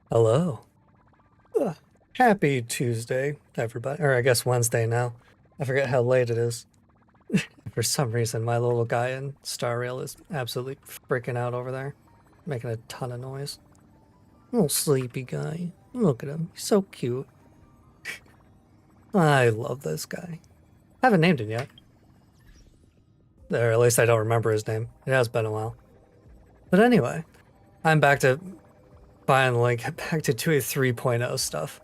Hello. Ugh. Happy Tuesday, everybody. Or I guess Wednesday now. I forget how late it is. For some reason, my little guy in Star Rail is absolutely freaking out over there, making a ton of noise. Little sleepy guy. Look at him. He's so cute. I love this guy. I haven't named him yet. Or at least I don't remember his name. It has been a while. But anyway, I'm back to finally get back to doing 3.0 stuff.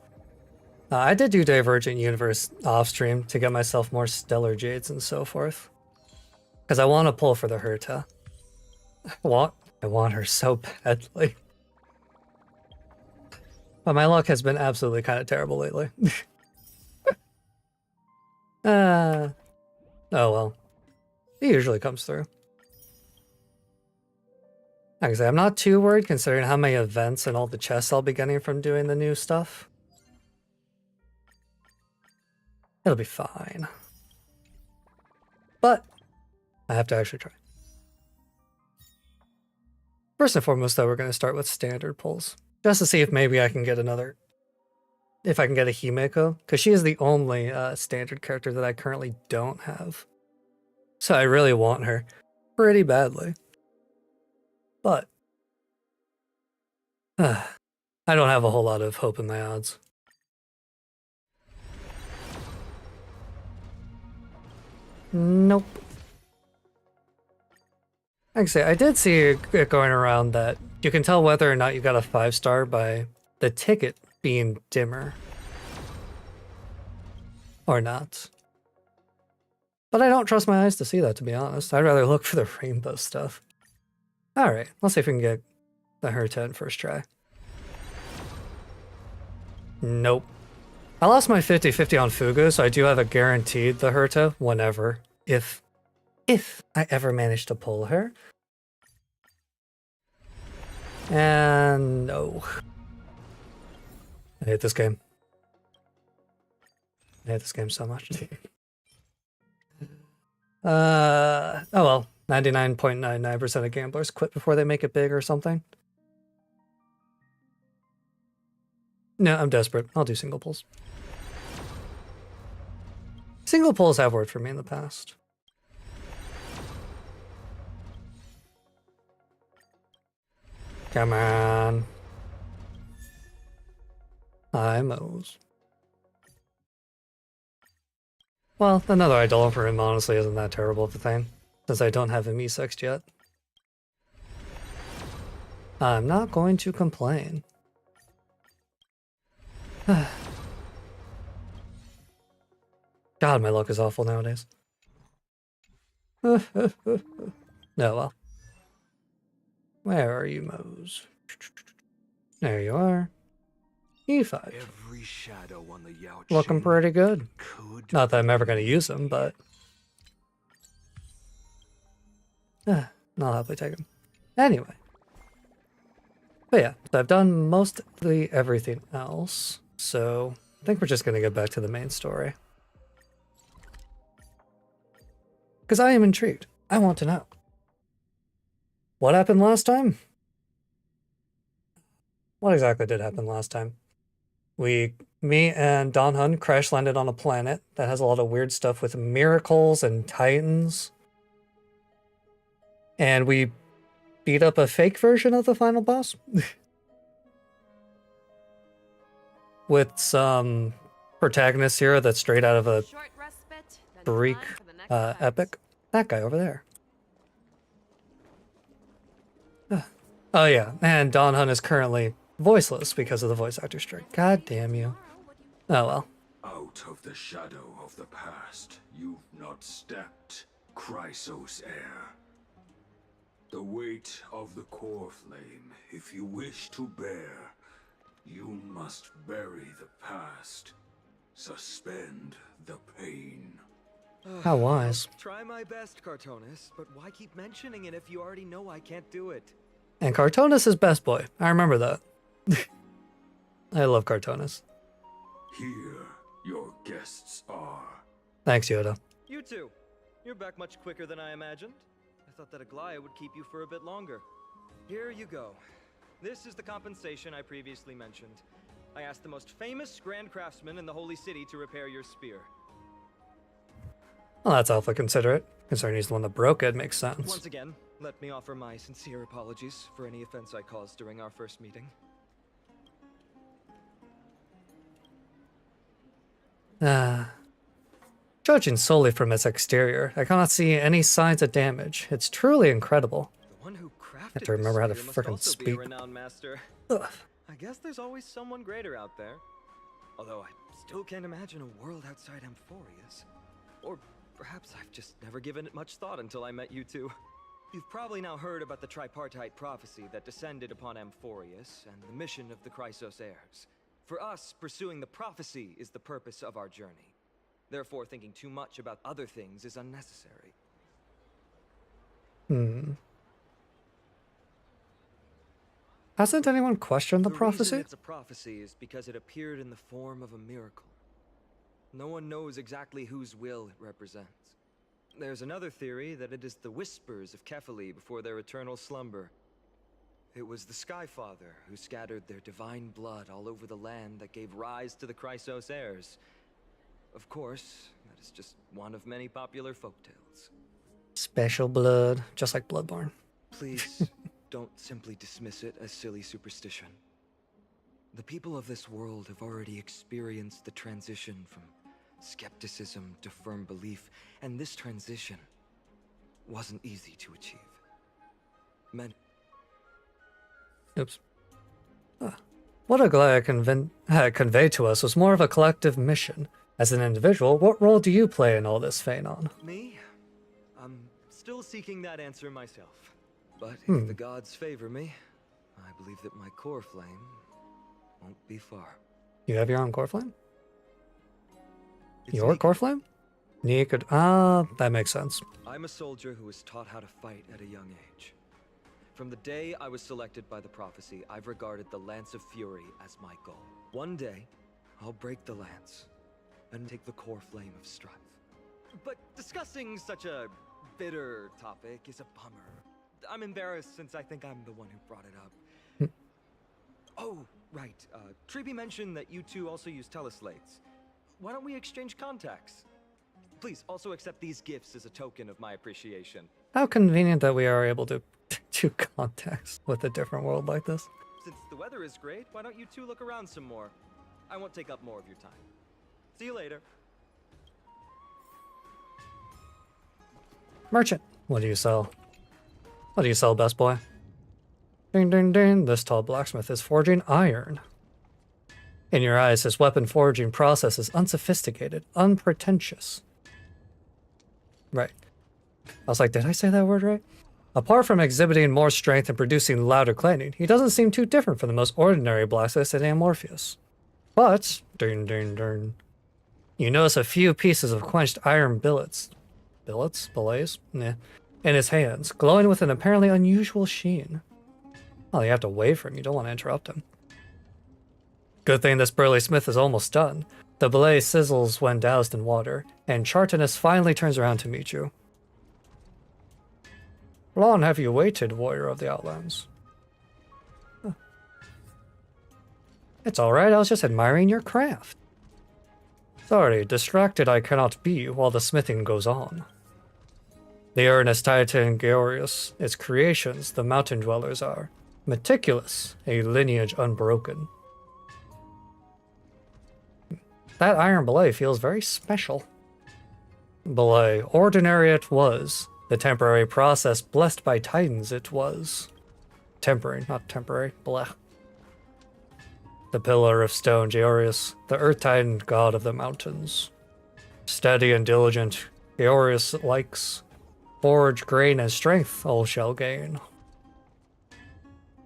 I did do Divergent Universe off stream to get myself more Stellar Jades and so forth. Because I want to pull for the Herta. I want her so badly. But my luck has been absolutely kind of terrible lately. Oh well. It usually comes through. Like I say, I'm not too worried considering how many events and all the chests I'll be getting from doing the new stuff. It'll be fine. But I have to actually try. First and foremost, though, we're going to start with standard pulls. Just to see if maybe I can get another... If I can get a Himeko. Because she is the only standard character that I currently don't have. So I really want her pretty badly. But... I don't have a whole lot of hope in my odds. Nope. Actually, I did see it going around that you can tell whether or not you got a 5-star by the ticket being dimmer. Or not. But I don't trust my eyes to see that, to be honest. I'd rather look for the rainbow stuff. Alright, let's see if we can get the Herta in first try. Nope. I lost my 50-50 on Fugu, so I do have a guaranteed the Herta whenever. If I ever manage to pull her. And no. I hate this game. I hate this game so much. Oh well. 99.99% of gamblers quit before they make it big or something. No, I'm desperate. I'll do single pulls. Single pulls have worked for me in the past. Come on. Hi, Mose. Well, another idol for him honestly isn't that terrible of a thing, since I don't have him E6'd yet. I'm not going to complain. God, my luck is awful nowadays. No, well. Where are you, Mose? There you are. E5. Every shadow on the Looking pretty good. Not that I'm ever going to use them, but... I'll happily take them. Anyway. But yeah, so I've done mostly everything else, so I think we're just going to get back to the main story. Because I am intrigued. I want to know. What happened last time? What exactly did happen last time? Me and Don Hun crash landed on a planet that has a lot of weird stuff with miracles and titans. And we beat up a fake version of the final boss. With some protagonist here that's straight out of a Greek epic. That guy over there. Oh yeah, and Don Hun is currently voiceless because of the voice actor strike. God damn you. Oh well. Out of the shadow of the past, you've not stepped, Chrysos heir. The weight of the core flame, if you wish to bear, you must bury the past. Suspend the pain. How wise. Try my best, Cartonis, but why keep mentioning it if you already know I can't do it? And Cartonis is best boy. I remember that. I love Cartonis. Here, your guests are. Thanks, Yoda. You too. You're back much quicker than I imagined. I thought that Aglaya would keep you for a bit longer. Here you go. This is the compensation I previously mentioned. I asked the most famous grand craftsman in the Holy City to repair your spear. Well, that's awfully considerate. Considering he's the one that broke it, makes sense. Once again, let me offer my sincere apologies for any offense I caused during our first meeting. Judging solely from its exterior, I cannot see any signs of damage. It's truly incredible. The one who crafted have to remember how to this spear must frickin' also be speak. a renowned master. Ugh. I guess there's always someone greater out there. Although I still can't imagine a world outside Amphorius. Or perhaps I've just never given it much thought until I met you two. You've probably now heard about the tripartite prophecy that descended upon Amphorius and the mission of the Chrysos heirs. For us, pursuing the prophecy is the purpose of our journey. Therefore, thinking too much about other things is unnecessary. Hasn't anyone questioned the reason prophecy? it's a prophecy is because it appeared in the form of a miracle. No one knows exactly whose will it represents. There's another theory that it is the whispers of Kefali before their eternal slumber. It was the Skyfather who scattered their divine blood all over the land that gave rise to the Chrysos heirs. Of course, that is just one of many popular folktales. Special blood, just like Bloodborne. Please, don't simply dismiss it as silly superstition. The people of this world have already experienced the transition from skepticism to firm belief, and this transition wasn't easy to achieve. Oops. What Aglaya conveyed to us was more of a collective mission. As an individual, what role do you play in all this, Phanon? Me? I'm still seeking that answer myself. But if the gods favor me, I believe that my core flame won't be far. You have your own core flame? It's Your me. core flame? Naked. That makes sense. I'm a soldier who was taught how to fight at a young age. From the day I was selected by the prophecy, I've regarded the Lance of Fury as my goal. One day, I'll break the lance and take the core flame of strife. But discussing such a bitter topic is a bummer. I'm embarrassed since I think I'm the one who brought it up. Oh, right. Treeby mentioned that you two also use teleslates. Why don't we exchange contacts? Please also accept these gifts as a token of my appreciation. How convenient that we are able to do contacts with a different world like this. Since the weather is great, why don't you two look around some more? I won't take up more of your time. See you later. Merchant, what do you sell? What do you sell, best boy? Ding ding ding, this tall blacksmith is forging iron. In your eyes, his weapon forging process is unsophisticated, unpretentious. Right. I was like, did I say that word right? Apart from exhibiting more strength and producing louder clanging, he doesn't seem too different from the most ordinary blacksmiths in Amorpheus. But, ding ding ding, you notice a few pieces of quenched iron billets. Billets? Nah. In his hands, glowing with an apparently unusual sheen. Well, you have to wait for him, you don't want to interrupt him. Good thing this burly smith is almost done. The billet sizzles when doused in water, and Chartinus finally turns around to meet you. Long have you waited, warrior of the Outlands? Huh. It's alright, I was just admiring your craft. Sorry, distracted I cannot be while the smithing goes on. The earnest Titan Georgius, its creations, the mountain dwellers are. Meticulous, a lineage unbroken. That iron billet feels very special. Billet, ordinary it was. The temporary process blessed by titans it was. Temporary, not temporary, bleh. The pillar of stone Georgius, the earth titan god of the mountains. Steady and diligent, Georgius likes. Forge, grain, and strength all shall gain.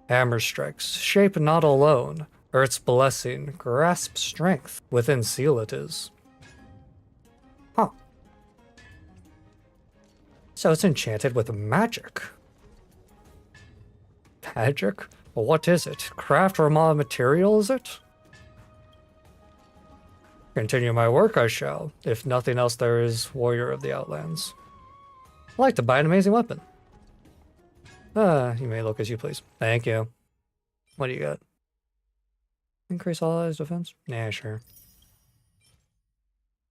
Hammer strikes, shape not alone. Earth's blessing, grasp strength, within seal it is. Huh. So it's enchanted with magic. Magic? Well, what is it? Craft or raw material, is it? Continue my work I shall. If nothing else there is, warrior of the Outlands. I'd like to buy an amazing weapon. You may look as you please. Thank you. What do you got? Increase all allies' defense? Nah, sure.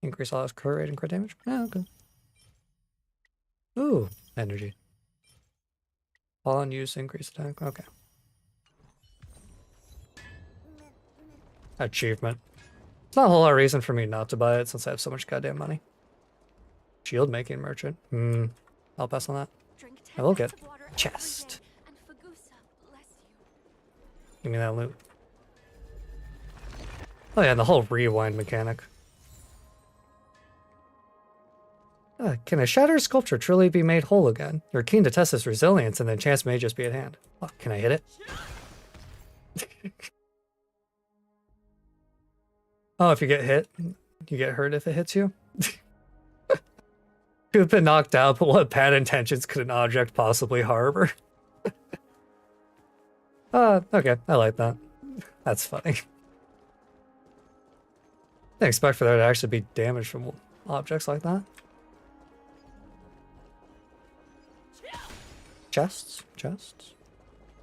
Increase all allies' crit rate and crit damage? Yeah, okay. Ooh, energy. All on use, increase attack. Okay. Achievement. It's not a whole lot of reason for me not to buy it since I have so much goddamn money. Shield making merchant. I'll pass on that. I will get chest. Give me that loot. Oh yeah, and the whole rewind mechanic. Can a shattered sculpture truly be made whole again? You're keen to test its resilience, and then chance may just be at hand. Oh, can I hit it? Oh, if you get hit, you get hurt if it hits you? You've been knocked out, but what bad intentions could an object possibly harbor? Okay, I like that. That's funny. Didn't expect for there to actually be damage from objects like that. Chests, chests,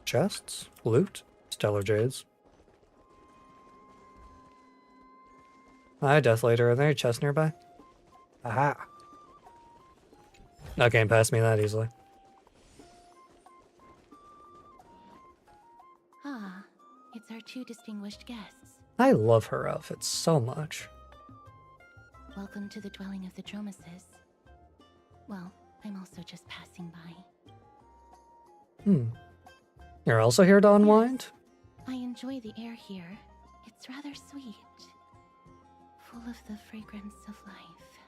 chests, loot, stellar jades. Hi, Death Later. Are there any chests nearby? Aha! Not getting past me that easily. Ah, it's our two distinguished guests. I love her outfit so much. Welcome to the dwelling of the Dromases. Well, I'm also just passing by. You're also here to unwind? I enjoy the air here. It's rather sweet. Full of the fragrance of life.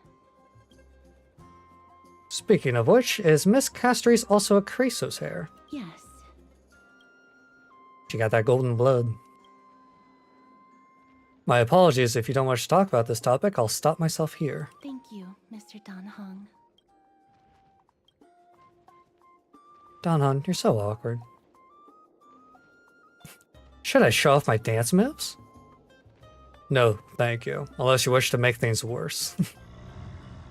Speaking of which, is Miss Castries also a Chrysos hair? Yes. She got that golden blood. My apologies if you don't wish to talk about this topic. I'll stop myself here. Thank you, Mr. Dan Hong. Donhun, you're so awkward. Should I show off my dance moves? No, thank you. Unless you wish to make things worse.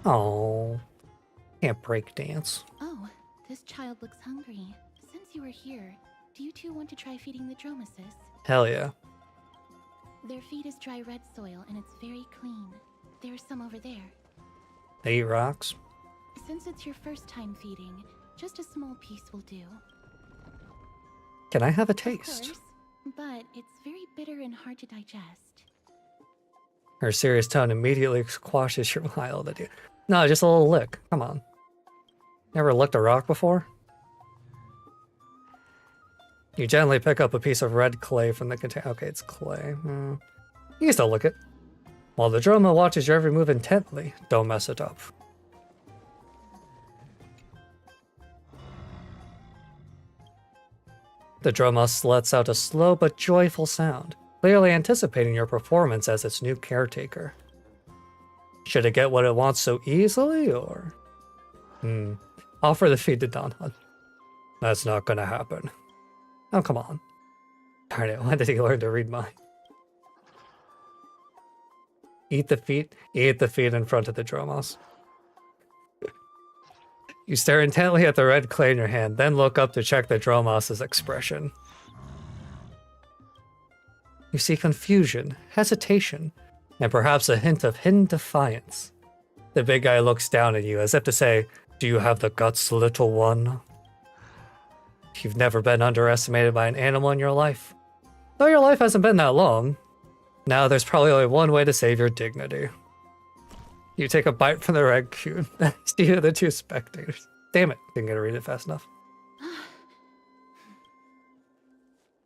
Oh, can't break dance. Oh, this child looks hungry. Since you are here, do you two want to try feeding the Dromases? Hell yeah. Their feed is dry red soil and it's very clean. There's some over there. They eat rocks. Since it's your first time feeding, just a small piece will do. Can I have a Of taste? course, but it's very bitter and hard to digest. Her serious tone immediately quashes your wild idea. No, just a little lick. Come on. Never licked a rock before? You gently pick up a piece of red clay from the container. Okay, it's clay. You can still lick it. While the Droma watches your every move intently, don't mess it up. The Dromos lets out a slow but joyful sound, clearly anticipating your performance as its new caretaker. Should it get what it wants so easily, or? Offer the feed to Donhun. That's not gonna happen. Oh, come on. Darn it, when did he learn to read mine? Eat the feet in front of the Dromos. You stare intently at the red clay in your hand, then look up to check the Dromos' expression. You see confusion, hesitation, and perhaps a hint of hidden defiance. The big guy looks down at you as if to say, "Do you have the guts, little one?" You've never been underestimated by an animal in your life. Though your life hasn't been that long, now there's probably only one way to save your dignity. You take a bite from the red cube, see the two spectators. Damn it, didn't get to read it fast enough.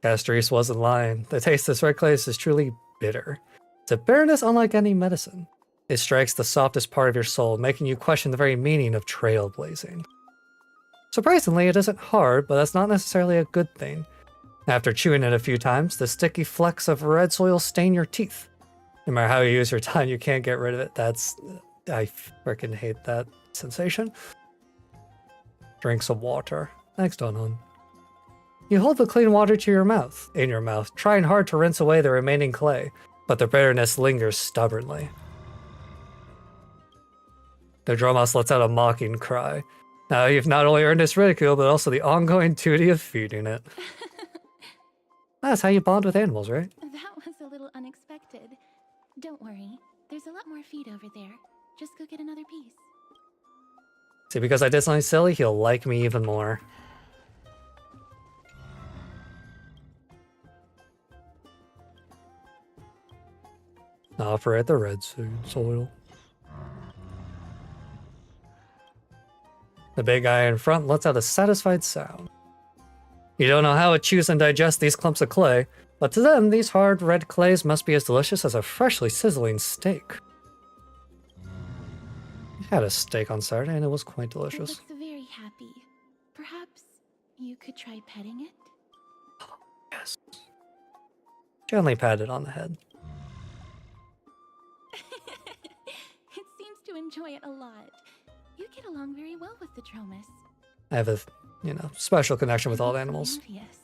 Castries wasn't lying. The taste of this red clay is truly bitter. It's a bitterness unlike any medicine. It strikes the softest part of your soul, making you question the very meaning of trailblazing. Surprisingly, it isn't hard, but that's not necessarily a good thing. After chewing it a few times, the sticky flecks of red soil stain your teeth. No matter how you use your tongue, you can't get rid of it. I freaking hate that sensation. Drink some water. Thanks, Donhun. You hold the clean water to in your mouth, trying hard to rinse away the remaining clay, but the bitterness lingers stubbornly. The Dromos lets out a mocking cry. Now you've not only earned its ridicule, but also the ongoing duty of feeding it. That's how you bond with animals, right? That was a little unexpected. Don't worry, there's a lot more feed over there. Just go get another piece. See, because I did something silly, he'll like me even more. Operate the red seed soil. The big guy in front lets out a satisfied sound. You don't know how it chews and digests these clumps of clay, but to them, these hard red clays must be as delicious as a freshly sizzling steak. I had a steak on Saturday and it was quite It delicious. looks very happy. Perhaps you could try petting it? Yes. Gently pat it on the head. It seems to enjoy it a lot. You get along very well with the Dromus. I have a, special connection with all Makes me animals. envious.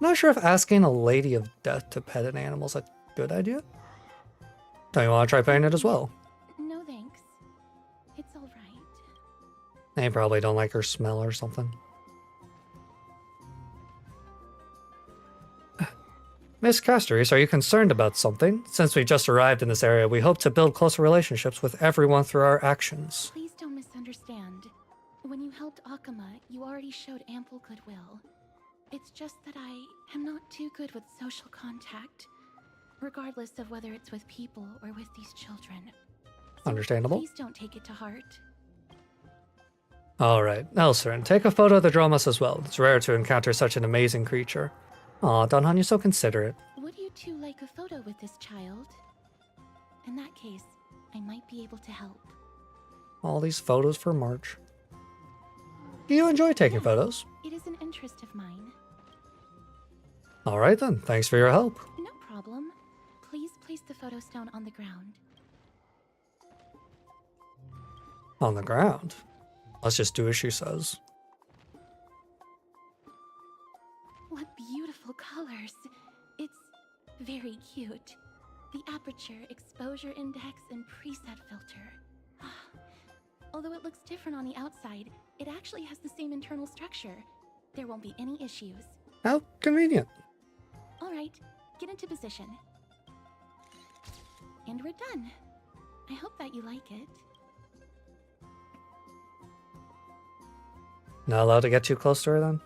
Not sure if asking a lady of death to pet an animal is a good idea. Don't you want to try petting it as well? No thanks. It's alright. They probably don't like her smell or something. Miss Castoris, are you concerned about something? Since we just arrived in this area, we hope to build closer relationships with everyone through our actions. Please don't misunderstand. When you helped Akama, you already showed ample goodwill. It's just that I am not too good with social contact, regardless of whether it's with people or with these children. So Understandable. Please don't take it to heart. Alright, Elsorin, take a photo of the Dromus as well. It's rare to encounter such an amazing creature. Aw, Donhan, you're so considerate. Would you two like a photo with this child? In that case, I might be able to help. All these photos for March. Do you enjoy taking Yes, photos? It is an interest of mine. Alright then, thanks for your help. No problem. Please place the photo stone on the ground. On the ground. Let's just do as she says. What beautiful colors. It's very cute. The aperture, exposure index, and preset filter. Although it looks different on the outside, it actually has the same internal structure. There won't be any issues. How convenient. Alright, get into position. And we're done. I hope that you like it. Not allowed to get too close to her then?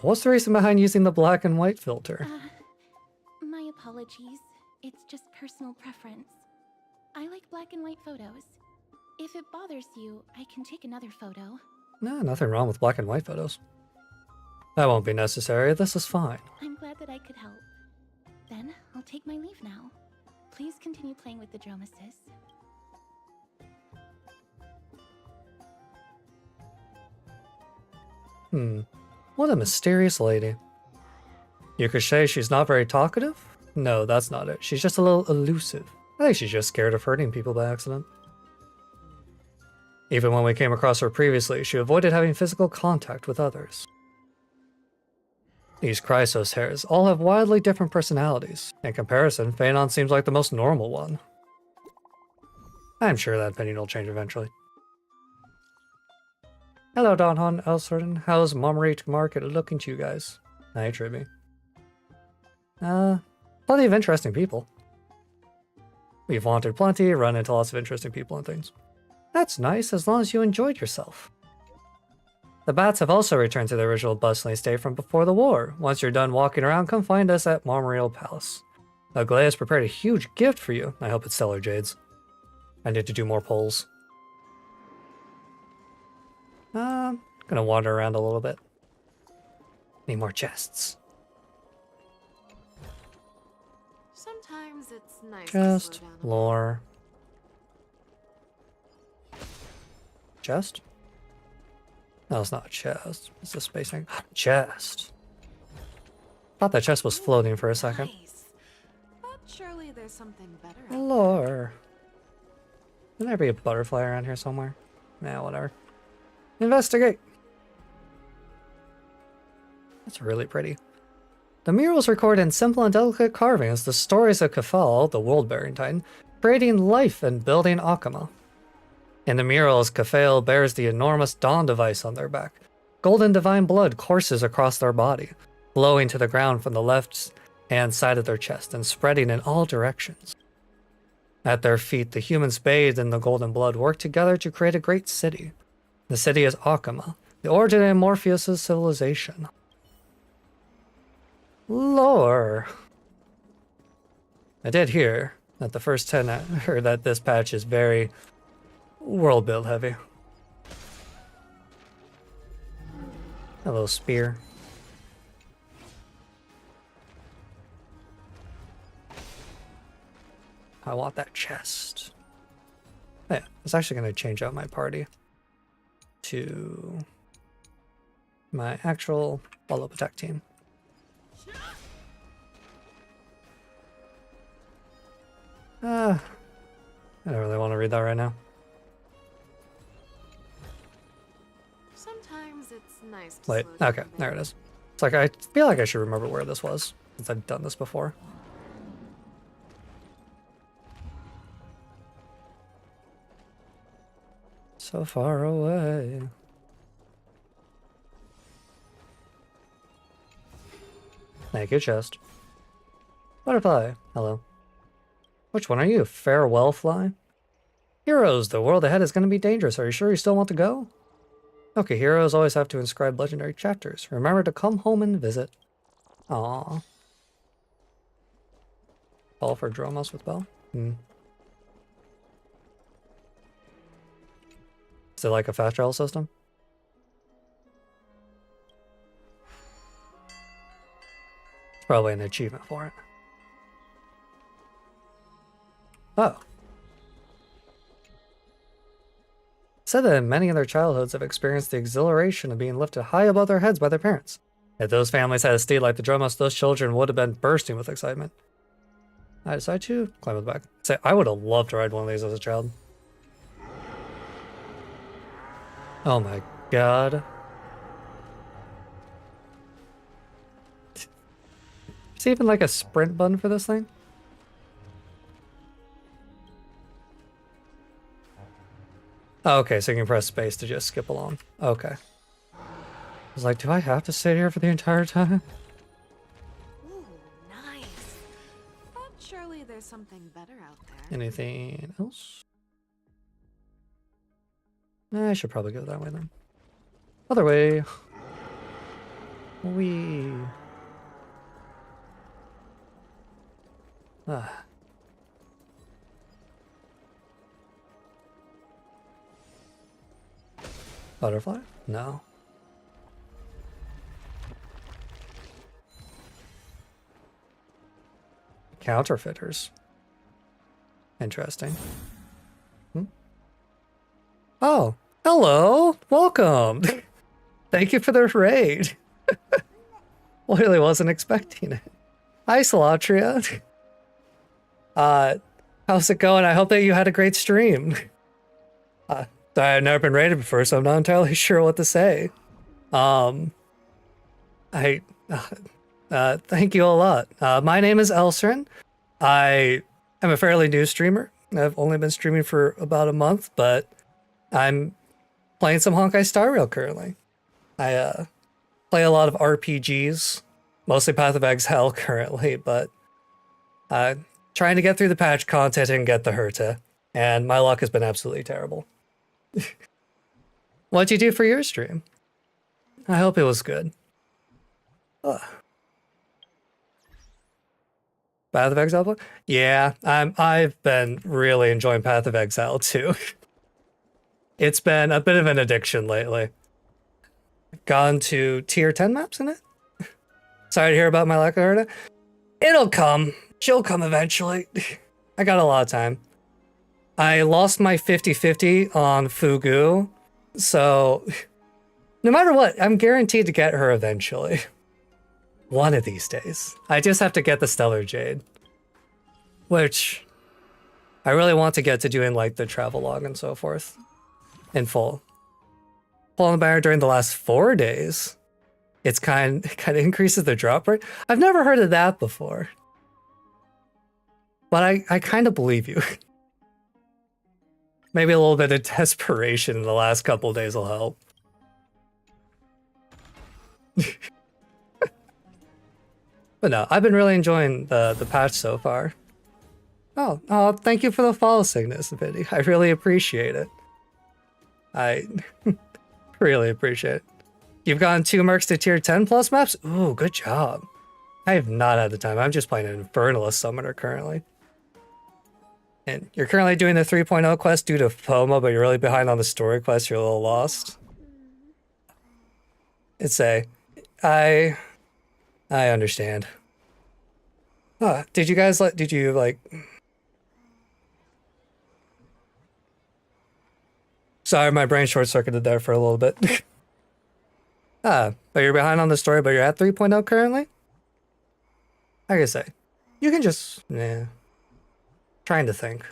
What's the reason behind using the black and white filter? My apologies. It's just personal preference. I like black and white photos. If it bothers you, I can take another photo. Nah, nothing wrong with black and white photos. That won't be necessary, this is fine. I'm glad that I could help. Then, I'll take my leave now. Please continue playing with the Dromuses. What a mysterious lady. You could say she's not very talkative? No, that's not it. She's just a little elusive. I think she's just scared of hurting people by accident. Even when we came across her previously, she avoided having physical contact with others. These Chrysos hairs all have wildly different personalities. In comparison, Phaenon seems like the most normal one. I'm sure that opinion will change eventually. Hello, Donhan, Elsorin. How's Marmarite Market looking to you guys? Hi, Tribby. Plenty of interesting people. We've wanted plenty, run into lots of interesting people and things. That's nice, as long as you enjoyed yourself. The bats have also returned to their original bustling state from before the war. Once you're done walking around, come find us at Marmoreal Palace. Aglaya has prepared a huge gift for you. I hope it's stellar jades. I need to do more polls. Gonna wander around a little bit. Need more chests. Sometimes it's nice Chest, to slow down. lore. Chest? No, it's not a chest. It's a space thing. Chest. Thought that chest was floating for a second. Nice. But surely there's something better. Lore. Can there be a butterfly around here somewhere? Nah, whatever. Investigate. That's really pretty. The murals record in simple and delicate carvings the stories of Kefal, the world-bearing titan, creating life and building Akama. In the murals, Kafale bears the enormous Dawn device on their back. Golden divine blood courses across their body, flowing to the ground from the left-hand side of their chest and spreading in all directions. At their feet, the humans bathed in the golden blood work together to create a great city. The city is Akama, the origin of Morpheus' civilization. Lore. I did hear that the first 10 or that this patch is very world build heavy. A little spear. I want that chest. Yeah, it's actually going to change out my party to my actual follow-up attack team. I don't really want to read that right now. Sometimes it's nice to Wait, slow down okay, a bit. there it is. It's like I feel like I should remember where this was, since I've done this before. So far away. Thank you, chest. Butterfly, hello. Which one are you? Farewell fly? Heroes, the world ahead is going to be dangerous. Are you sure you still want to go? Okay, heroes always have to inscribe legendary chapters. Remember to come home and visit. Aww. Ball for Dromos with Bell? Is it like a fast travel system? It's probably an achievement for it. Oh. Said that many in their childhoods have experienced the exhilaration of being lifted high above their heads by their parents. If those families had a steed like the Dromos, those children would have been bursting with excitement. I decided to climb with the back. Say, I would have loved to ride one of these as a child. Oh my god. Is even like a sprint button for this thing? Oh, okay, so you can press space to just skip along. Okay. I was like, do I have to sit here for the entire time? Ooh, nice. But surely there's something better out there. Anything else? I should probably go that way then. Other way. Wee. Ah. Butterfly? No. Counterfeiters. Interesting. Oh, hello! Welcome! Thank you for the raid. Really wasn't expecting it. Hi, Salatria. How's it going? I hope that you had a great stream. I've never been raided before, so I'm not entirely sure what to say. Thank you a lot. My name is Elsorin. I am a fairly new streamer. I've only been streaming for about a month, but I'm playing some Honkai Star Rail currently. I play a lot of RPGs, mostly Path of Exile currently, but trying to get through the patch content and get the Herta, and my luck has been absolutely terrible. What'd you do for your stream? I hope it was good. Path of Exile? Yeah, I've been really enjoying Path of Exile too. It's been a bit of an addiction lately. Gone to tier 10 maps in it? Sorry to hear about my lack of Herta. It'll come. She'll come eventually. I got a lot of time. I lost my 50-50 on Fugu, so no matter what, I'm guaranteed to get her eventually. One of these days. I just have to get the Stellar Jade, which I really want to get to doing like the travelogue and so forth in full. Pulling the banner during the last 4 days. It's kind of increases the drop rate. I've never heard of that before, but I kind of believe you. maybe a little bit of desperation in the last couple days will help. But no, I've been really enjoying the patch so far. Oh, thank you for the follow, Cygnus, Vinny. I really appreciate it. I really appreciate it. You've gotten 2 mercs to tier 10 plus maps? Ooh, good job. I have not had the time. I'm just playing an Infernalist Summoner currently. And you're currently doing the 3.0 quest due to FOMO, but you're really behind on the story quest. You're a little lost. I understand. Did you guys did you like... Sorry, my brain short-circuited there for a little bit. But you're behind on the story, but you're at 3.0 currently? I can say, you can just, trying to think.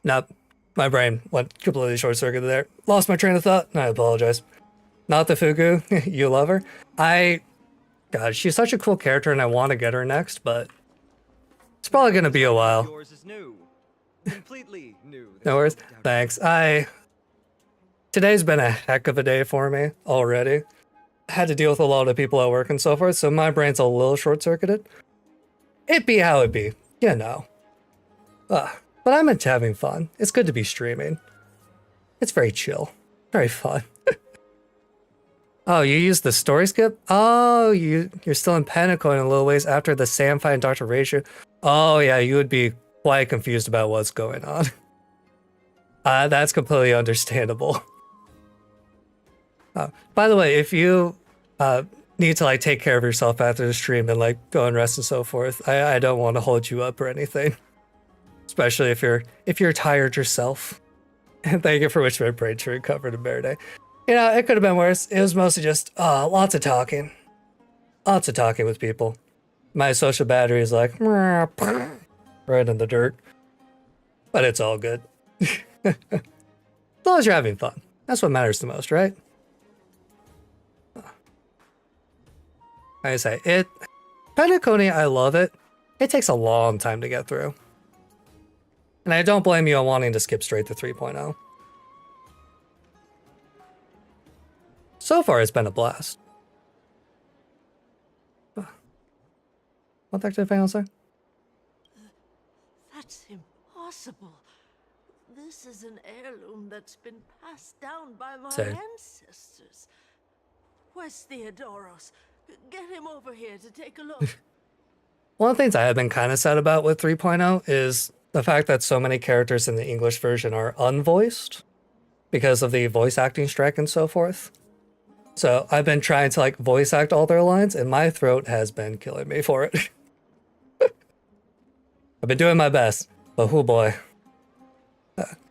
Nope, my brain went completely short-circuited there. Lost my train of thought, I apologize. Not the Fugu, you love her. God, she's such a cool character and I want to get her next, but it's probably going to be a while. Yours is new. Completely new. No worries, thanks. Today's been a heck of a day for me already. Had to deal with a lot of people at work and so forth, so my brain's a little short-circuited. It be how it be, you know. But I'm into having fun. It's good to be streaming. It's very chill, very fun. Oh, you used the story skip? Oh, you're still in Panico in a little ways after the Sam fight and Dr. Ratio. Oh yeah, you would be quite confused about what's going on. That's completely understandable. By the way, if you need to like take care of yourself after the stream and like go and rest and so forth, I don't want to hold you up or anything. Especially if you're tired yourself. And thank you for wishing my brain to recover to bear day. You know, it could have been worse. It was mostly just lots of talking. Lots of talking with people. My social battery is like right in the dirt. But it's all good. As long as you're having fun. That's what matters the most, right? Like I say, Penacony, I love it. It takes a long time to get through. And I don't blame you on wanting to skip straight to 3.0. So far, it's been a blast. What the heck did I finally say? That's impossible. This is an heirloom that's been passed down by my ancestors. Where's Theodoros? Get him over here to take a look. One of the things I have been kind of sad about with 3.0 is the fact that so many characters in the English version are unvoiced because of the voice acting strike and so forth. So I've been trying to like voice act all their lines and my throat has been killing me for it. I've been doing my best, but oh boy.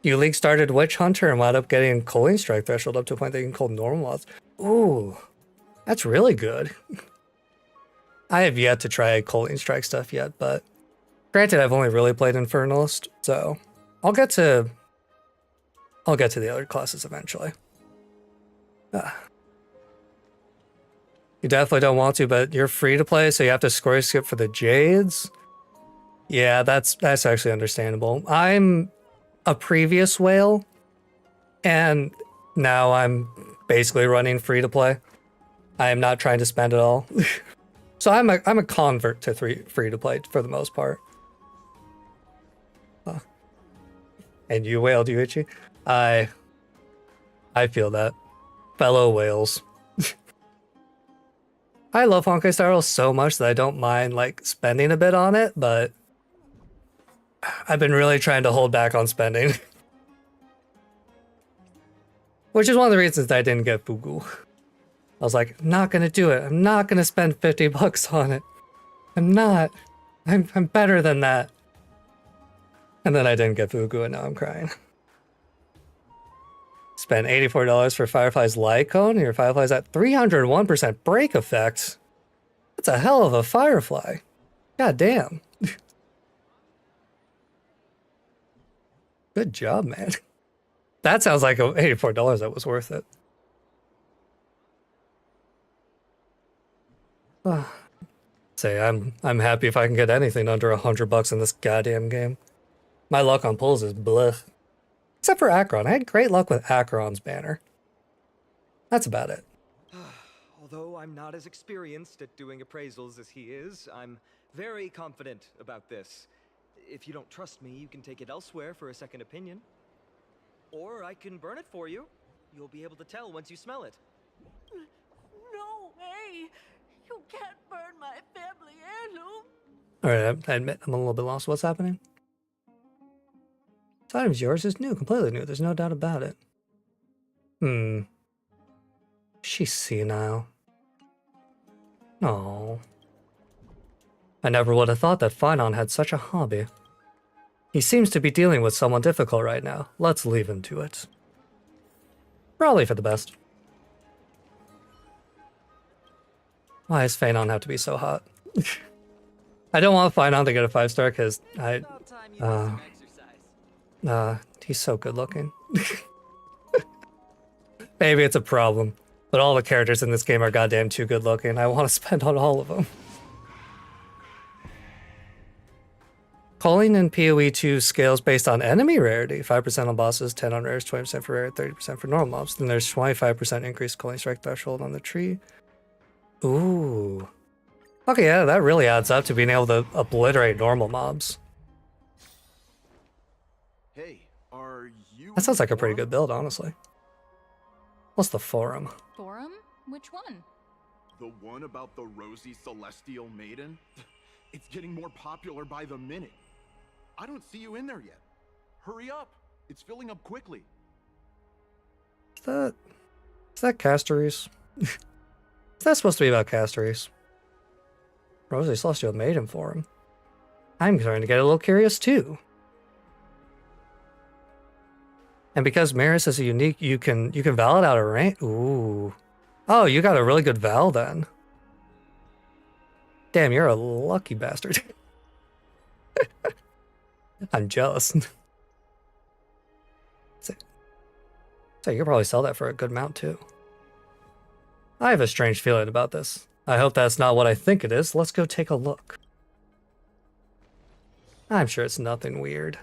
You league started Witch Hunter and wound up getting choline strike threshold up to a point that you can call normal mods. Ooh, that's really good. I have yet to try choline strike stuff yet, but granted I've only really played Infernalist, so I'll get to the other classes eventually. You definitely don't want to, but you're free to play, so you have to score skip for the Jades. Yeah, that's actually understandable. I'm a previous whale, and now I'm basically running free to play. I am not trying to spend it all. So I'm a convert to free to play for the most part. And you whaled, Yuichi. I feel that. Fellow whales. I love Honkai Star Rail so much that I don't mind like spending a bit on it, but I've been really trying to hold back on spending. Which is one of the reasons that I didn't get Fugu. I was like, I'm not gonna do it. I'm not gonna spend 50 bucks on it. I'm not. I'm better than that. And then I didn't get Fugu and now I'm crying. Spent $84 for Firefly's light cone and your Firefly's at 301% break effect. That's a hell of a Firefly. God damn. Good job, man. That sounds like $84 that was worth it. Say, I'm happy if I can get anything under $100 in this goddamn game. My luck on pulls is blech. Except for Akron. I had great luck with Akron's banner. That's about it. Although I'm not as experienced at doing appraisals as he is, I'm very confident about this. If you don't trust me, you can take it elsewhere for a second opinion. Or I can burn it for you. You'll be able to tell once you smell it. No way! You can't burn my family heirloom! Alright, I admit I'm a little bit lost. What's happening? This item's yours. It's new, completely new. There's no doubt about it. She's senile. Oh. I never would have thought that Finon had such a hobby. He seems to be dealing with someone difficult right now. Let's leave him to it. Probably for the best. Why does Finon have to be so hot? I don't want Finon to get a 5-star because he's so good looking. Maybe it's a problem, but all the characters in this game are goddamn too good looking. I want to spend on all of them. Calling in PoE 2 scales based on enemy rarity. 5% on bosses, 10 on rares, 20% for rare, 30% for normal mobs. Then there's 25% increased calling strike threshold on the tree. Ooh. Okay, yeah, that really adds up to being able to obliterate normal mobs. Hey, are you... That sounds like a pretty good build, honestly. What's the forum? Forum? Which one? The one about the rosy celestial maiden? It's getting more popular by the minute. I don't see you in there yet. Hurry up. It's filling up quickly. Is that Castories? Is that supposed to be about Castories? Rosy Celestial Maiden forum. I'm starting to get a little curious too. And because Maris is a unique, you can val it out of range. Ooh. Oh, you got a really good val then. Damn, you're a lucky bastard. I'm jealous. So you could probably sell that for a good amount too. I have a strange feeling about this. I hope that's not what I think it is. Let's go take a look. I'm sure it's nothing weird.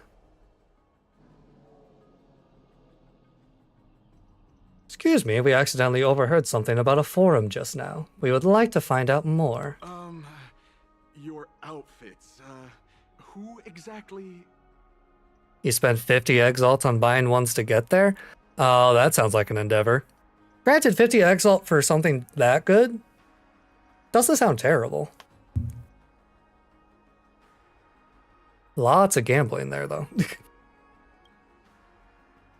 Excuse me, we accidentally overheard something about a forum just now. We would like to find out more. Your outfits, who exactly... You spent 50 exalt on buying ones to get there? Oh, that sounds like an endeavor. Granted, 50 exalt for something that good doesn't sound terrible. Lots of gambling there, though.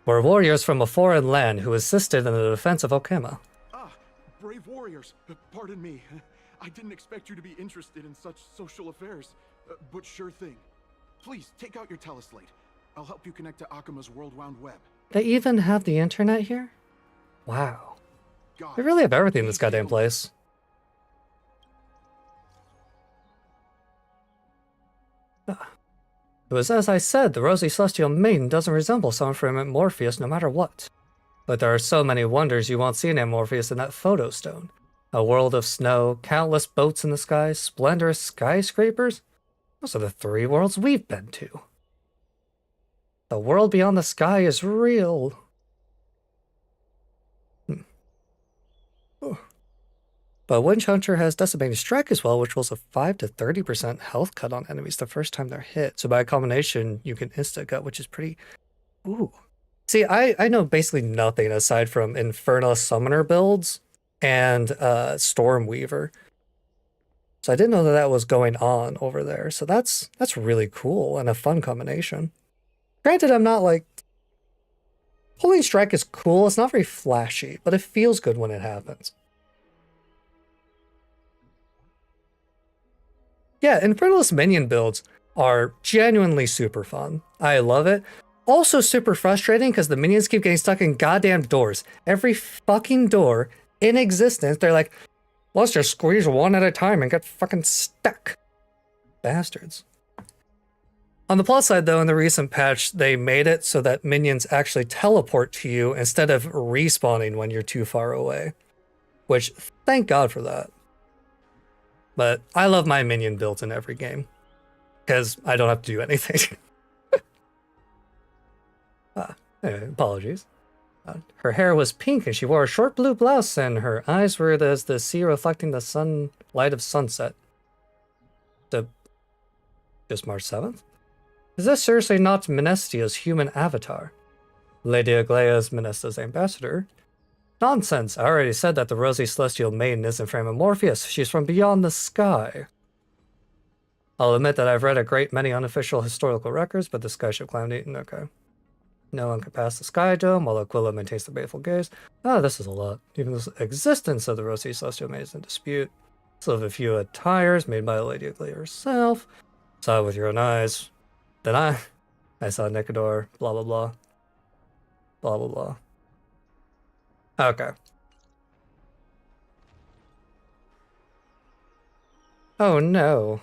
We're warriors from a foreign land who assisted in the defense of Okema. Ah, brave warriors. Pardon me. I didn't expect you to be interested in such social affairs, but sure thing. Please, take out your teleslate. I'll help you connect to Akima's World Wound Web. They even have the internet here? Wow. God, They really have everything in this goddamn place. It was as I said, the Rosy Celestial Maiden doesn't resemble someone from Morpheus no matter what. But there are so many wonders you won't see in Morpheus in that photo stone. A world of snow, countless boats in the sky, splendorous skyscrapers. Those are the 3 worlds we've been to. The world beyond the sky is real. But Witch Hunter has Decimating Strike as well, which was a 5 to 30% health cut on enemies the first time they're hit. So by a combination, you can insta-gut, which is pretty... Ooh. See, I know basically nothing aside from Infernal Summoner builds and Stormweaver. So I didn't know that that was going on over there. So that's really cool and a fun combination. Granted, I'm not like... Pulling Strike is cool. It's not very flashy, but it feels good when it happens. Yeah, Infernalist minion builds are genuinely super fun. I love it. Also super frustrating because the minions keep getting stuck in goddamn doors. Every fucking door in existence, they're like, let's just squeeze one at a time and get fucking stuck. Bastards. On the plus side though, in the recent patch, they made it so that minions actually teleport to you instead of respawning when you're too far away. Which, thank God for that. But I love my minion builds in every game. Because I don't have to do anything. Anyway, apologies. Her hair was pink and she wore a short blue blouse and her eyes were as the sea reflecting the sunlight of sunset. Just March 7th? Is this seriously not Menestia's human avatar? Lady Aglaya is Menestia's ambassador? Nonsense, I already said that the rosy celestial maiden isn't from Morpheus, she's from beyond the sky. I'll admit that I've read a great many unofficial historical records, but the skyship calamity, okay. No one can pass the sky dome, while Aquila maintains the faithful gaze. Ah, this is a lot. Even the existence of the rosy celestial maiden is in dispute. So of a few attires made by Lady Aglaya herself. Saw it with your own eyes. Then I saw Nicodor, blah blah blah. Blah blah blah. Okay. Oh no.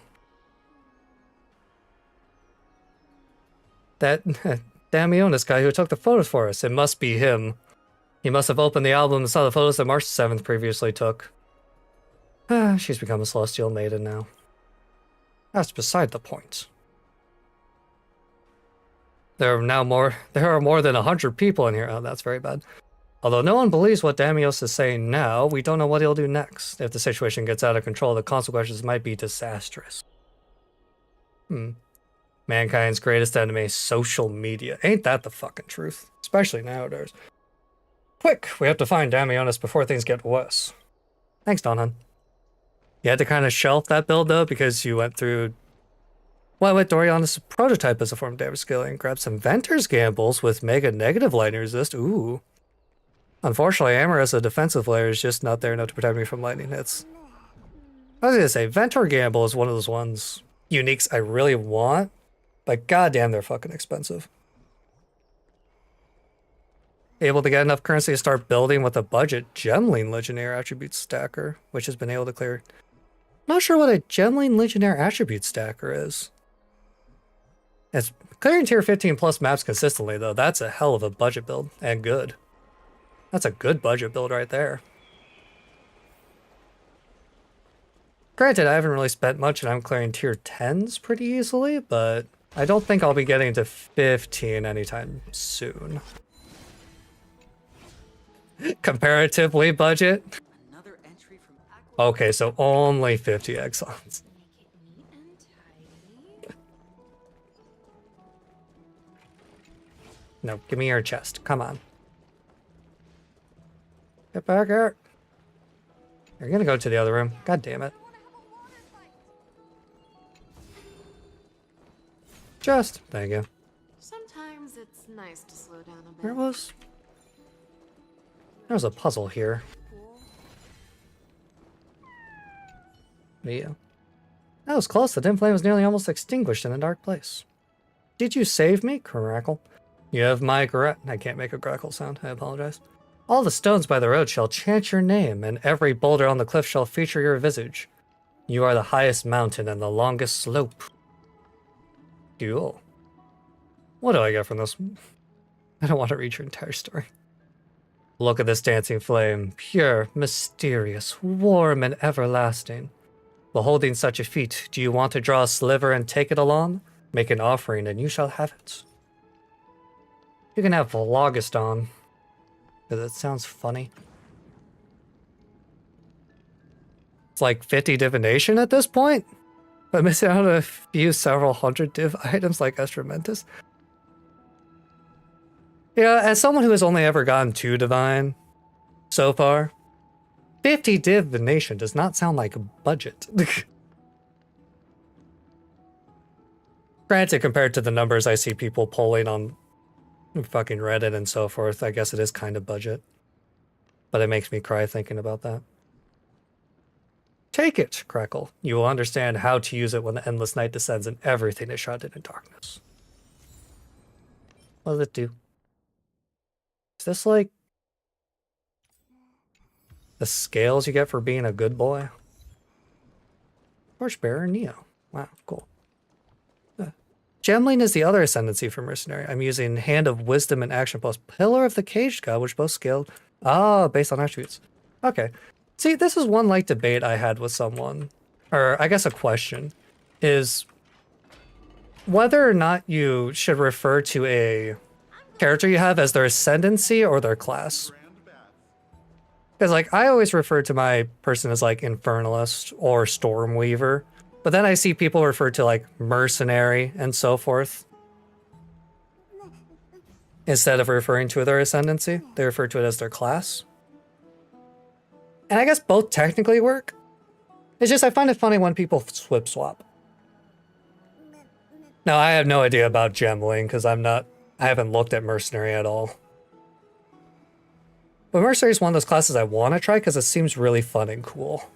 That Damionis guy who took the photos for us. It must be him. He must have opened the album and saw the photos that March 7th previously took. She's become a celestial maiden now. That's beside the point. There are more than 100 people in here. Oh, that's very bad. Although no one believes what Damios is saying now, we don't know what he'll do next. If the situation gets out of control, the consequences might be disastrous. Mankind's greatest enemy, social media. Ain't that the fucking truth? Especially nowadays. Quick, we have to find Damionis before things get worse. Thanks, Donhan. You had to kind of shelf that build, though, because you went through... Well, with Dorianis' prototype as a form of damage scaling, grab some Venter's Gambles with mega negative lightning resist. Ooh. Unfortunately, Amber as a defensive layer is just not there enough to protect me from lightning hits. I was gonna say, Ventor Gamble is one of those ones, uniques I really want, but goddamn, they're fucking expensive. Able to get enough currency to start building with a budget Gemling Legionnaire Attribute Stacker, which has been able to clear... Not sure what a Gemling Legionnaire Attribute Stacker is. It's clearing tier 15 plus maps consistently, though. That's a hell of a budget build, and good. That's a good budget build right there. Granted, I haven't really spent much and I'm clearing tier 10s pretty easily, but I don't think I'll be getting to 15 anytime soon. Comparatively budget? Okay, so only 50 exons. No, give me your chest. Come on. Get back here. You're gonna go to the other room. God damn it. Just. Thank you. Sometimes it's nice to slow down a bit. There was a puzzle here. Yeah. That was close. The dim flame was nearly almost extinguished in a dark place. Did you save me? Crackle. You have my I can't make a crackle sound. I apologize. All the stones by the road shall chant your name, and every boulder on the cliff shall feature your visage. You are the highest mountain and the longest slope. Cool. What do I get from this? I don't want to read your entire story. Look at this dancing flame, pure, mysterious, warm, and everlasting. Beholding such a feat, do you want to draw a sliver and take it along? Make an offering, and you shall have it. You can have Vlogiston, because it sounds funny. It's like 50 divination at this point, but missing out on a few several hundred div items like Estramentus. Yeah, as someone who has only ever gotten 2 divine so far, 50 divination does not sound like a budget. Granted, compared to the numbers I see people pulling on fucking Reddit and so forth, I guess it is kind of budget. But it makes me cry thinking about that. Take it, Crackle. You will understand how to use it when the endless night descends and everything is shrouded in darkness. What does it do? Is this like the scales you get for being a good boy? Torchbearer Neo. Wow, cool. Gemling is the other ascendancy for Mercenary. I'm using Hand of Wisdom and Action plus Pillar of the Caged God, which both scaled. Based on attributes. Okay. See, this is one like debate I had with someone or I guess a question, is whether or not you should refer to a character you have as their ascendancy or their class. Because, like, I always refer to my person as, like, Infernalist or Stormweaver, but then I see people refer to, like, Mercenary and so forth. Instead of referring to their ascendancy, they refer to it as their class. And I guess both technically work. It's just I find it funny when people swap. Now, I have no idea about Gemling, because I haven't looked at Mercenary at all. But Mercenary is one of those classes I want to try because it seems really fun and cool.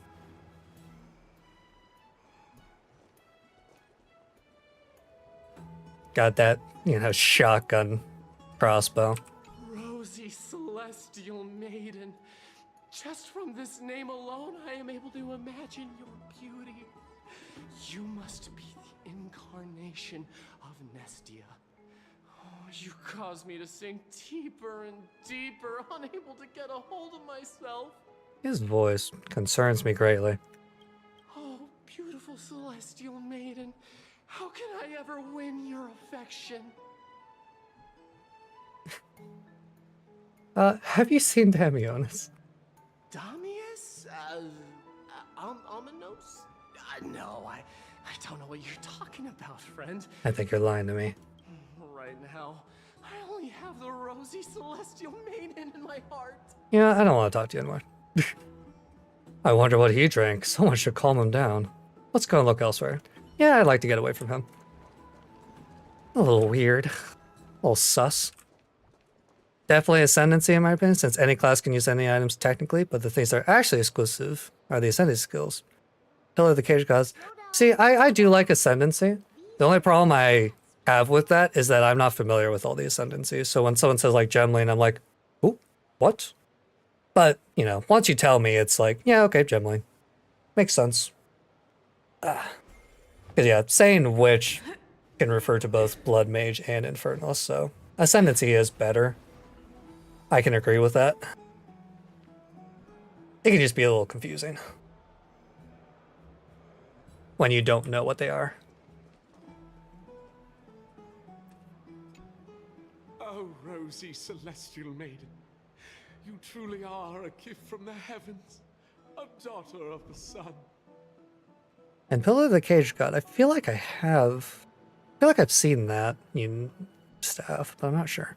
Got that, shotgun crossbow. Rosy Celestial Maiden. Just from this name alone, I am able to imagine your beauty. You must be the incarnation of Nestia. Oh, you cause me to sink deeper and deeper, unable to get a hold of myself. His voice concerns me greatly. Oh, beautiful Celestial Maiden. How can I ever win your affection? Have you seen Damionis? Damius? Ominos? No, I don't know what you're talking about, friend. I think you're lying to me. Right now, I only have the rosy Celestial Maiden in my heart. Yeah, I don't want to talk to you anymore. I wonder what he drank. Someone should calm him down. Let's go and look elsewhere. Yeah, I'd like to get away from him. A little weird. A little sus. Definitely ascendancy in my opinion, since any class can use any items technically, but the things that are actually exclusive are the ascendancy skills. Pillar of the Cage Gods. See, I do like ascendancy. The only problem I have with that is that I'm not familiar with all the ascendancies. So when someone says like Gemling, I'm like, oh, what? But, once you tell me, it's like, yeah, okay, Gemling. Makes sense. Because yeah, saying which can refer to both Blood Mage and Infernalist, so ascendancy is better. I can agree with that. It can just be a little confusing when you don't know what they are. Oh, rosy Celestial Maiden. You truly are a gift from the heavens, a daughter of the sun. And Pillar of the Cage God, I feel like I've seen that stuff, but I'm not sure.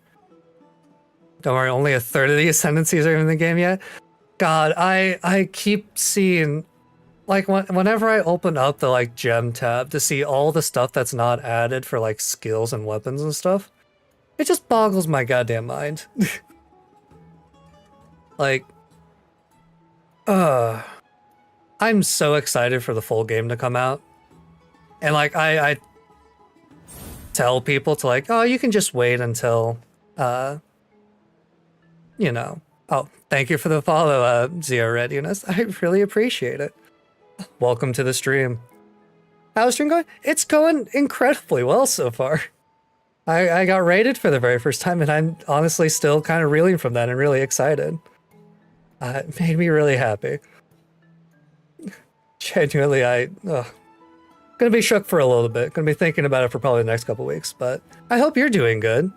Don't worry, only a third of the ascendancies are in the game yet. God, I keep seeing, like, whenever I open up the like gem tab to see all the stuff that's not added for like skills and weapons and stuff, it just boggles my goddamn mind. Like, I'm so excited for the full game to come out. And like, I tell people to like, oh, you can just wait until, oh, thank you for the follow, Zero Readiness. I really appreciate it. Welcome to the stream. How's the stream going? It's going incredibly well so far. I got rated for the very first time, and I'm honestly still kind of reeling from that and really excited. It made me really happy. Genuinely, gonna be shook for a little bit. Gonna be thinking about it for probably the next couple weeks, but I hope you're doing good.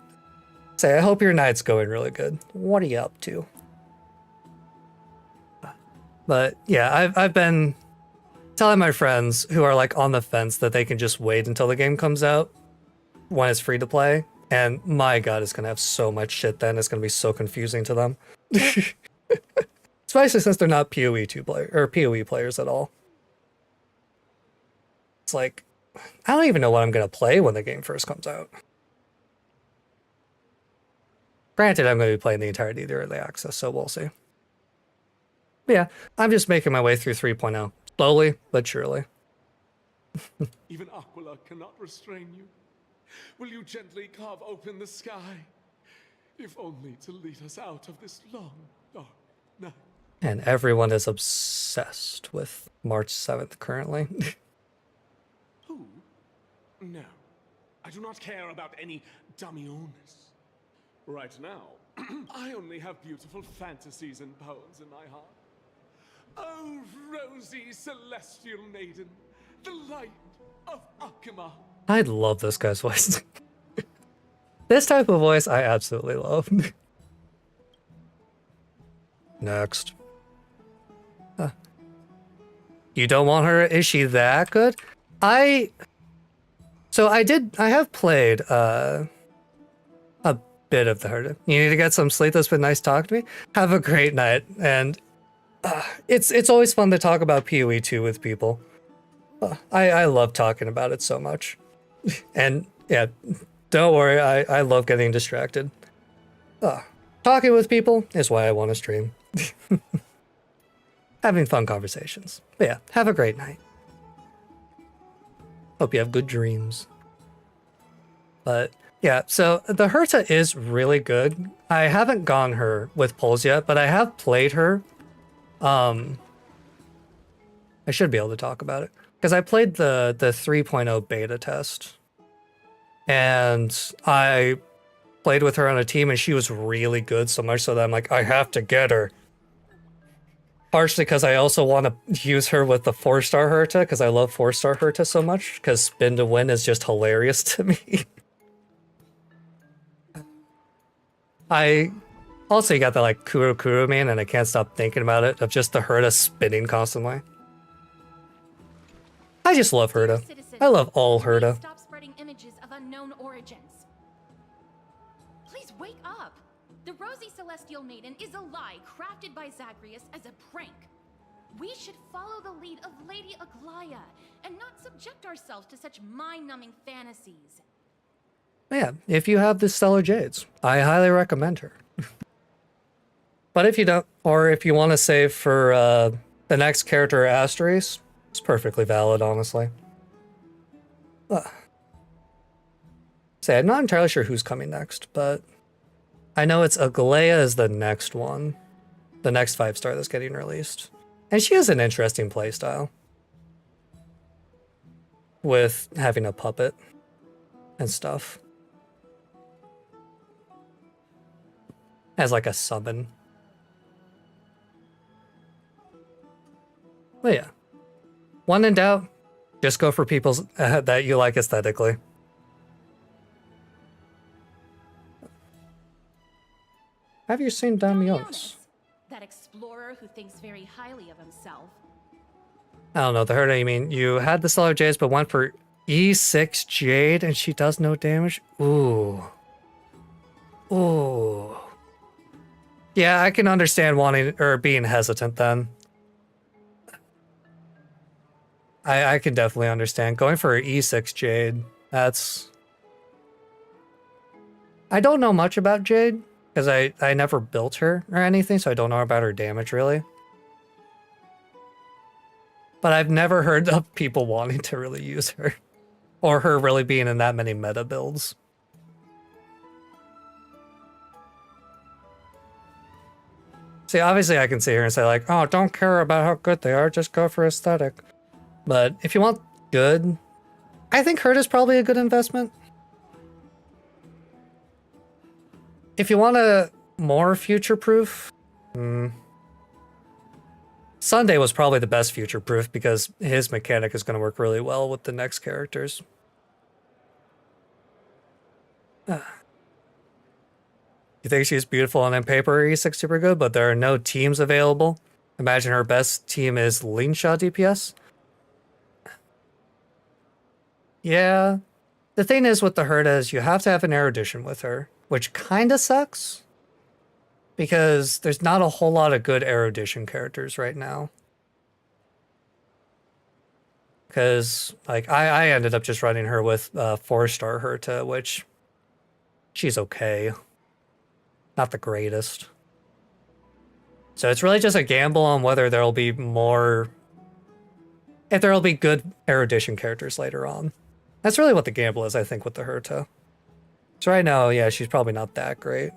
I hope your night's going really good. What are you up to? But yeah, I've been telling my friends who are like on the fence that they can just wait until the game comes out when it's free to play. And my God, it's gonna have so much shit then. It's gonna be so confusing to them. Especially since they're not PoE PoE players at all. It's like, I don't even know what I'm gonna play when the game first comes out. Granted, I'm going to be playing the entirety of the early access, so we'll see. But yeah, I'm just making my way through 3.0. Slowly, but surely. Even Aquila cannot restrain you. Will you gently carve open the sky? If only to lead us out of this long, dark night. And everyone is obsessed with March 7th currently. Who? No. I do not care about any Damionis. Right now, I only have beautiful fantasies and poems in my heart. Oh, rosy celestial maiden, the light of Akima. I love this guy's voice. This type of voice I absolutely love. Next. You don't want her? Is she that good? I have played a bit of the Herta. You need to get some sleep. That's been nice talking to me. Have a great night. And it's always fun to talk about PoE 2 with people. I love talking about it so much. And yeah, don't worry, I love getting distracted. Talking with people is why I want to stream. Having fun conversations. But yeah, have a great night. Hope you have good dreams. But yeah, so the Herta is really good. I haven't gone her with polls yet, but I have played her. I should be able to talk about it. Because I played the 3.0 beta test. And I played with her on a team and she was really good, so much so that I'm like, I have to get her. Partially because I also want to use her with the 4-star Herta, because I love 4-star Herta so much, because spin to win is just hilarious to me. I also got the like Kuro Kuro man, and I can't stop thinking about it, of just the Herta spinning constantly. I just love Herta. I love all Herta. Stop spreading images of unknown origins. Please wake up. The Rosy Celestial Maiden is a lie crafted by Zagreus as a prank. We should follow the lead of Lady Aglaya and not subject ourselves to such mind-numbing fantasies. Yeah, if you have the Stellar Jades, I highly recommend her. But if you don't, or if you want to save for the next character, Asteris, it's perfectly valid, honestly. Say, I'm not entirely sure who's coming next, but I know it's Aglaya is the next one. The next 5-star that's getting released. And she has an interesting playstyle. With having a puppet and stuff. As like a summon. But yeah. When in doubt, just go for people that you like aesthetically. Have you seen Damionis? That explorer who thinks very highly of himself. I don't know, the Herta, you mean you had the Stellar Jades but went for E6 Jade and she does no damage? Ooh. Ooh. Yeah, I can understand wanting or being hesitant then. I can definitely understand. Going for E6 Jade, that's... I don't know much about Jade, because I never built her or anything, so I don't know about her damage, really. But I've never heard of people wanting to really use her. Or her really being in that many meta builds. See, obviously I can sit here and say like, oh, don't care about how good they are, just go for aesthetic. But if you want good, I think Herta's probably a good investment. If you want a more future-proof, Sunday was probably the best future-proof because his mechanic is going to work really well with the next characters. You think she's beautiful and on paper E6 super good, but there are no teams available. Imagine her best team is Leanshot DPS. Yeah. The thing is with the Herta is you have to have an erudition with her, which kind of sucks. Because there's not a whole lot of good erudition characters right now. Because, like, I ended up just running her with 4-star Herta, which she's okay. Not the greatest. So it's really just a gamble on whether there'll be more... if there'll be good erudition characters later on. That's really what the gamble is, I think, with the Herta. So right now, yeah, she's probably not that great.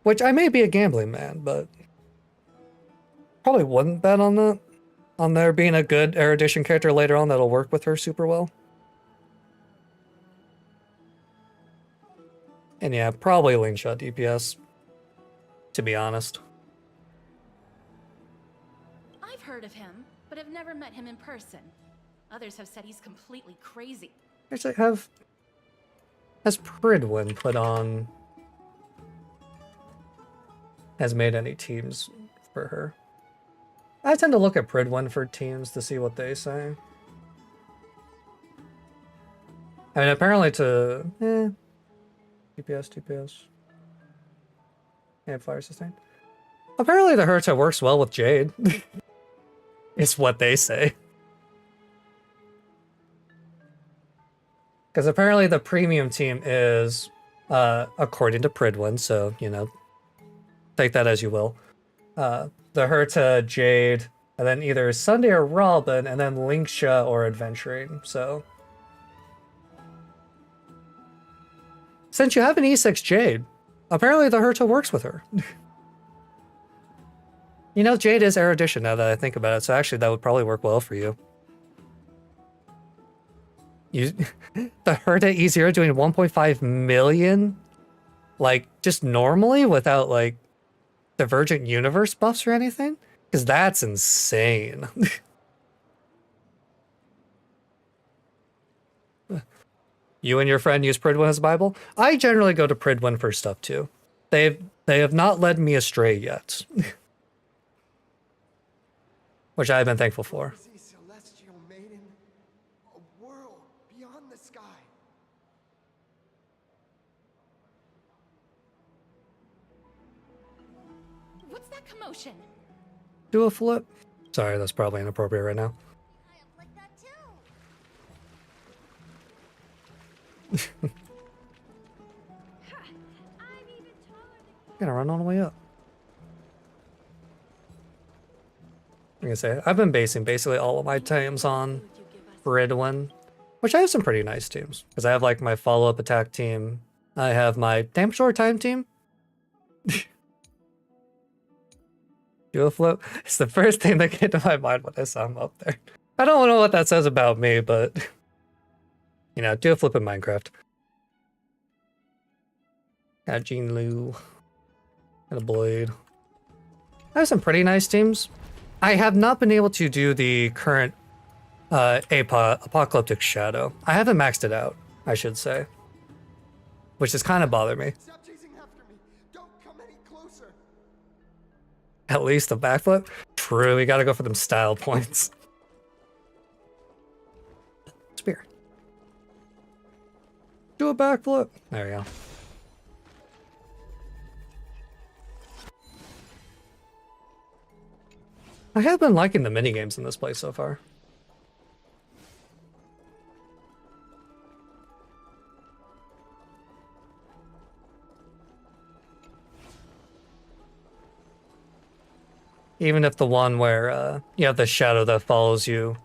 Which I may be a gambling man, but probably wouldn't bet on that. On there being a good erudition character later on that'll work with her super well. And yeah, probably Leanshot DPS. to be honest. I've heard of him, but have never met him in person. Others have said he's completely crazy. Actually, has Pridwin put on... has made any teams for her? I tend to look at Pridwin for teams to see what they say. I mean, apparently to... TPS. And fire sustain. Apparently the Herta works well with Jade. It's what they say. Because apparently the premium team is, according to Pridwin, so, you know, take that as you will. The Herta, Jade, and then either Sunday or Robin, and then Linksha or Adventuring, so... Since you have an E6 Jade, apparently the Herta works with her. You know, Jade is erudition now that I think about it, so actually that would probably work well for you. The Herta E0 doing 1.5 million? Like, just normally without, like, Divergent Universe buffs or anything? Because that's insane. You and your friend use Pridwin as Bible? I generally go to Pridwin for stuff too. They have not led me astray yet. Which I've been thankful for. Celestial maiden, a world beyond the sky. What's that commotion? Do a flip. Sorry, that's probably inappropriate right now. Gonna run all the way up. I'm gonna say I've been basing basically all of my teams on Pridwin, which I have some pretty nice teams because I have like my follow-up attack team. I have my damn short time team. Do a flip. It's the first thing that came to my mind when I saw him up there. I don't know what that says about me, but you know, do a flip in Minecraft. Got Jean Lu. Got a Blade. I have some pretty nice teams. I have not been able to do the current Apocalyptic Shadow. I haven't maxed it out, I should say. Which has kind of bothered me. Stop chasing after me. Don't come any closer. At least a backflip? True, we gotta go for them style points. Spear. Do a backflip. There we go. I have been liking the minigames in this place so far. Even if the one where you have the shadow that follows you,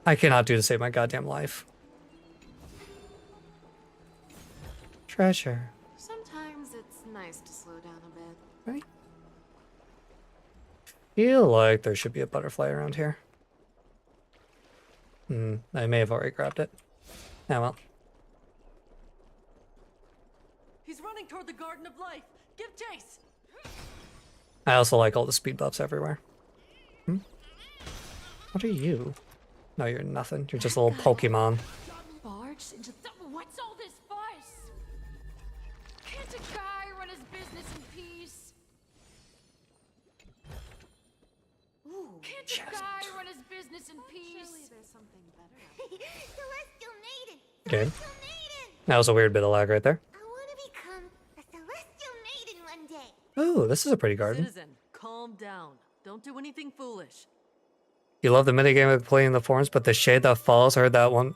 I cannot do to save my goddamn life. Treasure. Sometimes it's nice to slow down a bit. Right? Feel like there should be a butterfly around here. I may have already grabbed it. Oh well. He's running toward the Garden of Life. Give chase. I also like all the speed buffs everywhere. What are you? No, you're nothing. You're just a little Pokemon. Barged into what's all this fuss? Can't a guy run his business in peace? Ooh, Can't a guy run his business in peace? surely there's something better. Celestial maiden! Okay. Celestial maiden! That was a weird bit of lag right there. I want to become a celestial maiden one day. Ooh, this is a pretty garden. Citizen, calm down. Don't do anything foolish. You love the minigame of playing the forms, but the shade that falls, I heard that one.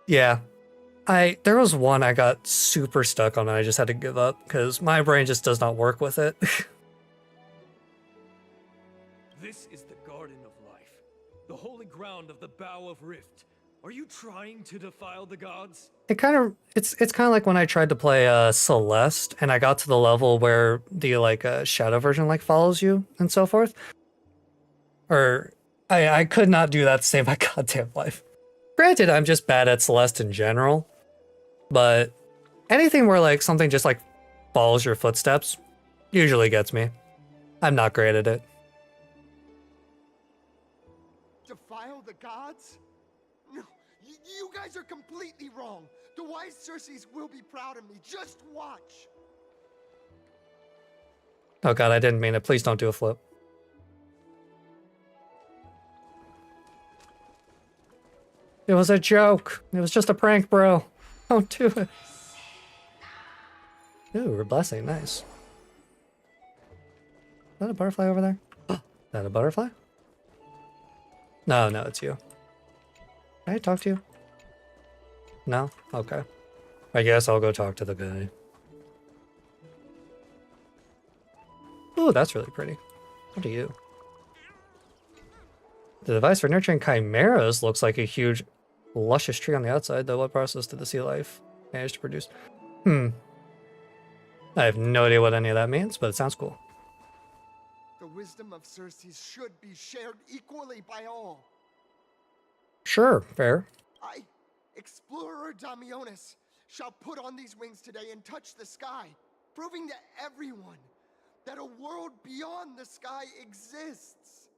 Yeah. There was one I got super stuck on and I just had to give up because my brain just does not work with it. This is the Garden of Life, the holy ground of the Bow of Rift. Are you trying to defile the gods? It's kind of like when I tried to play Celeste and I got to the level where the like shadow version like follows you and so forth. Or I could not do that to save my goddamn life. Granted, I'm just bad at Celeste in general, but anything where like something just like follows your footsteps, usually gets me. I'm not great at it. Defile the gods? No, you guys are completely wrong. The wise Circes will be proud of me. Just watch. Oh god, I didn't mean it. Please don't do a flip. It was a joke. It was just a prank, bro. Don't do it. Ooh, we're blessing. Nice. Is that a butterfly over there? Is that a butterfly? No, it's you. Can I talk to you? No? Okay. I guess I'll go talk to the guy. Ooh, that's really pretty. What are you? The device for nurturing chimeras looks like a huge, luscious tree on the outside, though what process did the sea life manage to produce? I have no idea what any of that means, but it sounds cool. The wisdom of Circes should be shared equally by all. Sure, fair. I, Explorer Damionis, shall put on these wings today and touch the sky, proving to everyone that a world beyond the sky exists.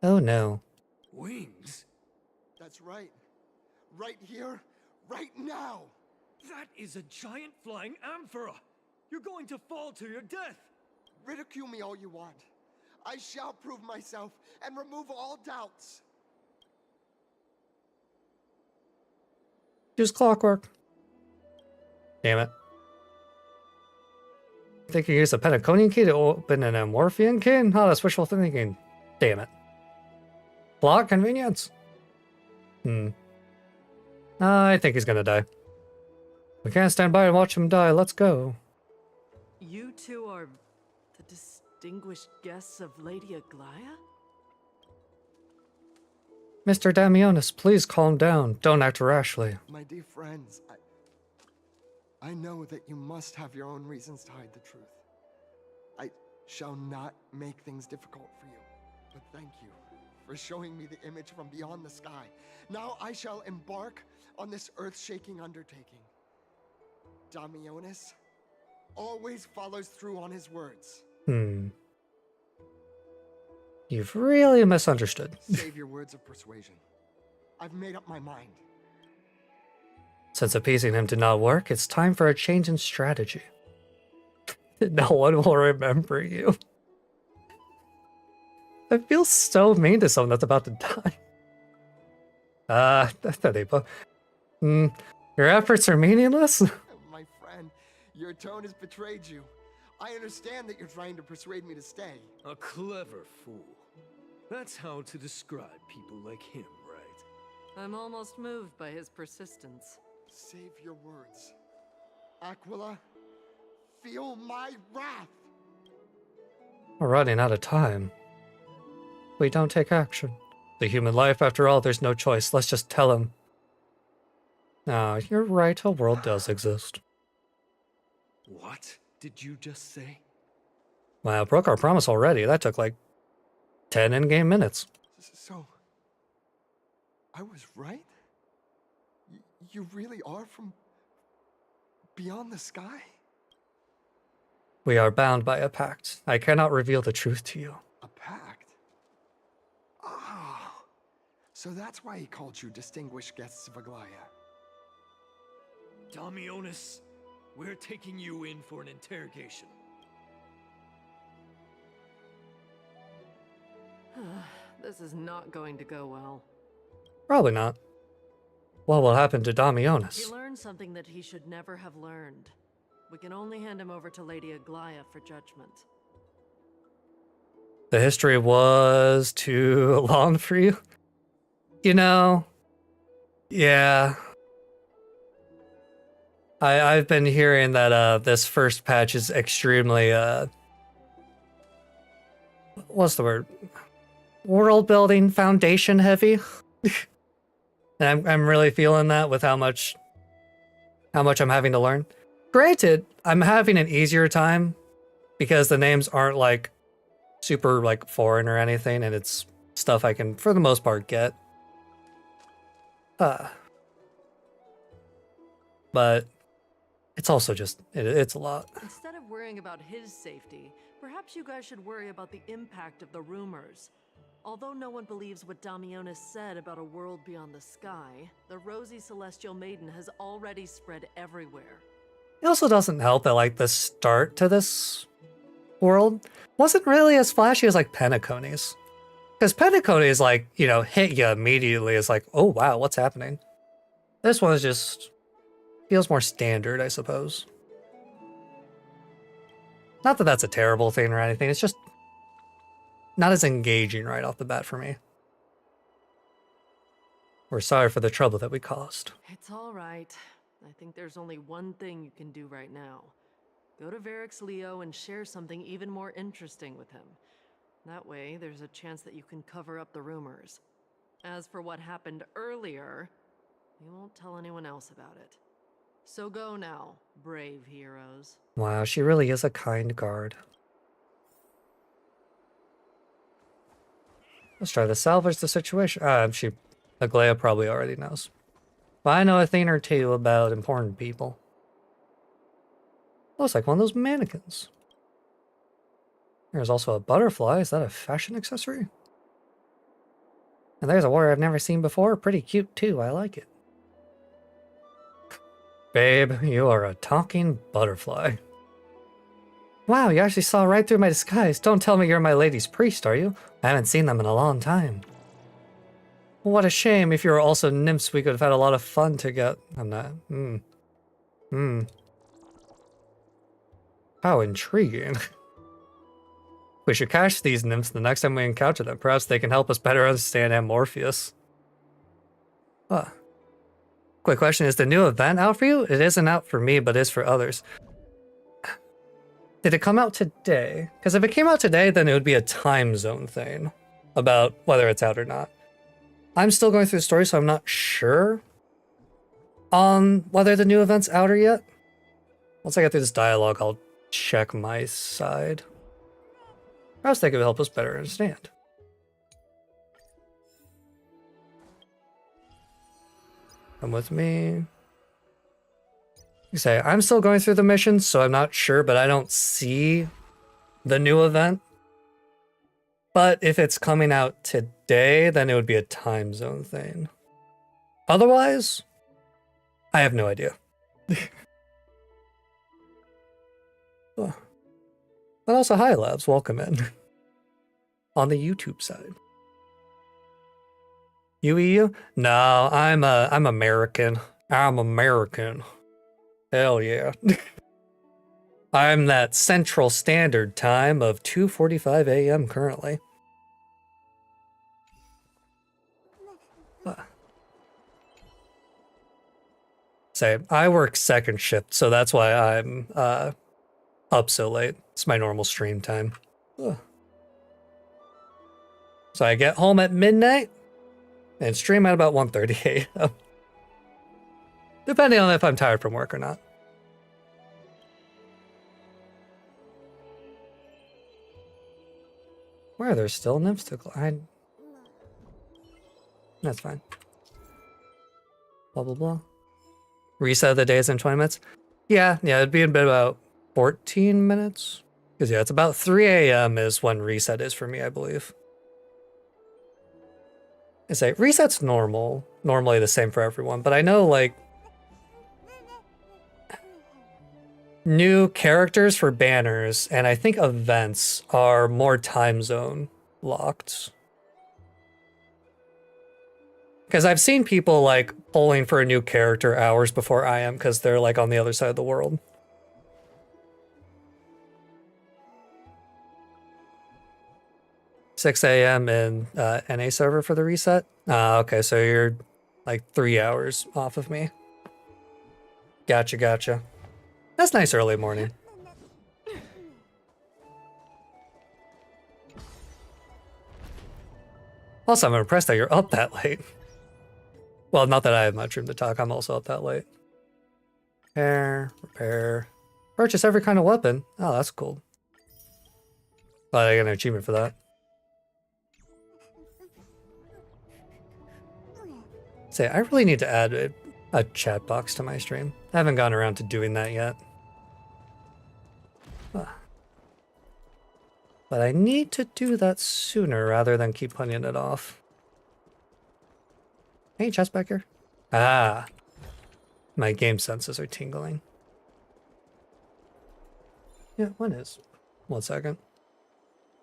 Oh no. Wings? That's right. Right here, right now. That is a giant flying amphora! You're going to fall to your death! Ridicule me all you want. I shall prove myself and remove all doubts. Use clockwork. Damn it. Think you use a Pentaconian key to open an Amorphian key? Oh, that's wishful thinking. Damn it. Plot convenience. I think he's gonna die. We can't stand by and watch him die. Let's go. You two are the distinguished guests of Lady Aglaia? Mr. Damionis, please calm down. Don't act rashly. My dear friends, I know that you must have your own reasons to hide the truth. I shall not make things difficult for you, but thank you for showing me the image from beyond the sky. Now I shall embark on this earth-shaking undertaking. Damionis always follows through on his words. You've really misunderstood. Save your words of persuasion. I've made up my mind. Since appeasing him did not work, it's time for a change in strategy. No one will remember you. I feel so mean to someone that's about to die. Your efforts are meaningless? My friend, your tone has betrayed you. I understand that you're trying to persuade me to stay. A clever fool. That's how to describe people like him, right? I'm almost moved by his persistence. Save your words. Aquila, feel my wrath. We're running out of time. We don't take action. The human life, after all, there's no choice. Let's just tell him. Ah, you're right, a world does exist. What did you just say? Wow, broke our promise already. That took like 10 in-game minutes. So, I was right? You really are from beyond the sky? We are bound by a pact. I cannot reveal the truth to you. A pact? Ah, so that's why he called you distinguished guests of Aglaia. Damionis, we're taking you in for an interrogation. This is not going to go well. Probably not. What will happen to Damionis? He learned something that he should never have learned. We can only hand him over to Lady Aglaia for judgment. The history was too long for you? You know, yeah. I've been hearing that this first patch is extremely what's the word? World building, foundation heavy. And I'm really feeling that with how much I'm having to learn. Granted, I'm having an easier time because the names aren't like super like foreign or anything, and it's stuff I can for the most part get. But It's also just, it's a lot. Instead of worrying about his safety, perhaps you guys should worry about the impact of the rumors. Although no one believes what Damionis said about a world beyond the sky, the rosy celestial maiden has already spread everywhere. It also doesn't help that, like, the start to this world wasn't really as flashy as, like, Penacony's. Because Penacony's, like, you know, hit you immediately. It's like, oh, wow, what's happening? This one just feels more standard, I suppose. Not that that's a terrible thing or anything. It's just not as engaging right off the bat for me. We're sorry for the trouble that we caused. It's all right. I think there's only one thing you can do right now. Go to Varric's Leo and share something even more interesting with him. That way, there's a chance that you can cover up the rumors. As for what happened earlier, you won't tell anyone else about it. So go now, brave heroes. Wow, she really is a kind guard. Let's try to salvage the situation. Aglaia probably already knows. But I know a thing or two about important people. Looks like one of those mannequins. There's also a butterfly. Is that a fashion accessory? And there's a warrior I've never seen before. Pretty cute too. I like it. Babe, you are a talking butterfly. Wow, you actually saw right through my disguise. Don't tell me you're my lady's priest, are you? I haven't seen them in a long time. What a shame. If you were also nymphs, we could have had a lot of fun together. I'm not. How intriguing. We should catch these nymphs the next time we encounter them. Perhaps they can help us better understand Amorpheus. Quick question, is the new event out for you? It isn't out for me, but is for others. Did it come out today? Because if it came out today, then it would be a time zone thing about whether it's out or not. I'm still going through the story, so I'm not sure on whether the new event's out or yet. Once I get through this dialogue, I'll check my side. Perhaps they could help us better understand. Come with me. You say, I'm still going through the mission, so I'm not sure, but I don't see the new event. But if it's coming out today, then it would be a time zone thing. Otherwise, I have no idea. But also, hi Labs, welcome in. On the YouTube side. You EU? No, I'm American. I'm American. Hell yeah. I'm that Central Standard Time of 2:45 a.m. currently. Say, I work second shift, so that's why I'm up so late. It's my normal stream time. So I get home at midnight and stream at about 1:30 a.m. Depending on if I'm tired from work or not. Where are there still nymphs to climb? That's fine. Blah, blah, blah. Reset of the days in 20 minutes? Yeah, it'd be about 14 minutes. Because, yeah, it's about 3 a.m. is when reset is for me, I believe. I say, reset's normally the same for everyone, but I know, like, new characters for banners, and I think events are more time zone locked. Because I've seen people, like, polling for a new character hours before I am, because they're, like, on the other side of the world. $6 a.m. in NA server for the reset? Okay, so you're, like, 3 hours off of me. Gotcha. That's nice early morning. Also, I'm impressed that you're up that late. Well, not that I have much room to talk, I'm also up that late. Repair. Purchase every kind of weapon. Oh, that's cool. Glad I got an achievement for that. Say, I really need to add a chat box to my stream. I haven't gotten around to doing that yet. But I need to do that sooner rather than keep putting it off. Hey, chest back here. Ah, my game senses are tingling. Yeah, when is? 1 second.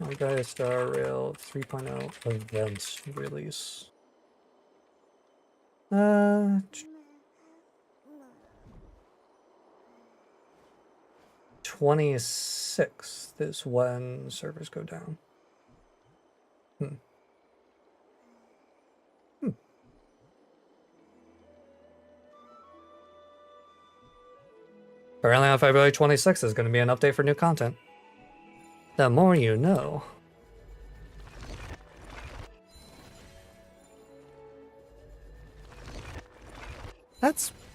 We got a Star Rail 3.0 event release. 26th is when servers go down. Apparently on February 26th is going to be an update for new content. The more you know.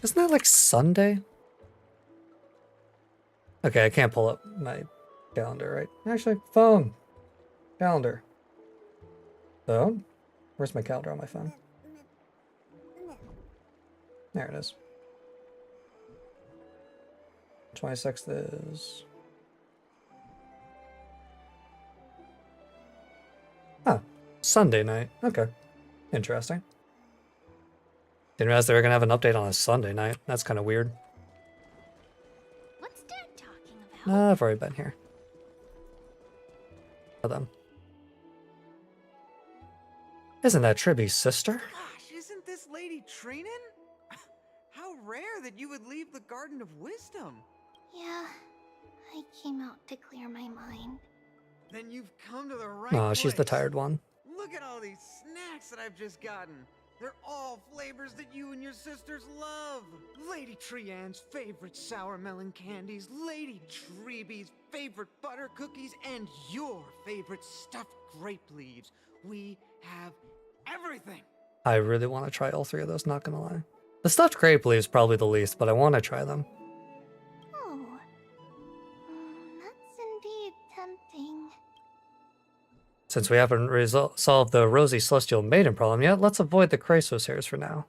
Isn't that like Sunday? Okay, I can't pull up my calendar, right? Actually, phone. Calendar. Phone? Where's my calendar on my phone? There it is. 26th is... Oh, Sunday night. Okay. Interesting. Didn't realize they were going to have an update on a Sunday night. That's kind of weird. What's Dad talking about? I've already been here. For them. Isn't that Tribby's sister? Gosh, isn't this Lady Trinin? How rare that you would leave the Garden of Wisdom. Yeah, I came out to clear my mind. Then you've come to the right Oh, she's the place. tired one. Look at all these snacks that I've just gotten. They're all flavors that you and your sisters love. Lady Trianne's favorite sour melon candies, Lady Treeby's favorite butter cookies, and your favorite stuffed grape leaves. We have everything. I really want to try all three of those, not gonna lie. The stuffed grape leaves probably the least, but I want to try them. Oh, that's indeed tempting. Since we haven't solved the Rosy Celestial Maiden problem yet, let's avoid the Chrysos hairs for now.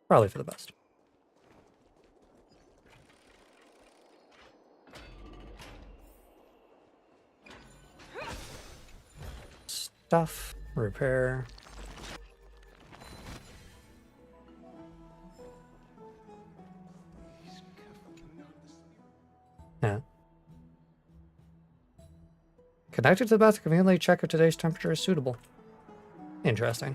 Probably for the best. Stuff, repair. Yeah. Connected to the bath to conveniently check if today's temperature is suitable. Interesting.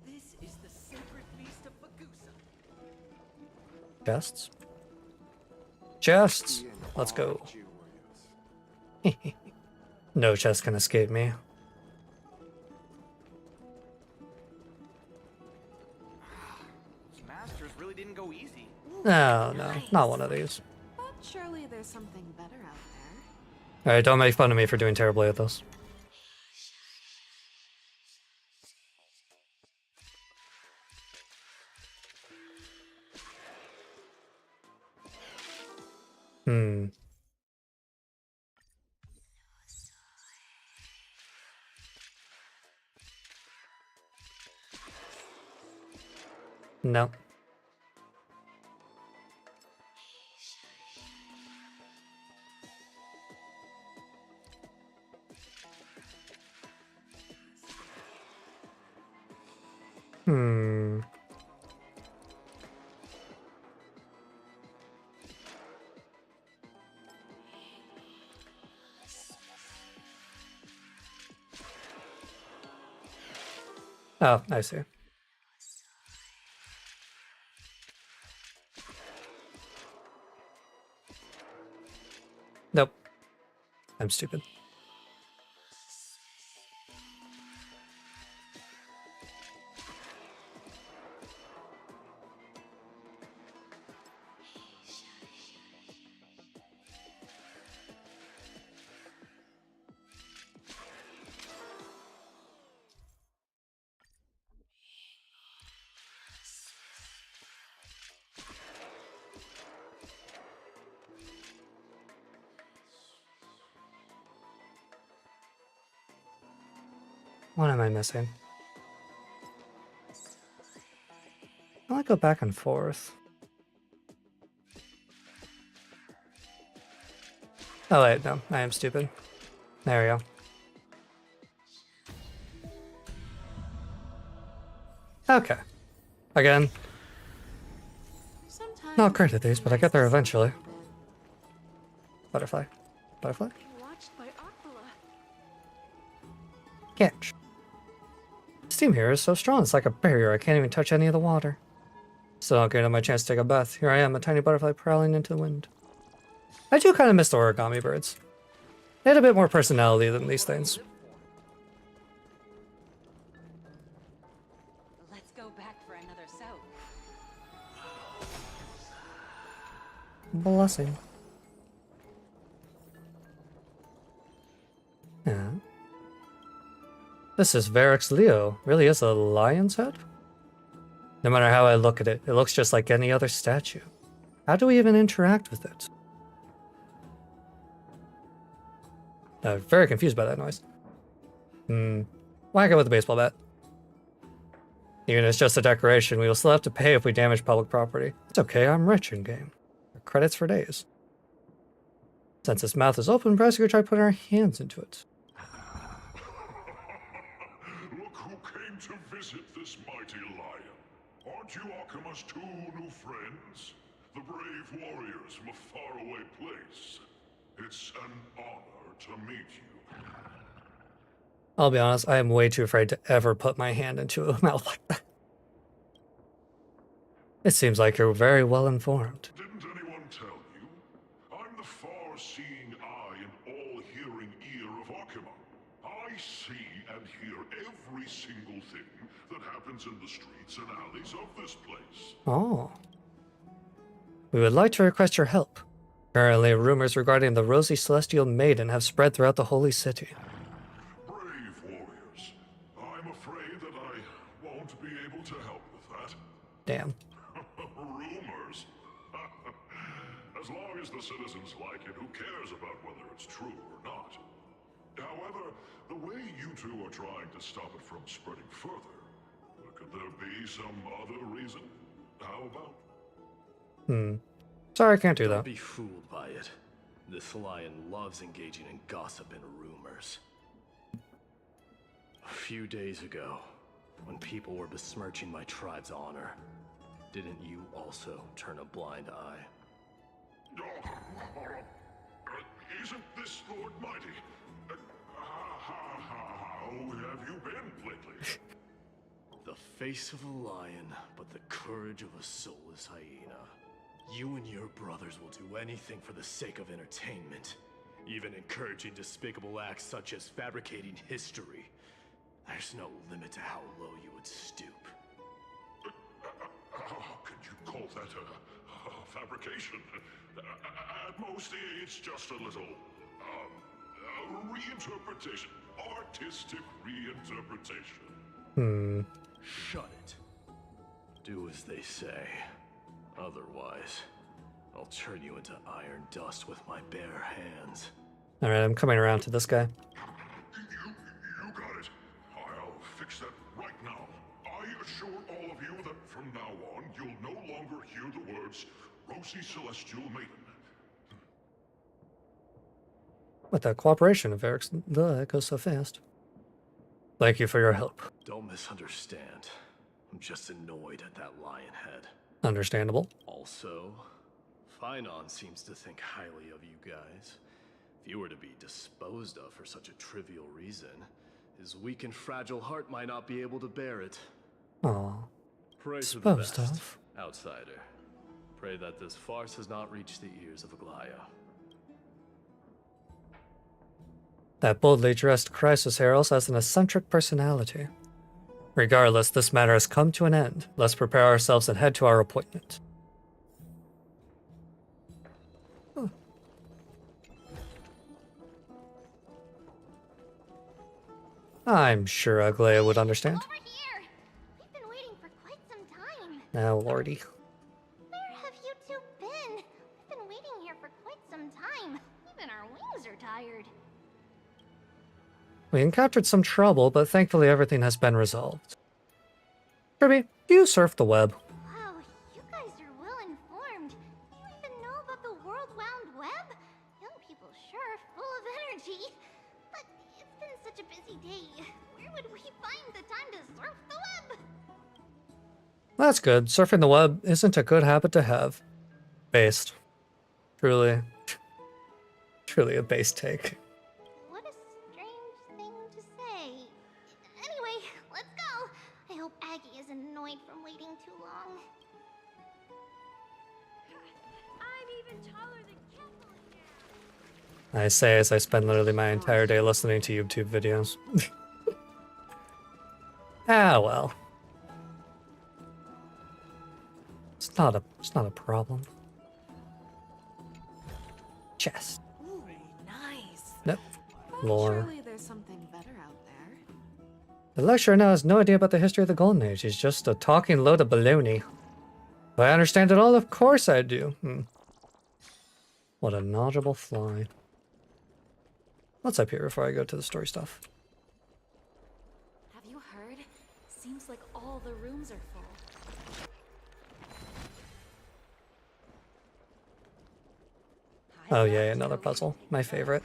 This is the sacred feast of Bagusa. Chests? Chests! Let's go. No chest can escape me. Masters really didn't go easy. No, no, not one of these. But surely there's something better out there. Alright, don't make fun of me for doing terribly at this. No. Oh, I see. Nope. I'm stupid. What am I missing? might go back and forth. Oh wait, no, I am stupid. There we go. Okay. Again, not great at these, but I get there eventually. Butterfly. Butterfly? Watched by Aquila. Catch. Steam here is so strong, it's like a barrier. I can't even touch any of the water. Still not getting my chance to take a bath. Here I am, a tiny butterfly prowling into the wind. I do kind of miss the origami birds. They had a bit more personality than these things. Let's go back for another soak. Blessing. Yeah. This is Varix Leo. Really is a lion's head? No matter how I look at it, it looks just like any other statue. How do we even interact with it? Very confused by that noise. Whack it with a baseball bat. Even if it's just a decoration, we will still have to pay if we damage public property. It's okay, I'm rich in game. Credits for days. Since its mouth is open, perhaps we could try putting our hands into it. Look who came to visit this mighty lion. Aren't you Akima's two new friends? The brave warriors from a faraway place. It's an honor to meet you. I'll be honest, I am way too afraid to ever put my hand into a mouth like that. It seems like you're very well informed. Didn't anyone tell you? I'm the far-seeing eye and all-hearing ear of Akima. I see and hear every single thing that happens in the streets and alleys of this place. Oh. We would like to request your help. Currently, rumors regarding the Rosy Celestial Maiden have spread throughout the Holy City. Brave warriors. I'm afraid that I won't be able to help with that. Damn. Rumors? As long as the citizens like it, who cares about whether it's true or not? However, the way you two are trying to stop it from spreading further, could there be some other reason? How about? Sorry, I can't do that. Don't be fooled by it. This lion loves engaging in gossip and rumors. A few days ago, when people were besmirching my tribe's honor, didn't you also turn a blind eye? Isn't this Lord Mighty? How have you been lately? The face of a lion, but the courage of a soulless hyena. You and your brothers will do anything for the sake of entertainment, even encouraging despicable acts such as fabricating history. There's no limit to how low you would stoop. How could you call that a fabrication? At most, it's just a little reinterpretation, artistic reinterpretation. Shut it. Do as they say. Otherwise, I'll turn you into iron dust with my bare hands. Alright, I'm coming around to this guy. You got it. I'll fix that right now. I assure all of you that from now on, you'll no longer hear the words Rosy Celestial Maiden. With that cooperation of Eric's, it goes so fast. Thank you for your help. Don't misunderstand. I'm just annoyed at that lion head. Understandable. Also, Finon seems to think highly of you guys. If you were to be disposed of for such a trivial reason, his weak and fragile heart might not be able to bear it. Aw. Pray for the Disposed best, of. outsider. Pray that this farce has not reached the ears of Aglaya. That boldly dressed crisis herald has an eccentric personality. Regardless, this matter has come to an end. Let's prepare ourselves and head to our appointment. Huh. I'm sure Aglaya would understand. Over here! We've been waiting for quite some time. Now, lordy. Where have you two been? We've been waiting here for quite some time. Even our wings are tired. We encountered some trouble, but thankfully everything has been resolved. Kirby, do you surf the web? Wow, World Wound Web? Young people sure are full of energy. But it's been such a busy day. Where would we find the time to surf the web? That's good. Surfing the web isn't a good habit to have. Based. Truly. Truly a base take. What a strange thing to say. Anyway, let's go. I hope Aggie isn't annoyed from waiting too long. I'm even taller than Kathleen now. I say as I spend literally my entire day listening to YouTube videos. Ah, well. It's not a problem. Chest. Ooh, nice. Nope. But Lore. surely there's something better out there. The lecturer now has no idea about the history of the Golden Age. He's just a talking load of baloney. Do I understand it all? Of course I do. What a knowledgeable fly. What's up here before I go to the story stuff? Have you heard? Seems like all the rooms are full. Oh yay, another puzzle. My favorite.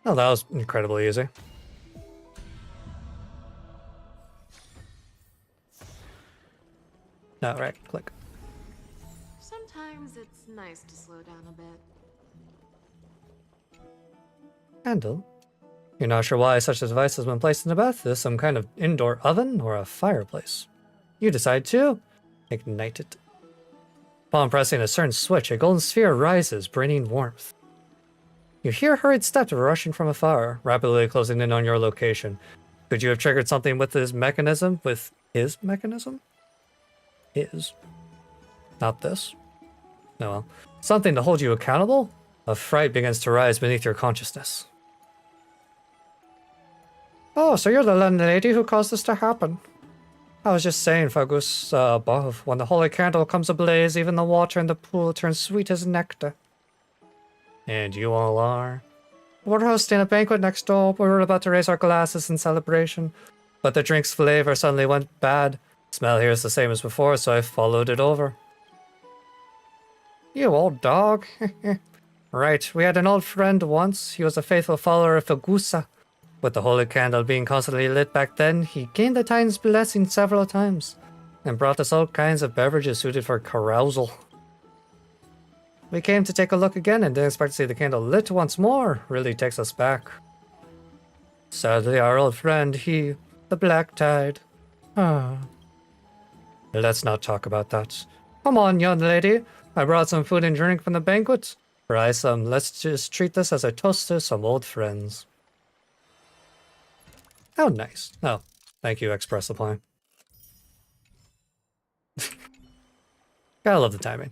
Oh, that was incredibly easy. Oh, right, click. Sometimes it's nice to slow down a bit. Handle. You're not sure why such a device has been placed in the bath. Is this some kind of indoor oven or a fireplace? You decide to ignite it. Upon pressing a certain switch, a golden sphere rises, bringing warmth. You hear hurried steps rushing from afar, rapidly closing in on your location. Could you have triggered something with this mechanism? With his mechanism? His. Not this. No, well. Something to hold you accountable? A fright begins to rise beneath your consciousness. Oh, so you're the landlady who caused this to happen. I was just saying, Fagus, above, when the holy candle comes ablaze, even the water in the pool turns sweet as nectar. And you all are? We're hosting a banquet next door. We were about to raise our glasses in celebration, but the drink's flavor suddenly went bad. Smell here is the same as before, so I followed it over. You old dog. Right, we had an old friend once. He was a faithful follower of Fagusa. With the holy candle being constantly lit back then, he gained the Titan's blessing several times, and brought us all kinds of beverages suited for carousal. We came to take a look again and didn't expect to see the candle lit once more. Really takes us back. Sadly, our old friend, the Black Tide. Let's not talk about that. Come on, young lady. I brought some food and drink from the banquet. Fry some. Let's just treat this as a toast to some old friends. How nice. Oh, thank you, Express Supply. Gotta love the timing.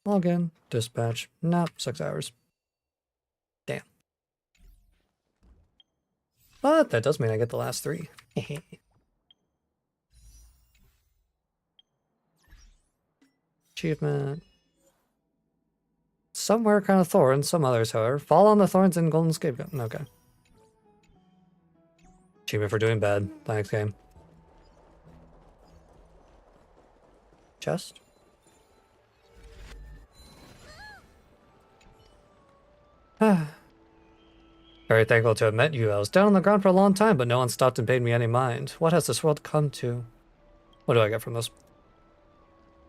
Login, dispatch. Nope, 6 hours. Damn. But that does mean I get the last 3. Achievement. Somewhere kind of thorns, some others, however. Fall on the thorns in Golden Scapegoat. Okay. Achievement for doing bad. Thanks, game. Chest? Very thankful to have met you. I was down on the ground for a long time, but no one stopped and paid me any mind. What has this world come to? What do I get from this?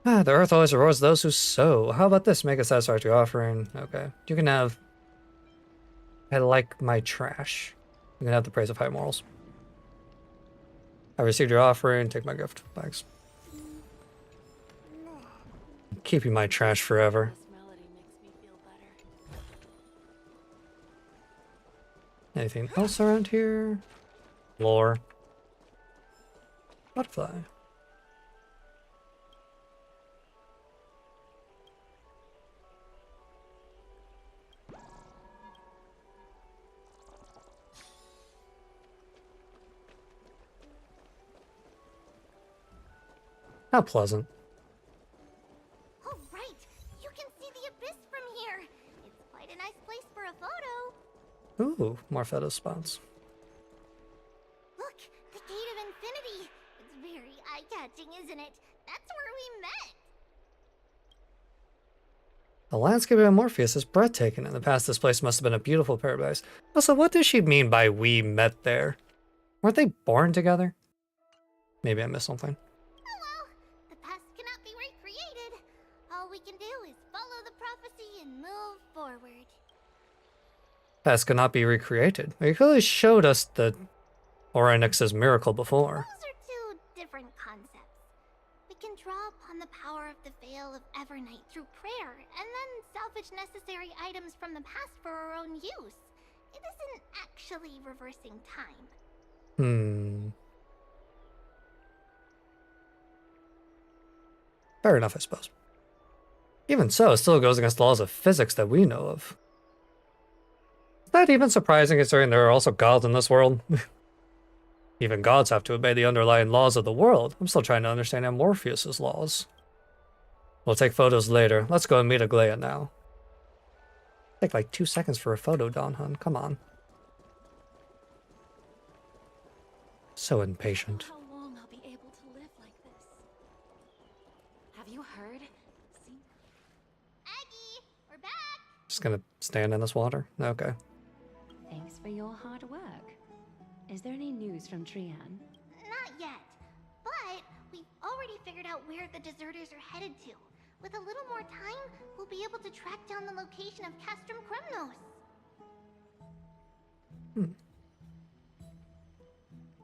The earth always rewards those who sow. How about this? Make a satisfactory offering. Okay. You can have... I like my trash. You can have the praise of high morals. I received your offering. Take my gift. Thanks. Keeping my trash forever. Anything else around here? Lore. Butterfly. How pleasant. Ooh, more photo spots. Look, the Gate of Infinity. It's very eye-catching, isn't it? That's where we met. The landscape of Morpheus is breathtaking. In the past, this place must have been a beautiful paradise. Also, what does she mean by we met there? Weren't they born together? Maybe I missed something. Oh well, the past cannot be recreated. All we can do is follow the prophecy and move forward. Past cannot be recreated. You clearly showed us the Orynyx's miracle before. Those are two different concepts. We can draw upon the power of the Veil of Evernight through prayer, and then salvage necessary items from the past for our own use. It isn't actually reversing time. Fair enough, I suppose. Even so, it still goes against the laws of physics that we know of. Is that even surprising considering there are also gods in this world? Even gods have to obey the underlying laws of the world. I'm still trying to understand Morpheus's laws. We'll take photos later. Let's go and meet Aglaia now. Take like 2 seconds for a photo, Don Hun. Come on. So impatient. How long I'll be able to live like this? Have you heard? Aggie, we're back. Just gonna stand in this water? Okay. Thanks for your hard work. Is there any news from Trian? Not yet, but we've already figured out where the deserters are headed to. With a little more time, we'll be able to track down the location of Castrum Kremnos.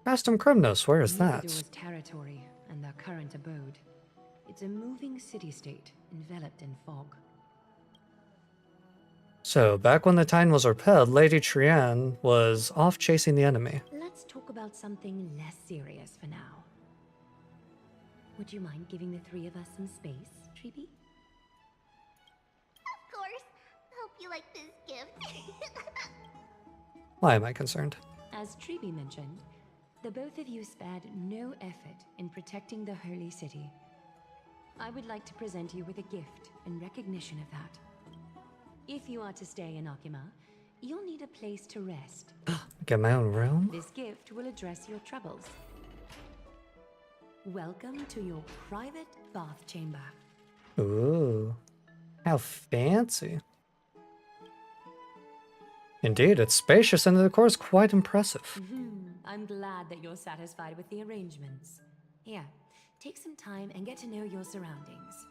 Castrum Kremnos, where is that? Mordor's territory and their current abode. It's a moving city-state enveloped in fog. So, back when the Time was repelled, Lady Trian was off chasing the enemy. Let's talk about something less serious for now. Would you mind giving the three of us some space, Treeby? Of course. Hope you like this gift. Why am I concerned? As Treeby mentioned, the both of you spared no effort in protecting the holy city. I would like to present you with a gift in recognition of that. If you are to stay in Akima, you'll need a place to rest. Get my own room? This gift will address your troubles. Welcome to your private bath chamber. Ooh, how fancy. Indeed, it's spacious and the decor is quite impressive. I'm glad that you're satisfied with the arrangements. Here, take some time and get to know your surroundings.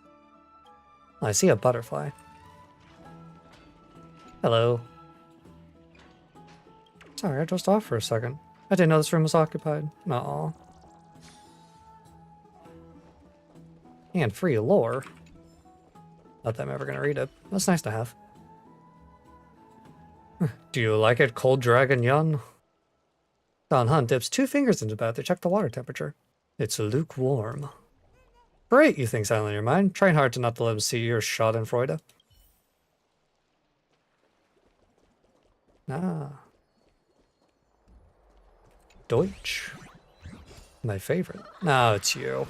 I see a butterfly. Hello. Sorry, I just off for a second. I didn't know this room was occupied. Aw. And free lore. Not that I'm ever gonna read it. That's nice to have. Do you like it, Cold Dragon Yun? Don Hun dips 2 fingers into the bath to check the water temperature. It's lukewarm. Great, you think silently in your mind. Trying hard to not let him see your schadenfreude. Ah. Deutsch. My favorite. Now it's you.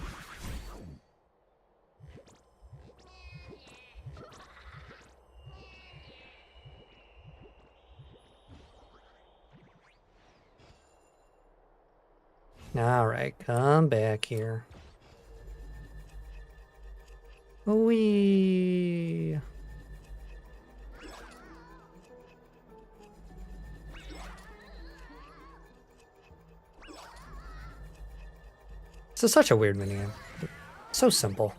Alright, come back here. Wee. This is such a weird minigame. So simple.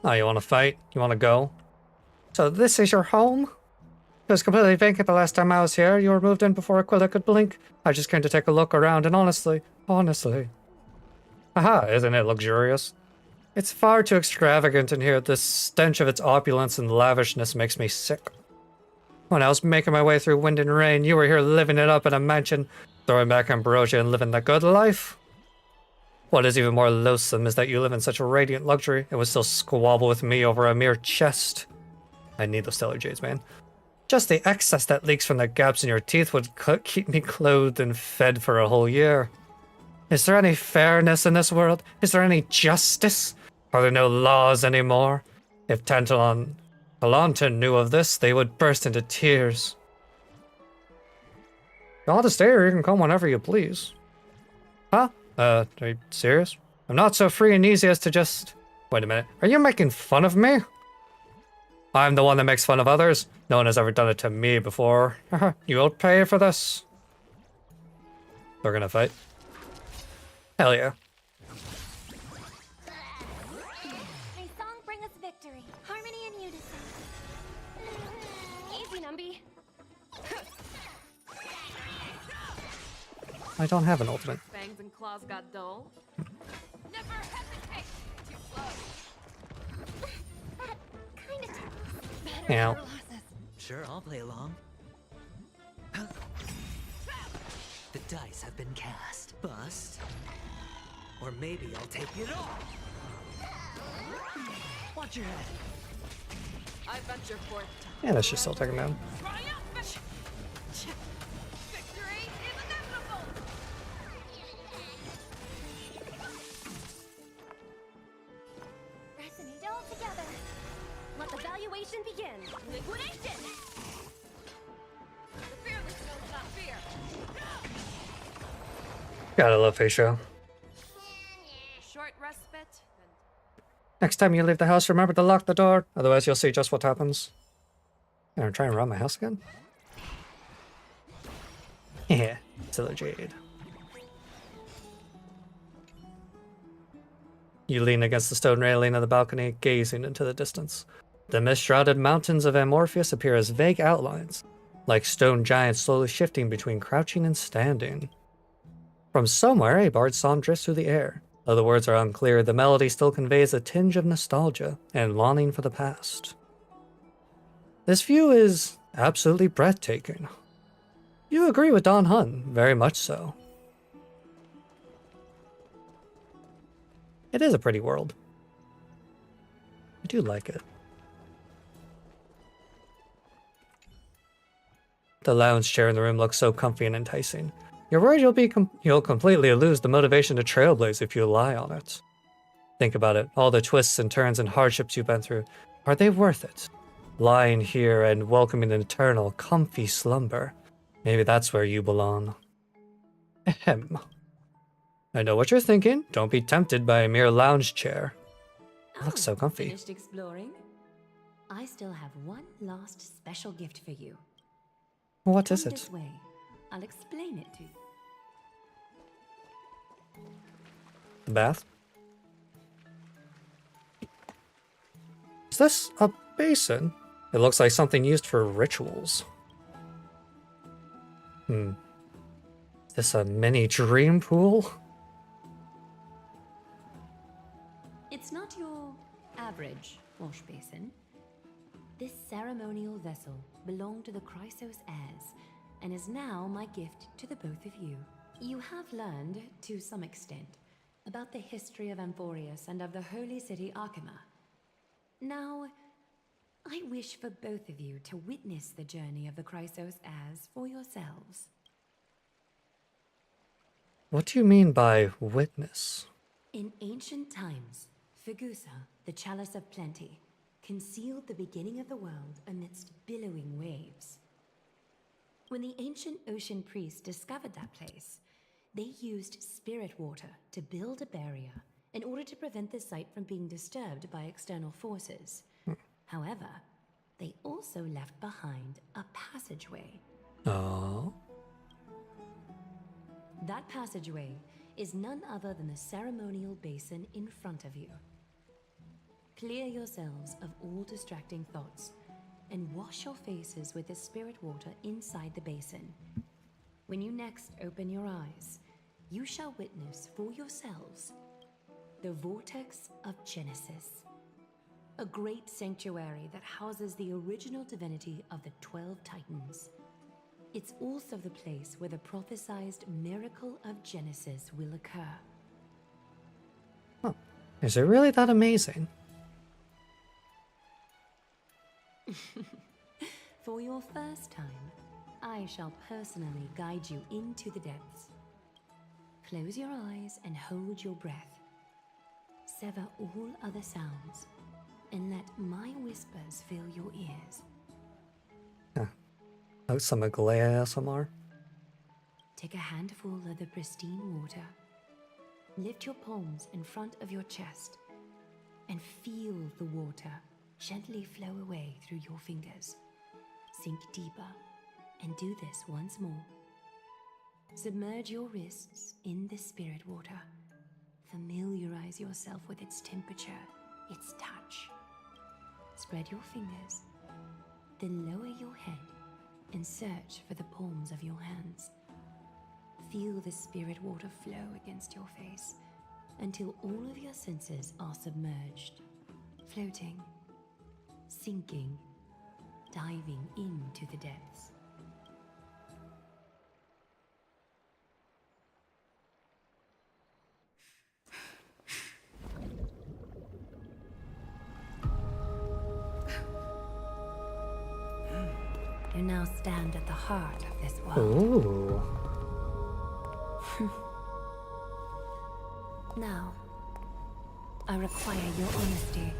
Oh, you want to fight? You want to go? So this is your home? It was completely vacant the last time I was here. You were moved in before Aquila could blink. I just came to take a look around and honestly. Aha, isn't it luxurious? It's far too extravagant in here. The stench of its opulence and lavishness makes me sick. When I was making my way through wind and rain, you were here living it up in a mansion, throwing back ambrosia and living the good life. What is even more loathsome is that you live in such radiant luxury and would still squabble with me over a mere chest. I need those stellar jades, man. Just the excess that leaks from the gaps in your teeth would keep me clothed and fed for a whole year. Is there any fairness in this world? Is there any justice? Are there no laws anymore? If Tantalon Kalantin knew of this, they would burst into tears. You want to stay here, you can come whenever you please. Huh? Are you serious? I'm not so free and easy as to just... Wait a minute, are you making fun of me? I'm the one that makes fun of others. No one has ever done it to me before. You won't pay for this. We're gonna fight. Hell yeah. May song bring us victory. Harmony and unison. Easy, Numby. I don't have an ultimate. Fangs and claws got dull. Never hesitate. Too slow. That kind of Ow. Sure, I'll play along. The dice have been cast. Bust. Or maybe I'll take it all. Watch your head. I venture forth. Yeah, that should still take him down. Victory is inevitable. resonate all together. Let the valuation begin. Liquidation. The fearless knows not fear. Gotta love Facio. Short respite. Next time you leave the house, remember to lock the door. Otherwise, you'll see just what happens. I'm trying to rob my house again? Yeah, silly Jade. You lean against the stone railing of the balcony, gazing into the distance. The mist-shrouded mountains of Amorpheus appear as vague outlines, like stone giants slowly shifting between crouching and standing. From somewhere, a bard's song drifts through the air. Though the words are unclear, the melody still conveys a tinge of nostalgia and longing for the past. This view is absolutely breathtaking. You agree with Don Hun, very much so. It is a pretty world. I do like it. The lounge chair in the room looks so comfy and enticing. You're worried you'll completely lose the motivation to trailblaze if you lie on it. Think about it, all the twists and turns and hardships you've been through. Are they worth it? Lying here and welcoming an eternal, comfy slumber. Maybe that's where you belong. Ahem. I know what you're thinking. Don't be tempted by a mere lounge chair. It looks so comfy. Finished exploring? I still have one last special gift for you. What is Come it? this way. I'll explain it to you. The bath? Is this a basin? It looks like something used for rituals. Is this a mini dream pool? It's not your average wash basin. This ceremonial vessel belonged to the Chrysos heirs and is now my gift to the both of you. You have learned, to some extent, about the history of Amphorius and of the holy city Arkema. Now, I wish for both of you to witness the journey of the Chrysos heirs for yourselves. What do you mean by witness? In ancient times, Fegusa, the chalice of plenty, concealed the beginning of the world amidst billowing waves. When the ancient ocean priests discovered that place, they used spirit water to build a barrier in order to prevent the site from being disturbed by external forces. However, they also left behind a passageway. Oh. That passageway is none other than the ceremonial basin in front of you. Clear yourselves of all distracting thoughts and wash your faces with the spirit water inside the basin. When you next open your eyes, you shall witness for yourselves the Vortex of Genesis, a great sanctuary that houses the original divinity of the 12 Titans. It's also the place where the prophesized miracle of Genesis will occur. Huh. Is it really that amazing? For your first time, I shall personally guide you into the depths. Close your eyes and hold your breath. Sever all other sounds and let my whispers fill your ears. Oh, some Aglaya ASMR. Take a handful of the pristine water. Lift your palms in front of your chest and feel the water gently flow away through your fingers. Sink deeper and do this once more. Submerge your wrists in the spirit water. Familiarize yourself with its temperature, its touch. Spread your fingers, then lower your head and search for the palms of your hands. Feel the spirit water flow against your face until all of your senses are submerged, floating, sinking, diving into the depths. You now stand at the heart of this world. Ooh. Now, I require your honesty.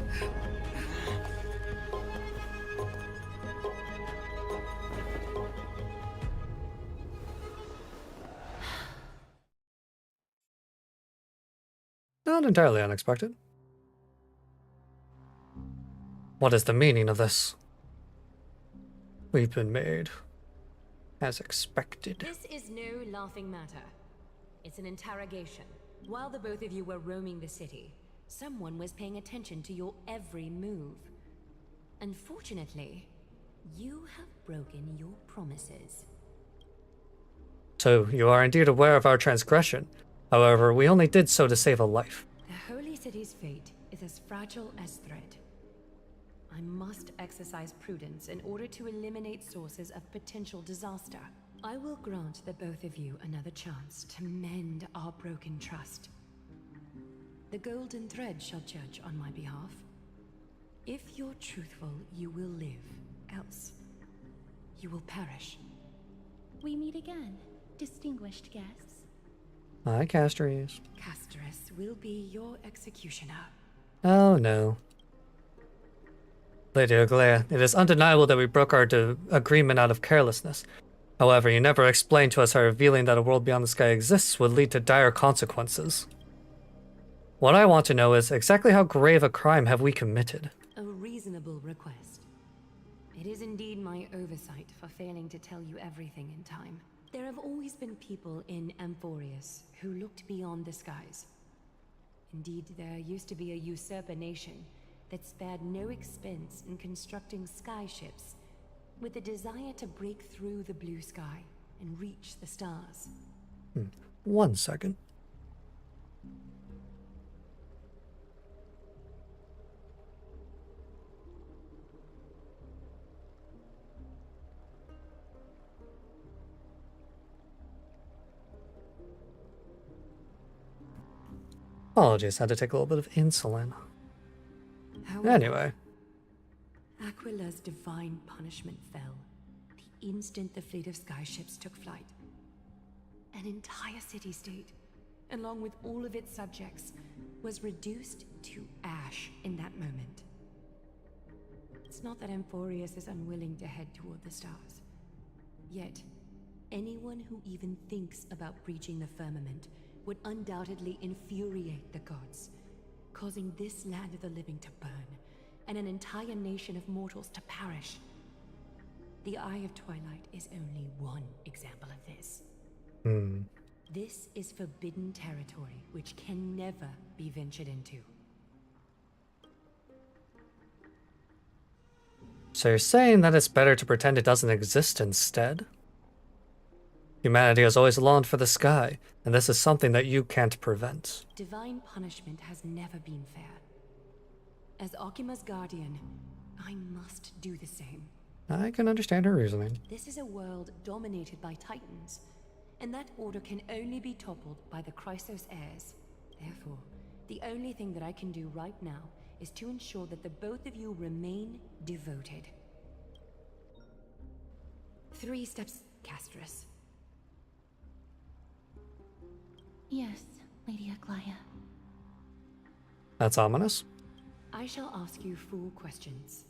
Not entirely unexpected. What is the meaning of this? We've been made as expected. This is no laughing matter. It's an interrogation. While the both of you were roaming the city, someone was paying attention to your every move. Unfortunately, you have broken your promises. So you are indeed aware of our transgression. However, we only did so to save a life. The Holy City's fate is as fragile as thread. I must exercise prudence in order to eliminate sources of potential disaster. I will grant the both of you another chance to mend our broken trust. The golden thread shall judge on my behalf. If you're truthful, you will live. Else, you will perish. We meet again, distinguished guests. Hi, Castries. Castress will be your executioner. Oh no. Lady Aglaya, it is undeniable that we broke our agreement out of carelessness. However, you never explained to us how revealing that a world beyond the sky exists would lead to dire consequences. What I want to know is exactly how grave a crime have we committed? A reasonable request. It is indeed my oversight for failing to tell you everything in time. There have always been people in Amphorius who looked beyond the skies. Indeed, there used to be a usurper nation that spared no expense in constructing skyships with the desire to break through the blue sky and reach the stars. 1 second. Apologies, had to take a little bit of insulin. However, Anyway. Aquila's divine punishment fell the instant the fleet of skyships took flight. An entire city-state, along with all of its subjects, was reduced to ash in that moment. It's not that Amphorius is unwilling to head toward the stars. Yet, anyone who even thinks about breaching the firmament would undoubtedly infuriate the gods, causing this land of the living to burn, and an entire nation of mortals to perish. The Eye of Twilight is only one example of this. This is forbidden territory which can never be ventured into. So you're saying that it's better to pretend it doesn't exist instead? Humanity has always longed for the sky, and this is something that you can't prevent. Divine punishment has never been fair. As Akima's guardian, I must do the same. I can understand her reasoning. This is a world dominated by titans, and that order can only be toppled by the Chrysos heirs. Therefore, the only thing that I can do right now is to ensure that the both of you remain devoted. 3 steps, Castress. Yes, Lady Aglaya. That's ominous. I shall ask you 4 questions.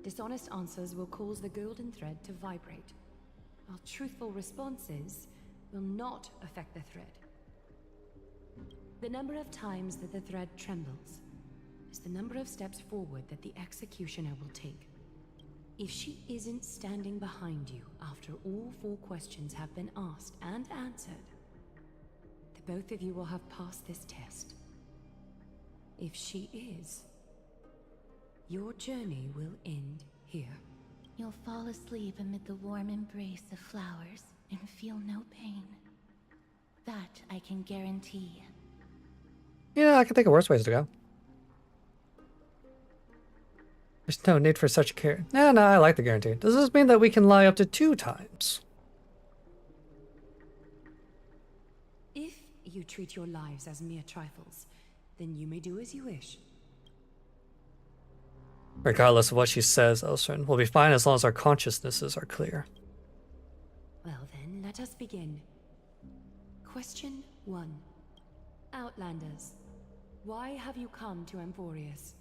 Dishonest answers will cause the golden thread to vibrate, while truthful responses will not affect the thread. The number of times that the thread trembles is the number of steps forward that the executioner will take. If she isn't standing behind you after all 4 questions have been asked and answered, the both of you will have passed this test. If she is, your journey will end here. You'll fall asleep amid the warm embrace of flowers and feel no pain. That I can guarantee. Yeah, I can think of worse ways to go. There's no need for such care. No, I like the guarantee. Does this mean that we can lie up to 2 times? If you treat your lives as mere trifles, then you may do as you wish. Regardless of what she says, Elsorin, we'll be fine as long as our consciousnesses are clear. Well then, let us begin. Question 1. Outlanders, why have you come to Emporius?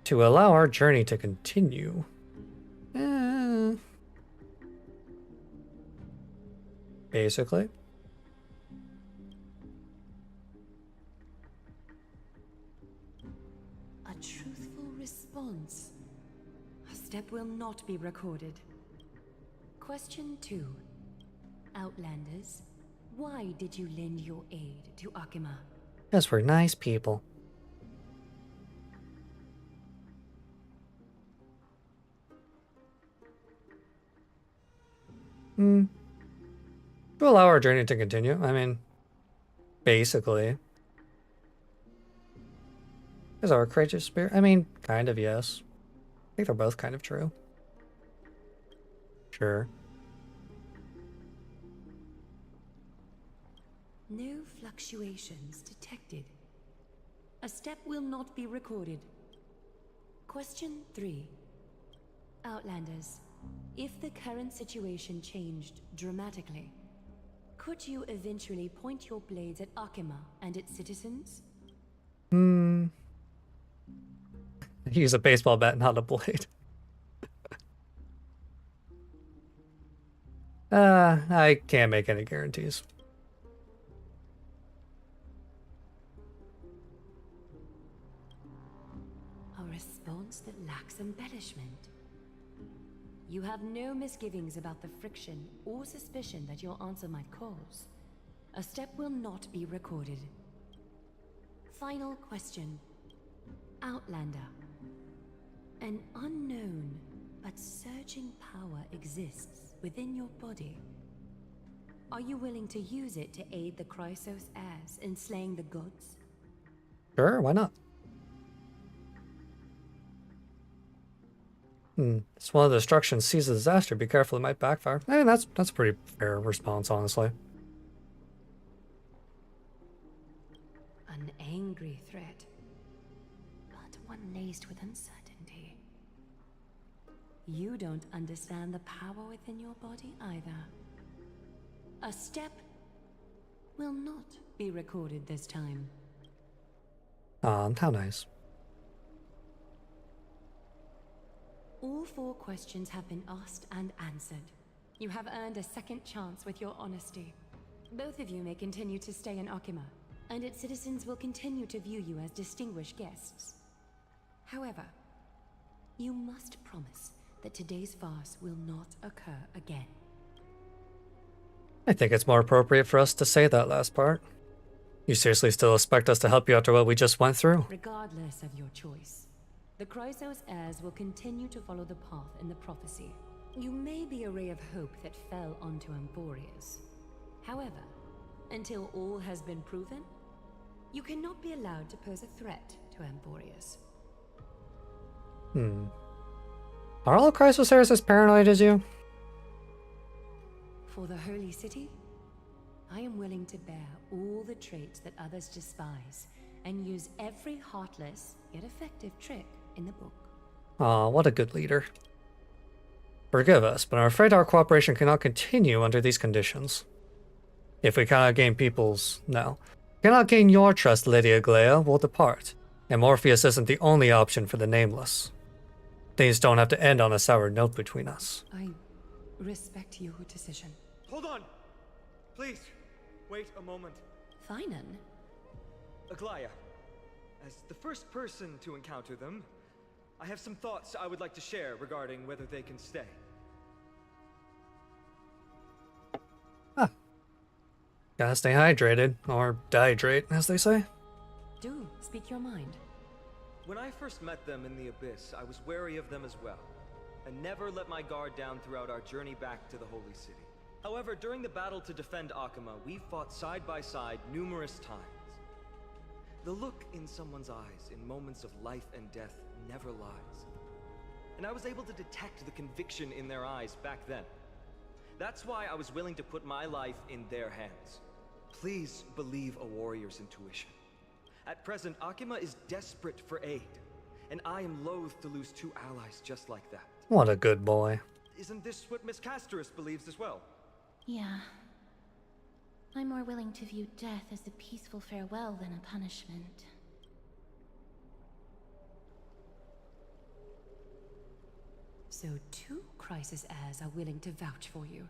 To allow our journey to continue. Basically. A truthful response. A step will not be recorded. Question 2. Outlanders, why did you lend your aid to Akima? Yes, we're nice people. To allow our journey to continue. I mean, basically. Is our courageous spirit? I mean, kind of, yes. I think they're both kind of true. Sure. No fluctuations detected. A step will not be recorded. Question 3. Outlanders, if the current situation changed dramatically, could you eventually point your blades at Akima and its citizens? Use a baseball bat, not a blade. I can't make any guarantees. A response that lacks embellishment. You have no misgivings about the friction or suspicion that your answer might cause. A step will not be recorded. Final question. Outlander. An unknown but surging power exists within your body. Are you willing to use it to aid the Chrysos heirs in slaying the gods? Sure, why not? It's one of the destructions sees a disaster. Be careful, it might backfire. That's a pretty fair response, honestly. An angry threat, but one laced with uncertainty. You don't understand the power within your body either. A step will not be recorded this time. How nice. All 4 questions have been asked and answered. You have earned a second chance with your honesty. Both of you may continue to stay in Akima, and its citizens will continue to view you as distinguished guests. However, you must promise that today's farce will not occur again. I think it's more appropriate for us to say that last part. You seriously still expect us to help you after what we just went through? Regardless of your choice, the Chrysos heirs will continue to follow the path in the prophecy. You may be a ray of hope that fell onto Emporius. However, until all has been proven, you cannot be allowed to pose a threat to Emporius. Are all Chrysos heirs as paranoid as you? For the Holy City, I am willing to bear all the traits that others despise and use every heartless yet effective trick in the book. Aw, what a good leader. Forgive us, but I'm afraid our cooperation cannot continue under these conditions. If we cannot gain cannot gain your trust, Lady Aglaya, we'll depart. And Morpheus isn't the only option for the Nameless. Things don't have to end on a sour note between us. I respect your decision. Hold on! Please, wait a moment. Finan? Aglaya, as the first person to encounter them, I have some thoughts I would like to share regarding whether they can stay. Gotta stay hydrated, or dehydrate, as they say. Do speak your mind. When I first met them in the Abyss, I was wary of them as well, and never let my guard down throughout our journey back to the Holy City. However, during the battle to defend Akama, we fought side by side numerous times. The look in someone's eyes in moments of life and death never lies. And I was able to detect the conviction in their eyes back then. That's why I was willing to put my life in their hands. Please believe a warrior's intuition. At present, Akama is desperate for aid, and I am loath to lose two allies just like that. What a good boy. Isn't this what Miss Casterus believes as well? Yeah. I'm more willing to view death as a peaceful farewell than a punishment. So 2 Crisis heirs are willing to vouch for you.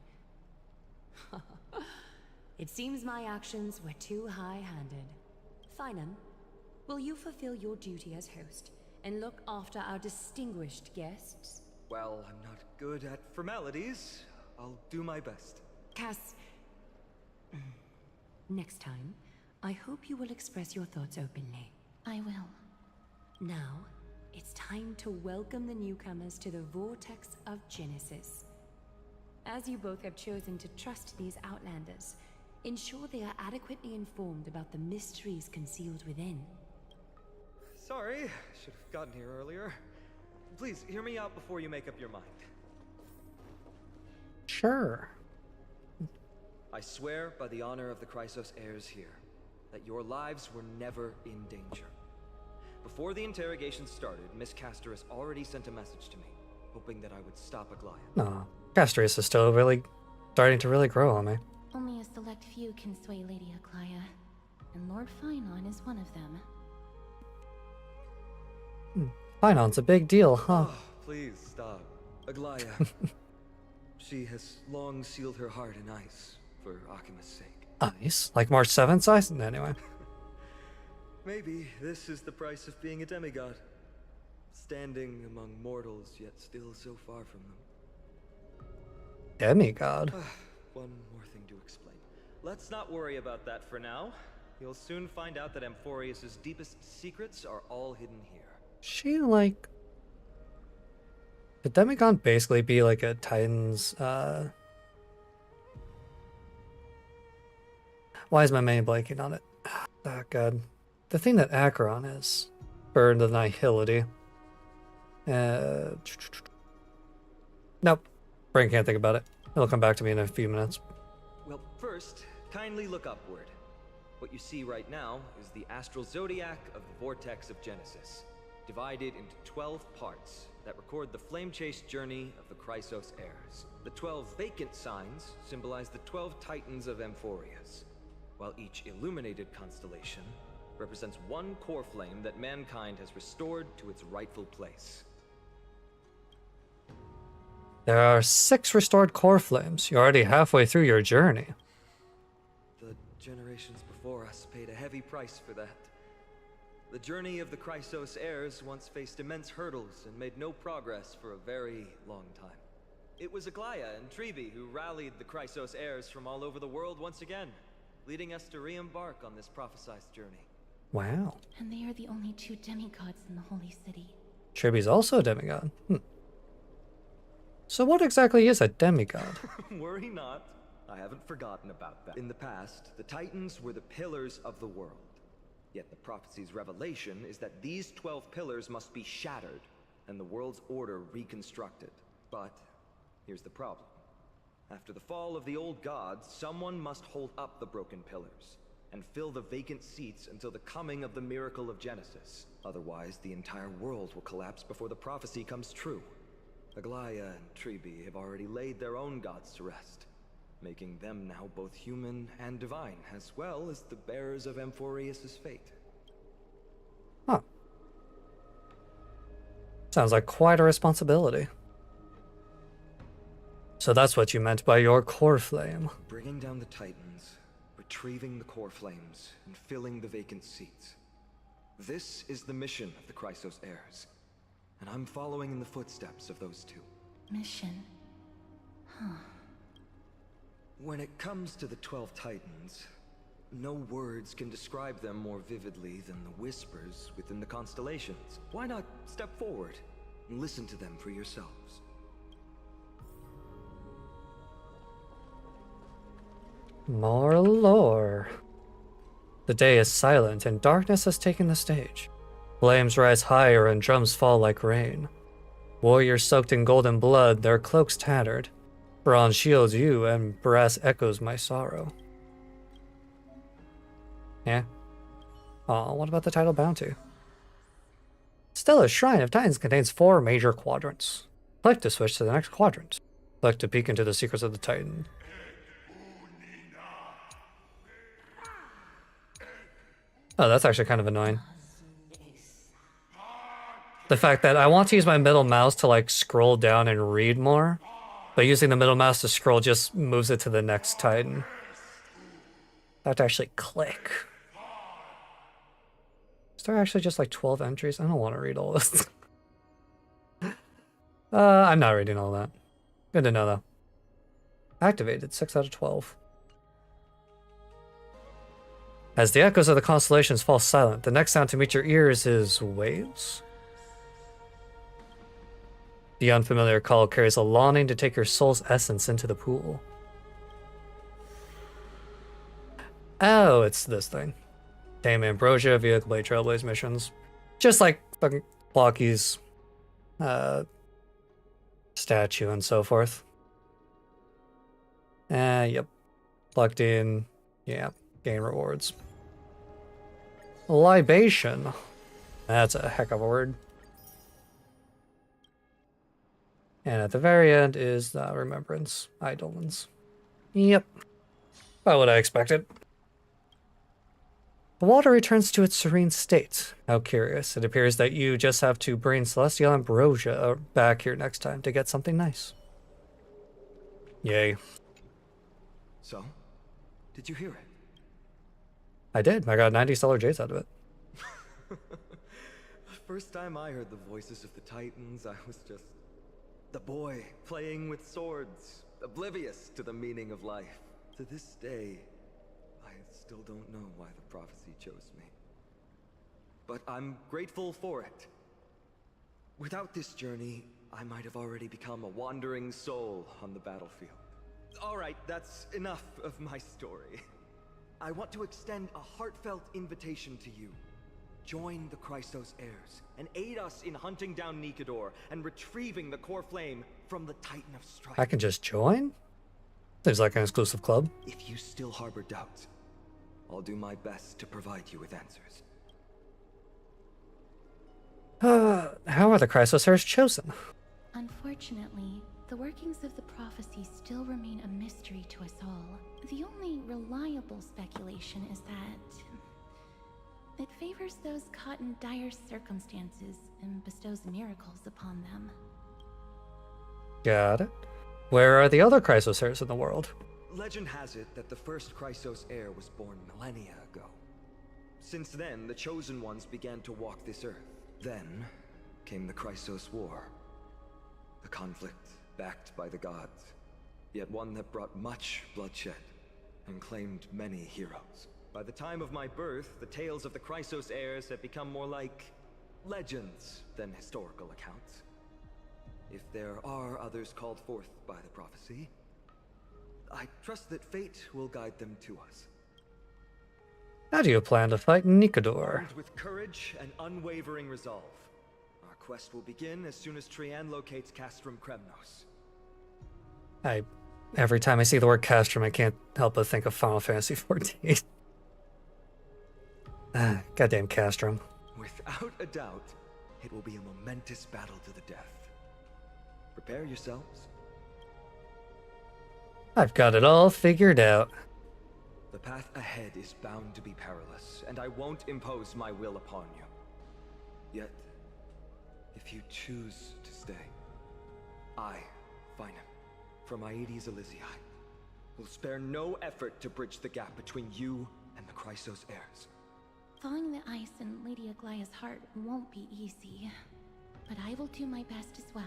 It seems my actions were too high-handed. Finan, will you fulfill your duty as host and look after our distinguished guests? Well, I'm not good at formalities. I'll do my best. Cass, next time, I hope you will express your thoughts openly. I will. Now, it's time to welcome the newcomers to the Vortex of Genesis. As you both have chosen to trust these Outlanders, ensure they are adequately informed about the mysteries concealed within. Sorry, should have gotten here earlier. Please, hear me out before you make up your mind. Sure. I swear by the honor of the Chrysos heirs here, that your lives were never in danger. Before the interrogation started, Miss Casterus already sent a message to me, hoping that I would stop Aglaya. No, Casterus is still starting to really grow on me. Only a select few can sway Lady Aglaya, and Lord Finon is one of them. Finon's a big deal, huh? Oh, please stop. Aglaya. She has long sealed her heart in ice for Akima's sake. Ice? Like March 7th ice? Anyway. Maybe this is the price of being a demigod. Standing among mortals, yet still so far from them. Demigod? One more thing to explain. Let's not worry about that for now. You'll soon find out that Amphorius's deepest secrets are all hidden here. She like... Could Demigod basically be like a Titan's, Why is my main blanking on it? Oh god. The thing that Acheron is. For the Nihility. Nope. Brain can't think about it. It'll come back to me in a few minutes. Well, first, kindly look upward. What you see right now is the astral zodiac of the Vortex of Genesis, divided into 12 parts that record the flame-chased journey of the Chrysos heirs. The 12 vacant signs symbolize the 12 titans of Amphorius, while each illuminated constellation represents one core flame that mankind has restored to its rightful place. There are 6 restored core flames. You're already halfway through your journey. The generations before us paid a heavy price for that. The journey of the Chrysos heirs once faced immense hurdles and made no progress for a very long time. It was Aglaya and Trebi who rallied the Chrysos heirs from all over the world once again, leading us to re-embark on this prophesized journey. Wow. And they are the only 2 demigods in the Holy City. Trebi's also a demigod. So what exactly is a demigod? Worry not. I haven't forgotten about that. In the past, the Titans were the pillars of the world. Yet the prophecy's revelation is that these 12 pillars must be shattered and the world's order reconstructed. But here's the problem. After the fall of the old gods, someone must hold up the broken pillars. and fill the vacant seats until the coming of the miracle of Genesis. Otherwise, the entire world will collapse before the prophecy comes true. Aglaya and Tribi have already laid their own gods to rest, making them now both human and divine, as well as the bearers of Amphorius' fate. Huh. Sounds like quite a responsibility. So that's what you meant by your core flame. Bringing down the Titans, retrieving the core flames, and filling the vacant seats. This is the mission of the Chrysos heirs, and I'm following in the footsteps of those two. Mission. Huh. When it comes to the 12 Titans, no words can describe them more vividly than the whispers within the constellations. Why not step forward and listen to them for yourselves? More lore. The day is silent and darkness has taken the stage. Flames rise higher and drums fall like rain. Warriors soaked in golden blood, their cloaks tattered. Bronze shields you and brass echoes my sorrow. Yeah. Aw, what about the title bounty? Stella's Shrine of Titans contains 4 major quadrants. Click to switch to the next quadrant. Click to peek into the secrets of the Titan. Oh, that's actually kind of annoying. The fact that I want to use my middle mouse to like scroll down and read more, but using the middle mouse to scroll just moves it to the next Titan. I have to actually click. Is there actually just like 12 entries? I don't want to read all this. I'm not reading all that. Good to know though. Activated, 6 out of 12. As the echoes of the constellations fall silent, the next sound to meet your ears is waves. The unfamiliar call carries a longing to take your soul's essence into the pool. Oh, it's this thing. Tame Ambrosia via Blade Trailblaze missions. Just like fucking Blocky's statue and so forth. Yep. Plugged in. Yeah. Gain rewards. Libation. That's a heck of a word. And at the very end is Remembrance. Eidolons. Yep. About what I expected. The water returns to its serene state. How curious. It appears that you just have to bring Celestial Ambrosia back here next time to get something nice. Yay. So, did you hear it? I did. I got 90 stellar jades out of it. The first time I heard the voices of the Titans, I was just the boy playing with swords, oblivious to the meaning of life. To this day, I still don't know why the prophecy chose me. But I'm grateful for it. Without this journey, I might have already become a wandering soul on the battlefield. All right, that's enough of my story. I want to extend a heartfelt invitation to you. Join the Chrysos heirs and aid us in hunting down Nikador and retrieving the core flame from the Titan of Strife. I can just join? Seems like an exclusive club. If you still harbor doubts, I'll do my best to provide you with answers. How are the Chrysos heirs chosen? Unfortunately, the workings of the prophecy still remain a mystery to us all. The only reliable speculation is that it favors those caught in dire circumstances and bestows miracles upon them. Got it. Where are the other Chrysos heirs in the world? Legend has it that the first Chrysos heir was born millennia ago. Since then, the Chosen Ones began to walk this earth. Then came the Chrysos War. A conflict backed by the gods, yet one that brought much bloodshed and claimed many heroes. By the time of my birth, the tales of the Chrysos heirs had become more like legends than historical accounts. If there are others called forth by the prophecy, I trust that fate will guide them to us. How do you plan to fight Nikador? Armed with courage and unwavering resolve, our quest will begin as soon as Trian locates Castrum Kremnos. Every time I see the word Castrum, I can't help but think of Final Fantasy XIV. Goddamn Castrum. Without a doubt, it will be a momentous battle to the death. Prepare yourselves. I've got it all figured out. The path ahead is bound to be perilous, and I won't impose my will upon you. Yet, if you choose to stay, I, Finam, from Aedes Elysiae, will spare no effort to bridge the gap between you and the Chrysos heirs. Thawing the ice in Lady Aglaya's heart won't be easy, but I will do my best as well.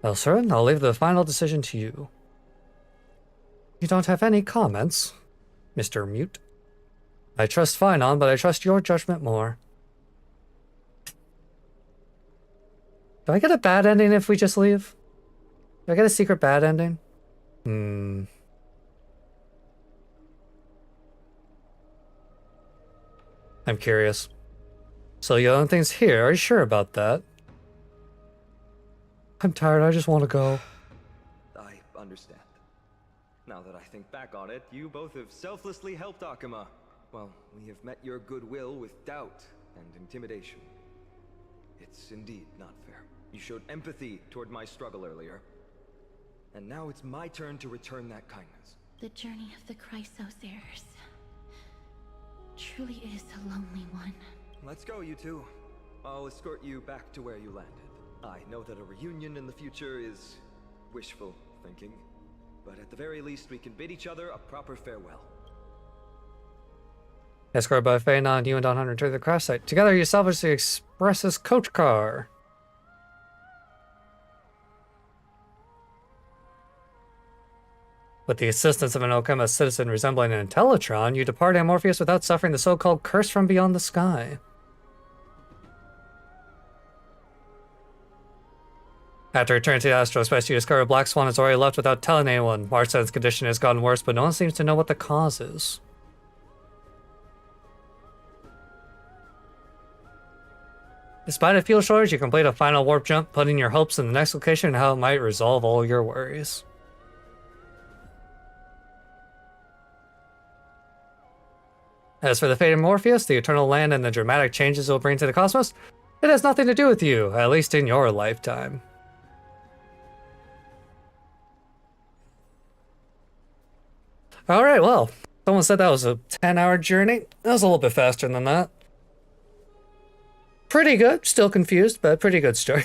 Elsorin, I'll leave the final decision to you. You don't have any comments, Mr. Mute. I trust Finon, but I trust your judgment more. Do I get a bad ending if we just leave? Do I get a secret bad ending? I'm curious. So you own things here, are you sure about that? I'm tired, I just want to go. I understand. Now that I think back on it, you both have selflessly helped Akuma. Well, we have met your goodwill with doubt and intimidation. It's indeed not fair. You showed empathy toward my struggle earlier. And now it's my turn to return that kindness. The journey of the Chrysos heirs truly is a lonely one. Let's go, you two. I'll escort you back to where you landed. I know that a reunion in the future is wishful thinking, but at the very least we can bid each other a proper farewell. Escorted by Fanon, you and Don Hunter return to the crash site. Together you salvage the Express's coach car. With the assistance of an Okama citizen resembling an Intellitron, you depart Amorpheus without suffering the so-called curse from beyond the sky. After returning to the Astro Space, you discover Black Swan has already left without telling anyone. Marcet's condition has gotten worse, but no one seems to know what the cause is. Despite a fuel shortage, you complete a final warp jump, putting your hopes in the next location and how it might resolve all your worries. As for the fate of Morpheus, the eternal land, and the dramatic changes it will bring to the cosmos, it has nothing to do with you, at least in your lifetime. Alright, well, someone said that was a 10-hour journey. That was a little bit faster than that. Pretty good, still confused, but pretty good story.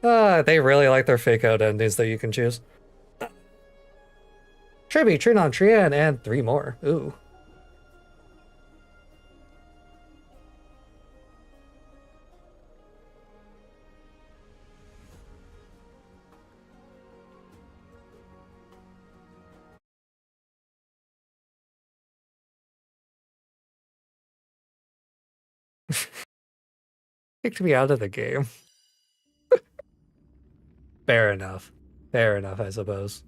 They really like their fake out endings that you can choose. Triby, Trinon, Trian, and 3 more. Ooh. Kicked me out of the game. Fair enough. Fair enough, I suppose.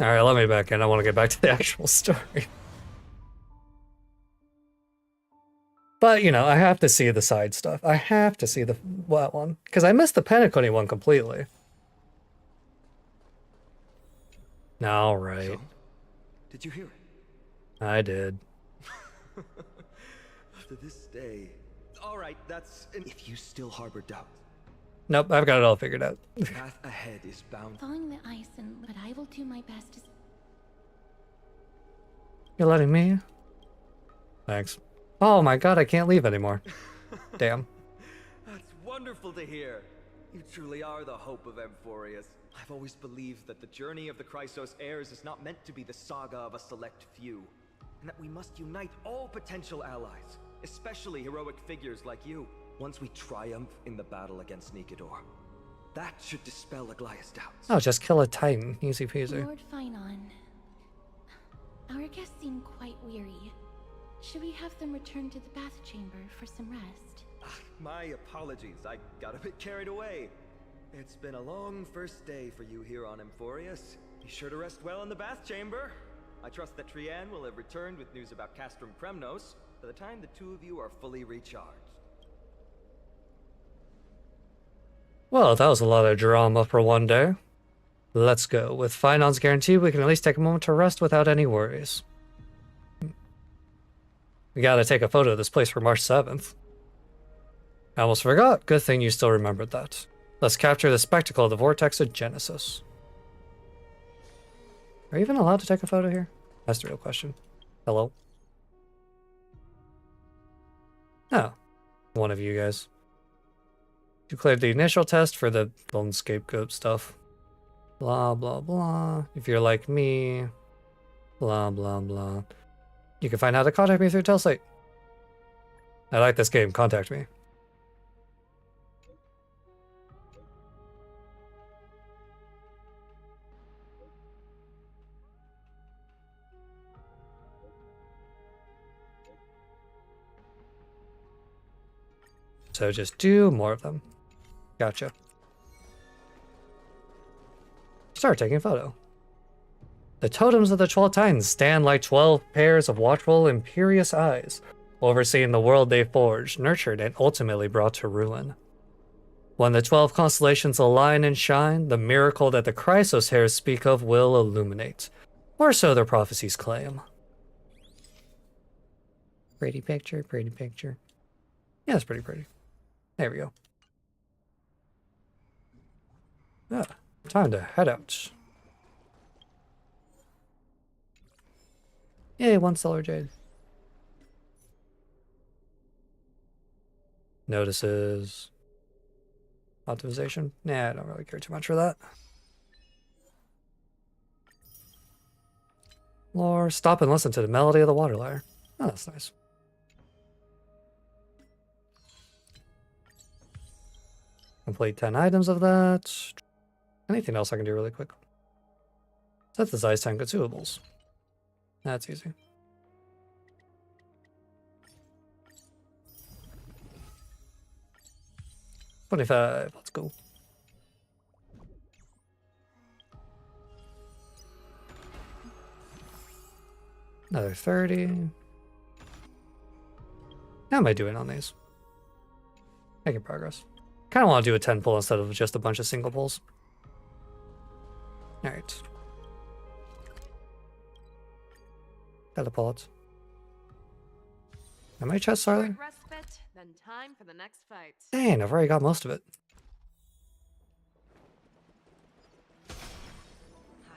Alright, let me back in. I want to get back to the actual story. But, you know, I have to see the side stuff. I have to see that one. Because I missed the Penacony one completely. Alright. So, did you hear it? I did. After this day... Alright, that's... If you still harbor doubt... Nope, I've got it all figured out. The path ahead is bound... Thawing the ice, but I will do my best as... You're letting me? Thanks. Oh my god, I can't leave anymore. Damn. That's wonderful to hear. You truly are the hope of Amphorius. I've always believed that the journey of the Chrysos heirs is not meant to be the saga of a select few, and that we must unite all potential allies, especially heroic figures like you. Once we triumph in the battle against Nikedor, that should dispel Aglaya's doubts. Oh, just kill a Titan. Easy peasy. Lord Finon, our guests seem quite weary. Should we have them return to the bath chamber for some rest? My apologies, I got a bit carried away. It's been a long first day for you here on Amphorius. Be sure to rest well in the bath chamber. I trust that Trian will have returned with news about Castrum Premnos by the time the two of you are fully recharged. Well, that was a lot of drama for one day. Let's go. With finance guaranteed, we can at least take a moment to rest without any worries. We gotta take a photo of this place for March 7th. I almost forgot. Good thing you still remembered that. Let's capture the spectacle of the vortex of Genesis. Are you even allowed to take a photo here? That's the real question. Hello? Oh. One of you guys. You cleared the initial test for the lone scapegoat stuff. Blah, blah, blah. If you're like me, blah, blah, blah. You can find out how to contact me through Telsite. I like this game. Contact me. So just do more of them. Gotcha. Start taking a photo. The totems of the 12 Titans stand like 12 pairs of watchful, imperious eyes, overseeing the world they forged, nurtured, and ultimately brought to ruin. When the 12 constellations align and shine, the miracle that the Chrysos hairs speak of will illuminate. Or so their prophecies claim. Pretty picture, pretty picture. Yeah, it's pretty pretty. There we go. Ah, time to head out. Yay, 1 stellar jade. Notices. Optimization. Nah, I don't really care too much for that. Lore, stop and listen to the melody of the water lyre. Oh, that's nice. Complete 10 items of that. Anything else I can do really quick? Set the size 10 consumables. That's easy. $25. Let's go. Another 30. How am I doing on these? Making progress. Kind of want to do a 10 pull instead of just a bunch of single pulls. Alright. Teleport. How many chests are there? Respite, then time for the next fight. Dang, I've already got most of it.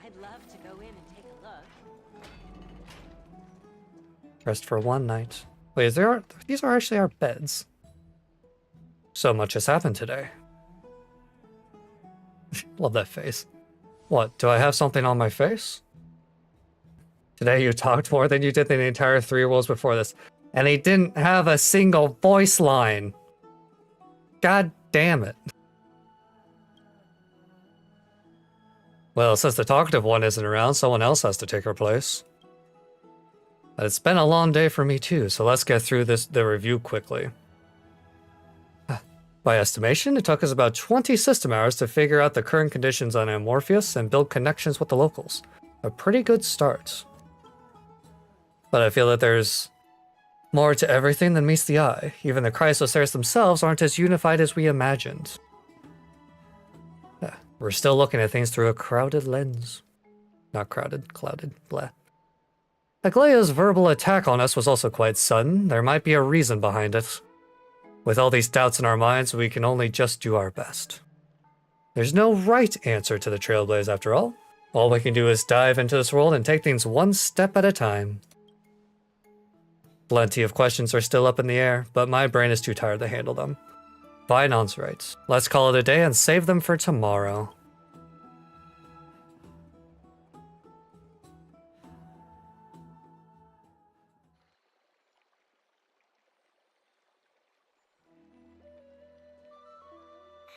I'd love to go in and take a look. Rest for 1 night. Wait, these are actually our beds. So much has happened today. Love that face. What, do I have something on my face? Today you talked more than you did in the entire 3 worlds before this. And he didn't have a single voice line. God damn it. Well, since the talkative one isn't around, someone else has to take her place. But it's been a long day for me too, so let's get through the review quickly. By estimation, it took us about 20 system hours to figure out the current conditions on Amorpheus and build connections with the locals. A pretty good start. But I feel that there's more to everything than meets the eye. Even the Chrysosaurs themselves aren't as unified as we imagined. We're still looking at things through a crowded lens. Not crowded, clouded, blah. Aglaea's verbal attack on us was also quite sudden. There might be a reason behind it. With all these doubts in our minds, we can only just do our best. There's no right answer to the Trailblaze after all. All we can do is dive into this world and take things one step at a time. Plenty of questions are still up in the air, but my brain is too tired to handle them. Vinon's right. Let's call it a day and save them for tomorrow.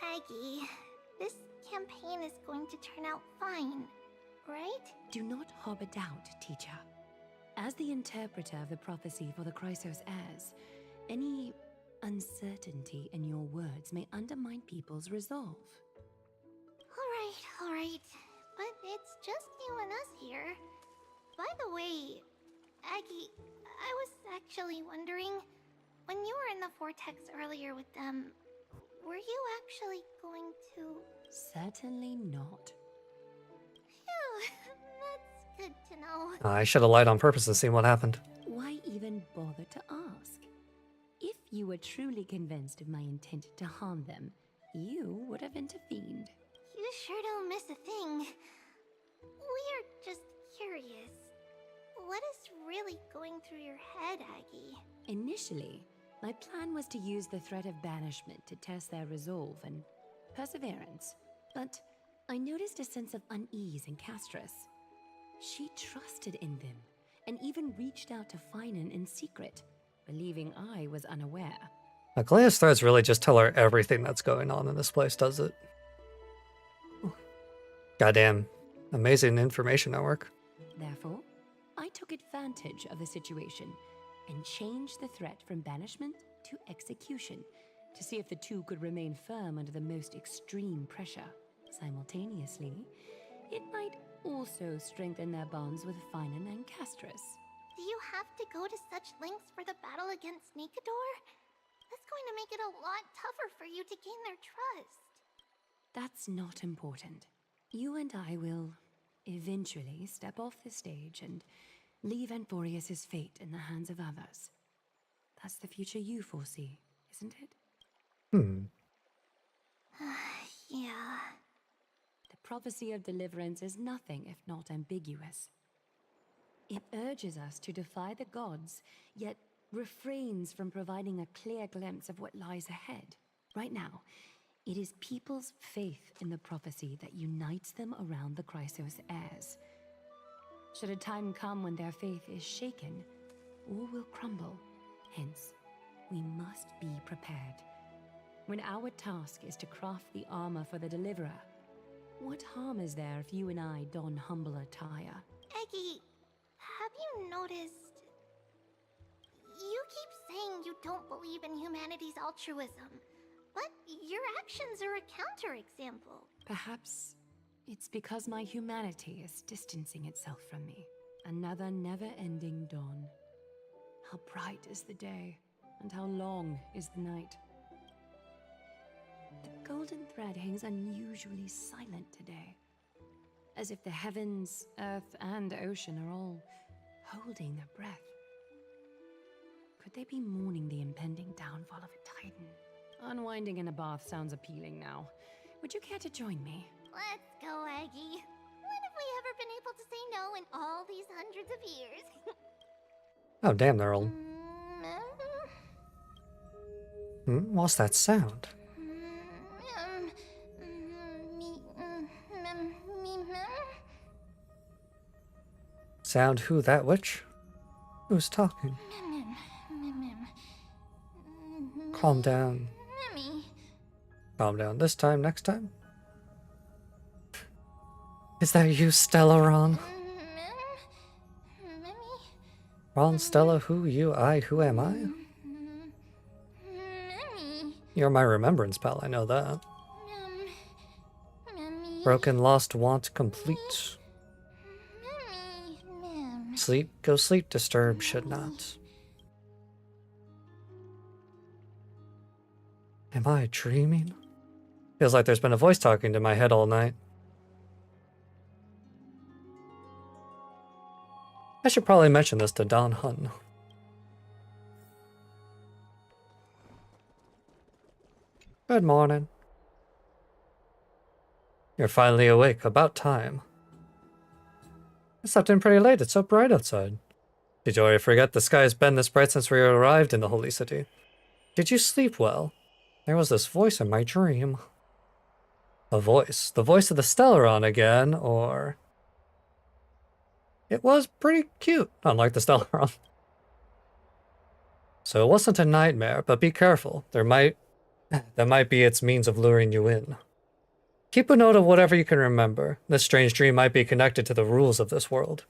Aggie, this campaign is going to turn out fine, right? Do not harbor doubt, teacher. As the interpreter of the prophecy for the Chrysos heirs, any uncertainty in your words may undermine people's resolve. All right. But it's just you and us here. By the way, Aggie, I was actually wondering, when you were in the vortex earlier with them, were you actually going to... Certainly not. Phew, that's good to know. I should have lied on purpose to see what happened. Why even bother to ask? If you were truly convinced of my intent to harm them, you would have intervened. You sure don't miss a thing. We're just curious. What is really going through your head, Aggie? Initially, my plan was to use the threat of banishment to test their resolve and perseverance. But I noticed a sense of unease in Castris. She trusted in them, and even reached out to Finan in secret, believing I was unaware. Aglaea's threads really just tell her everything that's going on in this place, does it? Goddamn, amazing information network. Therefore, I took advantage of the situation and changed the threat from banishment to execution to see if the two could remain firm under the most extreme pressure. Simultaneously, it might also strengthen their bonds with Finan and Castris. Do you have to go to such lengths for the battle against Nikador? That's going to make it a lot tougher for you to gain their trust. That's not important. You and I will eventually step off the stage and leave Anthorius' fate in the hands of others. That's the future you foresee, isn't it? Yeah. The prophecy of deliverance is nothing if not ambiguous. It urges us to defy the gods, yet refrains from providing a clear glimpse of what lies ahead. Right now, it is people's faith in the prophecy that unites them around the Chrysos heirs. Should a time come when their faith is shaken, all will crumble. Hence, we must be prepared. When our task is to craft the armor for the deliverer, what harm is there if you and I don humble attire? Eggie, have you noticed... You keep saying you don't believe in humanity's altruism, but your actions are a counterexample. Perhaps it's because my humanity is distancing itself from me. Another never-ending dawn. How bright is the day, and how long is the night. The golden thread hangs unusually silent today, as if the heavens, earth, and ocean are all holding their breath. Could they be mourning the impending downfall of a titan? Unwinding in a bath sounds appealing now. Would you care to join me? Let's go, Aggie. When have we ever been able to say no in all these hundreds of years? Oh, damn, they're old. What's that sound? Sound who, that witch? Who's talking? Calm down. Calm down this time, next time? Is that you, Stella Ron? Ron, Stella, who, you, I, who am I? You're my remembrance pal, I know that. Broken, lost, want, complete. Sleep, go sleep, disturb, should not. Am I dreaming? Feels like there's been a voice talking to my head all night. I should probably mention this to Don Hun. Good morning. You're finally awake. About time. I slept in pretty late. It's so bright outside. Did you already forget the sky has been this bright since we arrived in the Holy City? Did you sleep well? There was this voice in my dream. A voice. The voice of the Stellaron again, or... It was pretty cute, unlike the Stellaron. So it wasn't a nightmare, but be careful. That might be its means of luring you in. Keep a note of whatever you can remember. This strange dream might be connected to the rules of this world.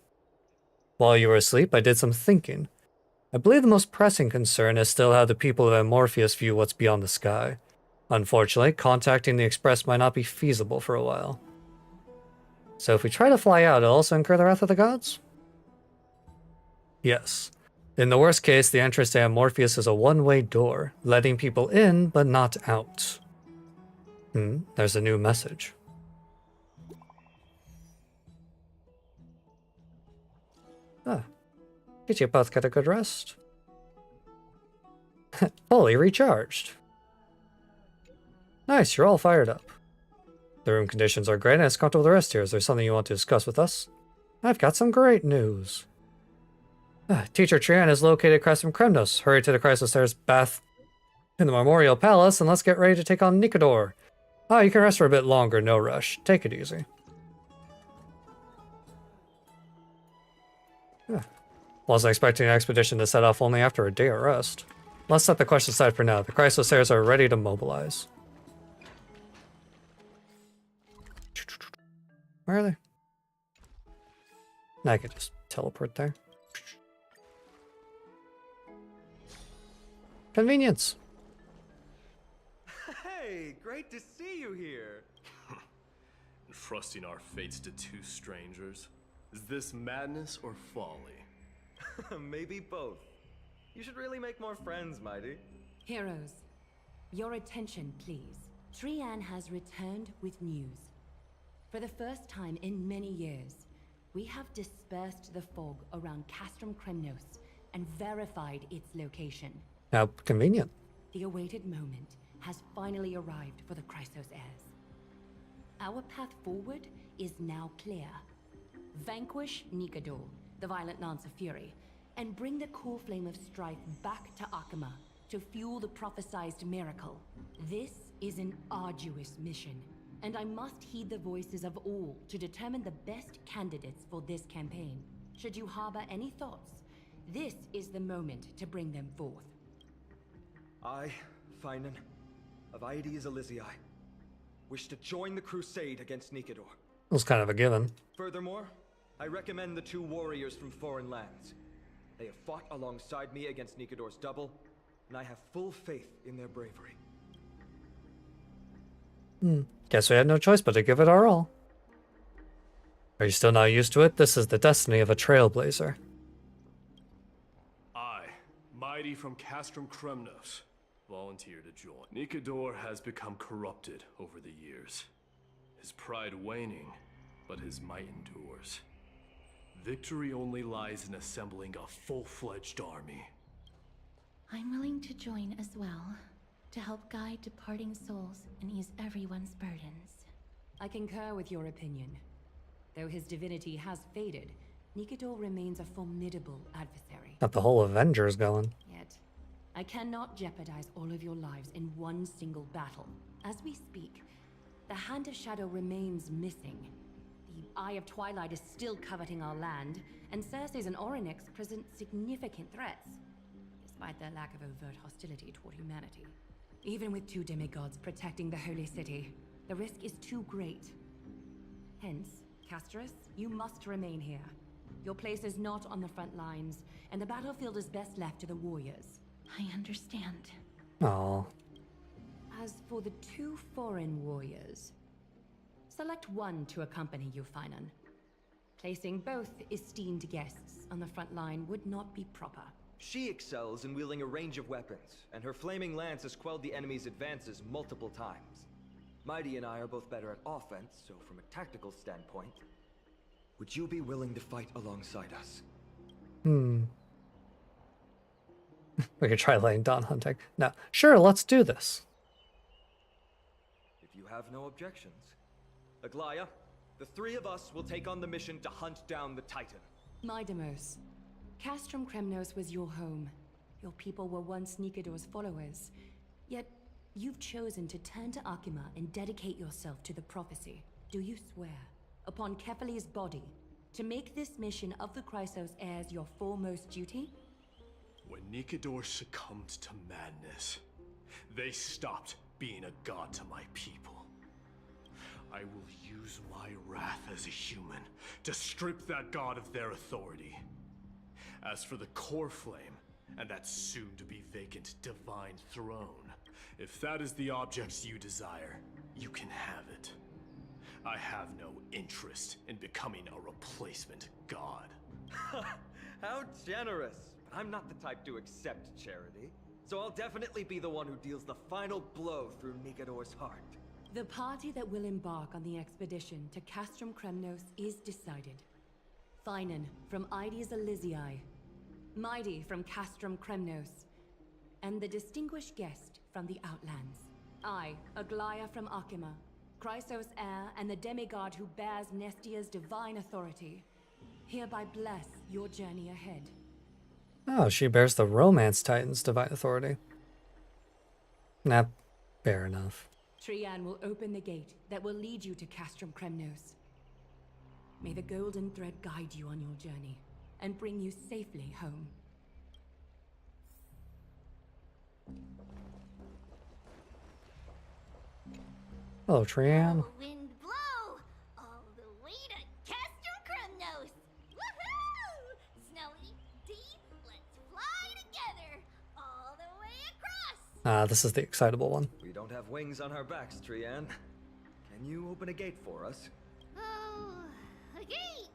While you were asleep, I did some thinking. I believe the most pressing concern is still how the people of Amorpheus view what's beyond the sky. Unfortunately, contacting the Express might not be feasible for a while. So if we try to fly out, it'll also incur the wrath of the gods? Yes. In the worst case, the entrance to Amorpheus is a one-way door, letting people in but not out. There's a new message. Did you both get a good rest? Fully recharged. Nice, you're all fired up. The room conditions are great and it's comfortable to rest here. Is there something you want to discuss with us? I've got some great news. Teacher Trian is located across from Kremnos. Hurry to the Chrysosaur's bath in the Memorial Palace and let's get ready to take on Nikador. You can rest for a bit longer, no rush. Take it easy. Wasn't expecting an expedition to set off only after a day of rest. Let's set the question aside for now. The Chrysosairs are ready to mobilize. Where are they? I could just teleport there. Convenience. Hey, great to see you here. Entrusting our fates to two strangers. Is this madness or folly? Maybe both. You should really make more friends, Mighty. Heroes, your attention, please. Trian has returned with news. For the first time in many years, we have dispersed the fog around Castrum Kremnos and verified its location. How convenient. The awaited moment has finally arrived for the Chrysos heirs. Our path forward is now clear. Vanquish Nikador, the violent Lance of Fury, and bring the core flame of strife back to Akama to fuel the prophesized miracle. This is an arduous mission, and I must heed the voices of all to determine the best candidates for this campaign. Should you harbor any thoughts, this is the moment to bring them forth. I, Finan, of Aedes Elysiae, wish to join the crusade against Nikador. It was kind of a given. Furthermore, I recommend the two warriors from foreign lands. They have fought alongside me against Nikador's double, and I have full faith in their bravery. Guess we had no choice but to give it our all. Are you still not used to it? This is the destiny of a trailblazer. I, Mighty from Castrum Kremnos, volunteer to join. Nikador has become corrupted over the years. His pride waning, but his might endures. Victory only lies in assembling a full-fledged army. I'm willing to join as well, to help guide departing souls and ease everyone's burdens. I concur with your opinion. Though his divinity has faded, Nikador remains a formidable adversary. Got the whole Avengers going. Yet, I cannot jeopardize all of your lives in one single battle. As we speak, the Hand of Shadow remains missing. The Eye of Twilight is still coveting our land, and Circes and Orynyx present significant threats, despite their lack of overt hostility toward humanity. Even with two demigods protecting the Holy City, the risk is too great. Hence, Casterus, you must remain here. Your place is not on the front lines, and the battlefield is best left to the warriors. I understand. Oh. As for the two foreign warriors, select one to accompany you, Finan. Placing both esteemed guests on the front line would not be proper. She excels in wielding a range of weapons, and her flaming lance has quelled the enemy's advances multiple times. Mighty and I are both better at offense, so from a tactical standpoint, would you be willing to fight alongside us? We could try laying down hunting. No. Sure, let's do this. If you have no objections. Aglaya, the three of us will take on the mission to hunt down the Titan. Mydemos, Castrum Kremnos was your home. Your people were once Nikador's followers. Yet, you've chosen to turn to Akima and dedicate yourself to the prophecy. Do you swear, upon Kefali's body, to make this mission of the Chrysos heirs your foremost duty? When Nikador succumbed to madness, they stopped being a god to my people. I will use my wrath as a human to strip that god of their authority. As for the core flame, and that soon-to-be vacant divine throne, if that is the object you desire, you can have it. I have no interest in becoming a replacement god. How generous! I'm not the type to accept charity, so I'll definitely be the one who deals the final blow through Nikador's heart. The party that will embark on the expedition to Castrum Kremnos is decided. Finan from Ides Elysiae, Mighty from Castrum Kremnos, and the distinguished guest from the Outlands. I, Aglaya from Akima, Chrysos heir and the demigod who bears Nestia's divine authority, hereby bless your journey ahead. Oh, she bears the Romance Titan's divine authority. Nah, fair enough. Trian will open the gate that will lead you to Castrum Kremnos. May the golden thread guide you on your journey and bring you safely home. Hello, Trian. Wind blow all the way to Castrum Kremnos. Woohoo! Snowy, Dee, let's fly together all the way across. Ah, this is the excitable one. We don't have wings on our backs, Trian. Can you open a gate for us? Oh, a gate.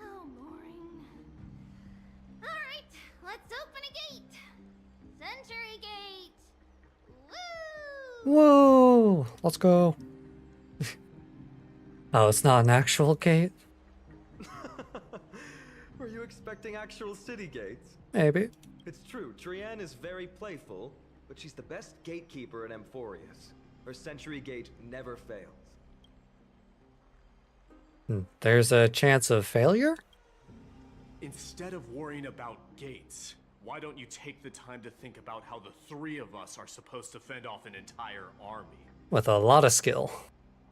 Oh, boring. All right, let's open a gate. Century gate. Woo! Whoa! Let's go. Oh, it's not an actual gate? Were you expecting actual city gates? Maybe. It's true, Trian is very playful, but she's the best gatekeeper in Amphorius. Her century gate never fails. There's a chance of failure? Instead of worrying about gates, why don't you take the time to think about how the three of us are supposed to fend off an entire army? With a lot of skill.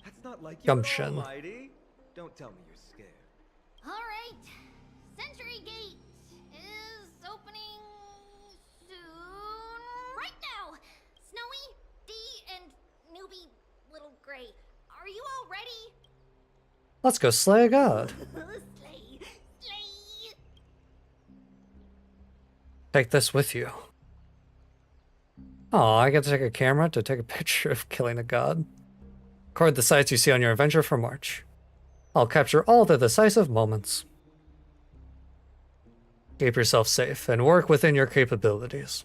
That's not like you Gumption. Mighty. Don't tell me you're scared. All right, Century Gate is opening soon. Right now, Snowy, Dee, and newbie Little Gray. Are you all ready? Let's go slay a god. Slay, slay. Take this with you. Oh, I get to take a camera to take a picture of killing a god. Record the sights you see on your adventure for March. I'll capture all the decisive moments. Keep yourself safe and work within your capabilities.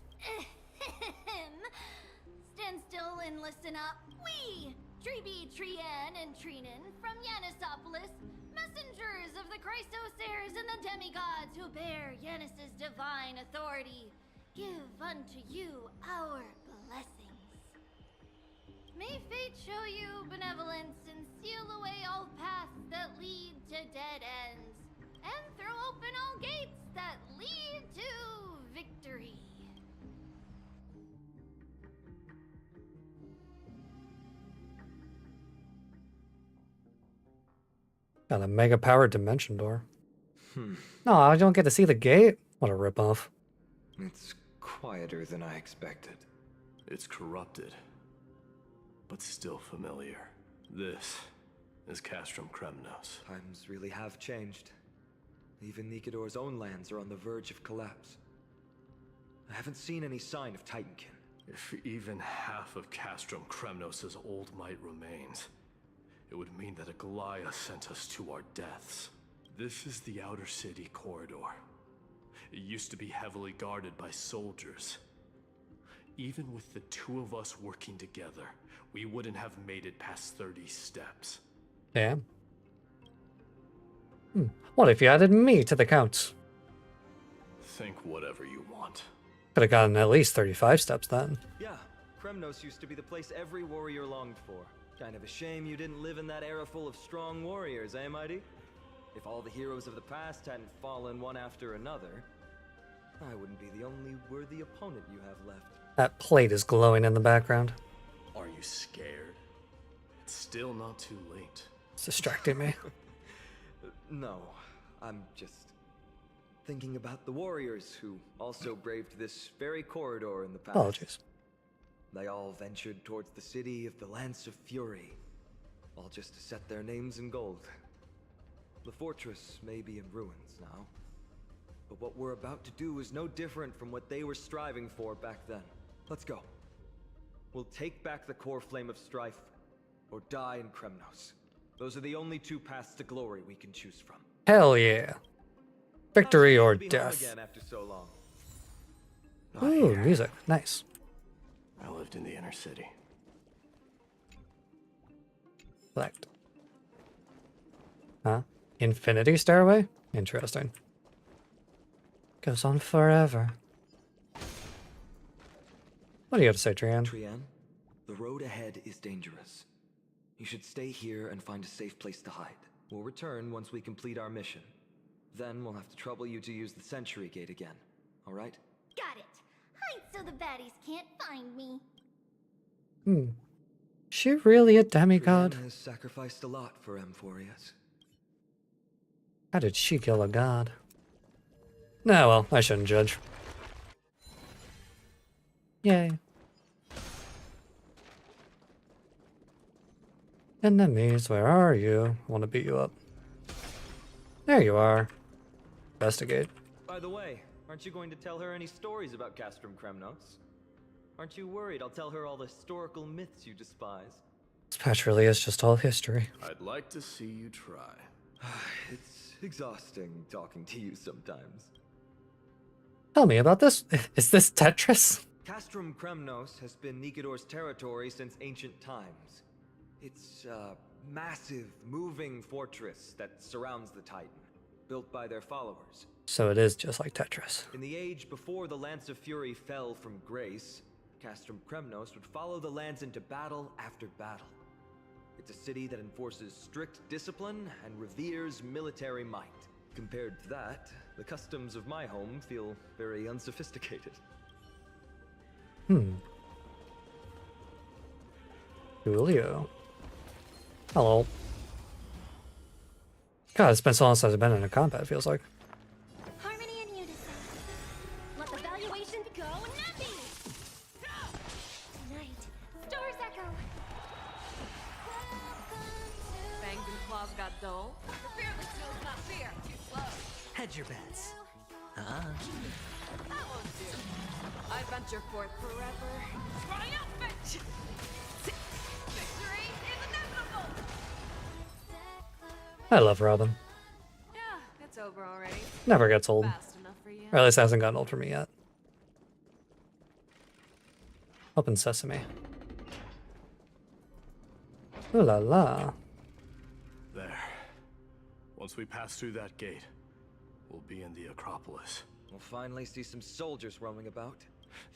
Stand still and listen up. We, Treeby, Trian, and Trinan from Yanisopolis, messengers of the Chrysos heirs and the demigods who bear Yanis's divine authority, give unto you our blessings. May fate show you benevolence and seal away all paths that lead to dead ends, and throw open all gates that lead to victory. Got a mega powered dimension door. No, I don't get to see the gate. What a ripoff. It's quieter than I expected. It's corrupted, but still familiar. This is Castrum Kremnos. Times really have changed. Even Nikador's own lands are on the verge of collapse. I haven't seen any sign of Titankin. If even half of Castrum Kremnos' old might remains, it would mean that Aglaya sent us to our deaths. This is the outer city corridor. It used to be heavily guarded by soldiers. Even with the two of us working together, we wouldn't have made it past 30 steps. Damn. What if you added me to the count? Think whatever you want. Could have gotten at least 35 steps then. Yeah, Kremnos used to be the place every warrior longed for. Kind of a shame you didn't live in that era full of strong warriors, eh, Mighty? If all the heroes of the past hadn't fallen one after another, I wouldn't be the only worthy opponent you have left. That plate is glowing in the background. Are you scared? It's still not too late. It's distracting me. No, I'm just thinking about the warriors who also braved this very corridor in the past. Apologies. They all ventured towards the city of the Lance of Fury, all just to set their names in gold. The fortress may be in ruins now, but what we're about to do is no different from what they were striving for back then. Let's go. We'll take back the core flame of strife, or die in Kremnos. Those are the only two paths to glory we can choose from. Hell yeah. Victory or Be home death. again after so long. Ooh, music. Nice. I lived in the inner city. Select. Huh? Infinity Stairway? Interesting. Goes on forever. What do you have to say, Trian? Trian, the road ahead is dangerous. You should stay here and find a safe place to hide. We'll return once we complete our mission. Then we'll have to trouble you to use the Century Gate again. All right? Got it. Hide so the baddies can't find me. She really a demigod? Trian has sacrificed a lot for Amphorius. How did she kill a god? Nah, well, I shouldn't judge. Yay. Enemies, where are you? I want to beat you up. There you are. Investigate. By the way, aren't you going to tell her any stories about Castrum Kremnos? Aren't you worried I'll tell her all the historical myths you despise? This patch really is just all history. I'd like to see you try. It's exhausting talking to you sometimes. Tell me about this. Is this Tetris? Castrum Kremnos has been Nikedor's territory since ancient times. It's a massive, moving fortress that surrounds the Titan, built by their followers. So it is just like Tetris. In the age before the Lance of Fury fell from grace, Castrum Kremnos would follow the lands into battle after battle. It's a city that enforces strict discipline and reveres military might. Compared to that, the customs of my home feel very unsophisticated. Julio. Hello. God, it's been so long since I've been in a combat, it feels like. Harmony and unison. Let the valuation go nothing. Tonight, stars echo. Fangs and claws got dull. The fearless knows not fear. Too slow. Hedge your bets. That won't do. I venture forth forever. Triumphant! Victory is inevitable! I love Robin. Yeah, it's over already. Never gets old. Fast enough for you. Or at least it hasn't gotten old for me yet. Open sesame. Ooh la la. There. Once we pass through that gate, we'll be in the Acropolis. We'll finally see some soldiers roaming about.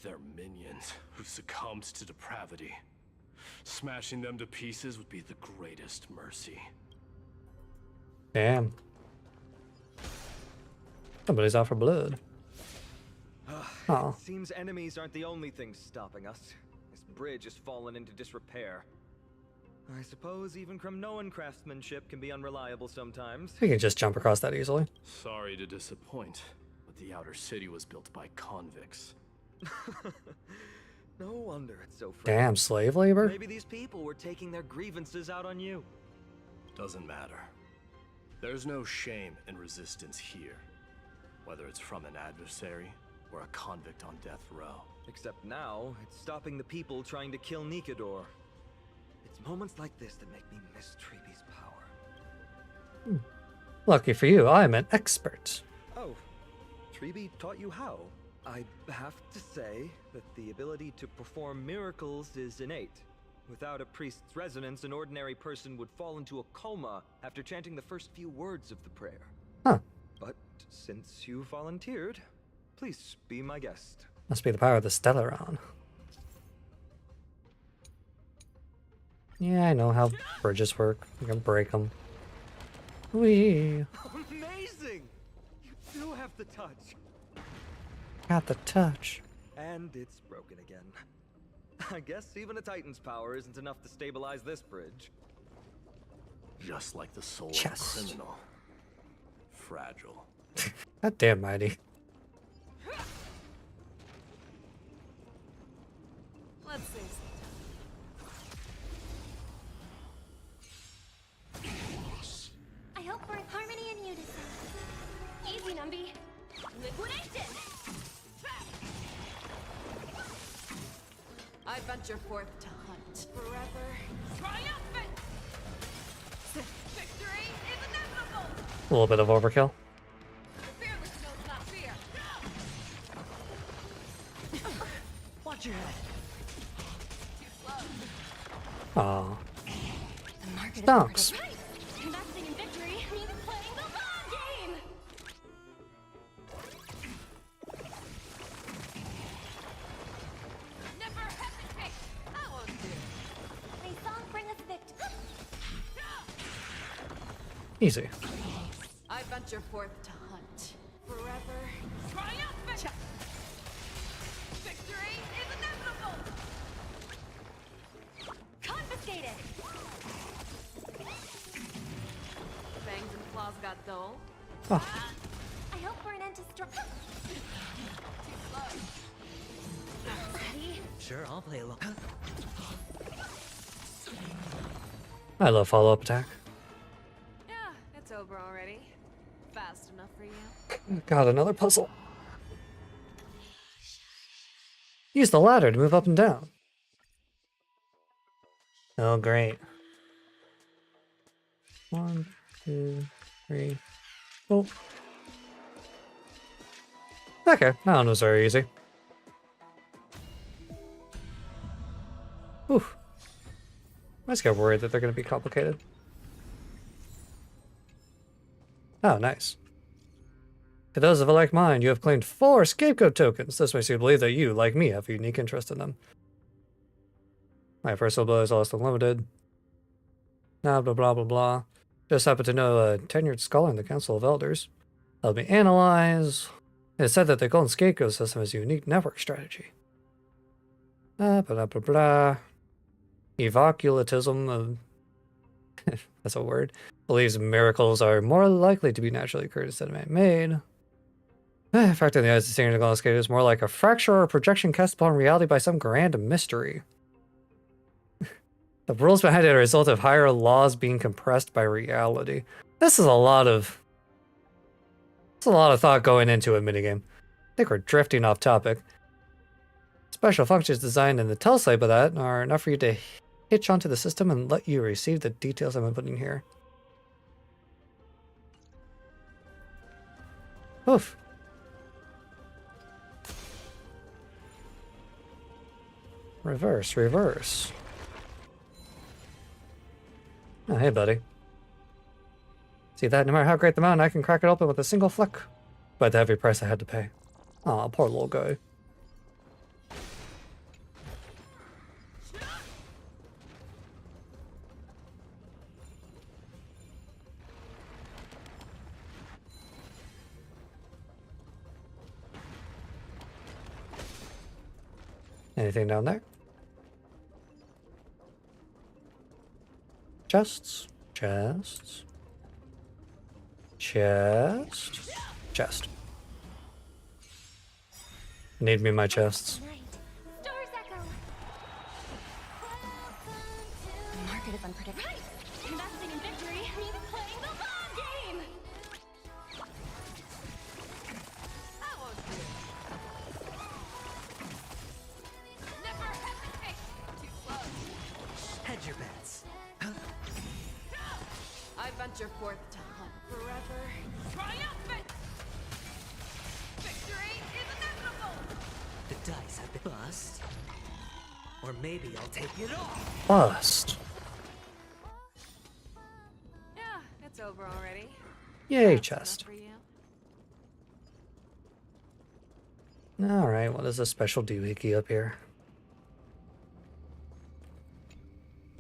They're minions who succumbed to depravity. Smashing them to pieces would be the greatest mercy. Damn. Somebody's out for blood. Oh. It seems enemies aren't the only things stopping us. This bridge has fallen into disrepair. I suppose even Kremnoan craftsmanship can be unreliable sometimes. We can just jump across that easily. Sorry to disappoint, but the outer city was built by convicts. No wonder it's so fragile. Damn, slave labor? Maybe these people were taking their grievances out on you. Doesn't matter. There's no shame in resistance here, whether it's from an adversary or a convict on death row. Except now, it's stopping the people trying to kill Nikedor. It's moments like this that make me miss Treeby's power. Lucky for you, I'm an expert. Oh, Treeby taught you how? I have to say that the ability to perform miracles is innate. Without a priest's resonance, an ordinary person would fall into a coma after chanting the first few words of the prayer. Huh. But since you volunteered, please be my guest. Must be the power of the Stellaron. Yeah, I know how bridges work. You can break them. Whee! Amazing! You do have the touch. Got the touch. And it's broken again. I guess even a Titan's power isn't enough to stabilize this bridge. Just like the soul Chest. of a criminal. Fragile. God damn, Mighty. Let's see. I hope we're in harmony and unison. Easy, Numby. Liquidation! I venture forth to hunt forever. Triumphant! Victory is inevitable! A little bit of overkill. The fearless knows not fear. Watch your head. Too slow. Aw. The mark Stonks. Investing in victory means playing the long game. Never hesitate. I won't do. May song bring us victory. Easy. I venture forth to hunt. Forever triumphant. Victory is inevitable. Confiscated. Fangs and claws got dull. Oh, I hope for an end to struggle. Too slow. Ready? Sure, I'll play along. I love follow-up attack. Yeah, it's over already. Fast enough for you. Got another puzzle. Use the ladder to move up and down. Oh, great. 1, 2, 3. Oh. Okay, that one was very easy. Whew. I just get worried that they're going to be complicated. Oh, nice. For those of a like mind, you have claimed 4 scapegoat tokens. This makes you believe that you, like me, have a unique interest in them. My personal ability is almost unlimited. Blah, blah, blah, blah, blah. Just happen to know a tenured scholar in the Council of Elders. Help me analyze. It is said that the Golden Scapegoat system is a unique network strategy. Blah, blah, blah, blah. Evoculatism, that's a word, believes miracles are more likely to be naturally occurred instead of man-made. In fact, in the eyes of the Golden Scapegoat is more like a fracture or a projection cast upon reality by some grand mystery. The rules behind it are a result of higher laws being compressed by reality. This is a lot of thought going into a minigame. I think we're drifting off topic. Special functions designed in the teleslave of that are enough for you to hitch onto the system and let you receive the details I'm putting here. Oof. Reverse, reverse. Oh, hey, buddy. See that? No matter how great the mountain, I can crack it open with a single flick. But the heavy price I had to pay. Aw, poor little guy. Anything down there? Chests, chests, chest, chest. Need me my chests. Stars echo. The market is unpredictable. Investing in victory means playing the long game. I won't do. Never hesitate. Too slow. Hedge your bets. I venture forth to hunt. Forever triumphant. Victory is inevitable. The dice have been bust. Or maybe I'll take it all. Bust. Yeah, it's over already. Yay, Fast chest. enough for you. Alright, what is this special doohickey up here?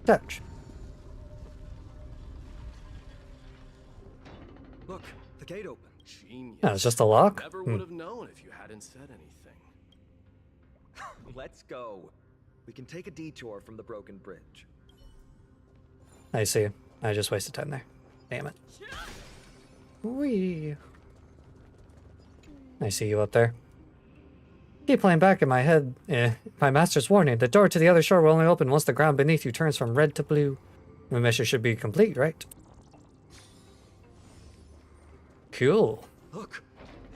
Touch. Look, the gate open. Genius. Yeah, it's just a lock? Never would have known if you hadn't said anything. Let's go. We can take a detour from the broken bridge. I see. I just wasted time there. Damn it. Whee. I see you up there. Keep playing back in my head. My master's warning. The door to the other shore will only open once the ground beneath you turns from red to blue. The mission should be complete, right? Cool. Look,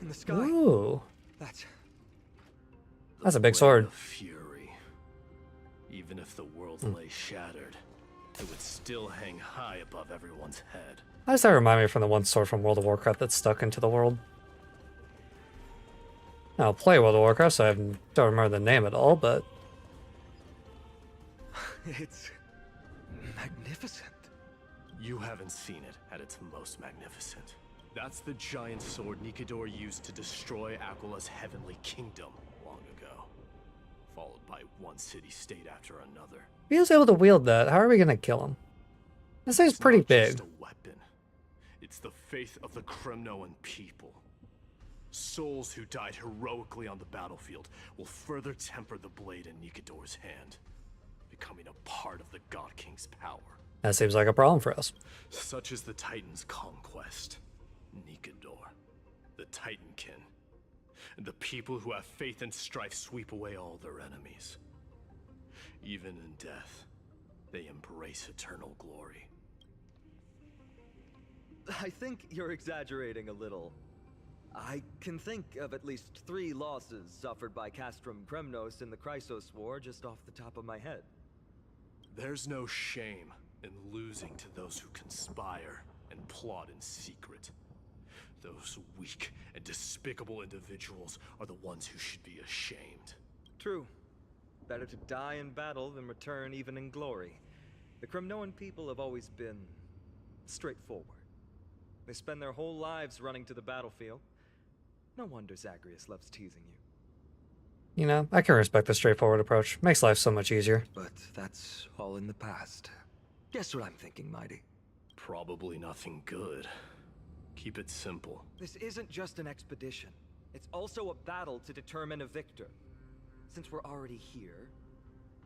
in the sky. Ooh. That's a big sword. Fury. Even if the world lay shattered, it would still hang high above everyone's head. How does that remind me from the one sword from World of Warcraft that's stuck into the world? I'll play World of Warcraft, so I don't remember the name at all, but... It's magnificent. You haven't seen it at its most magnificent. That's the giant sword Nikador used to destroy Aquila's heavenly kingdom long ago, followed by one city-state after another. If he was able to wield that, how are we gonna kill him? This thing's pretty big. It's not just a weapon. It's the faith of the Kremnoan people. Souls who died heroically on the battlefield will further temper the blade in Nikador's hand, becoming a part of the God King's power. That seems like a problem for us. Such is the Titan's conquest. Nikador, the Titankin, and the people who have faith and strife sweep away all their enemies. Even in death, they embrace eternal glory. I think you're exaggerating a little. I can think of at least 3 losses suffered by Castrum Kremnos in the Chrysos War just off the top of my head. There's no shame in losing to those who conspire and plot in secret. Those weak and despicable individuals are the ones who should be ashamed. True. Better to die in battle than return even in glory. The Kremnoan people have always been straightforward. They spend their whole lives running to the battlefield. No wonder Zagreus loves teasing you. You know, I can respect the straightforward approach. Makes life so much easier. But that's all in the past. Guess what I'm thinking, Mighty? Probably nothing good. Keep it simple. This isn't just an expedition. It's also a battle to determine a victor. Since we're already here,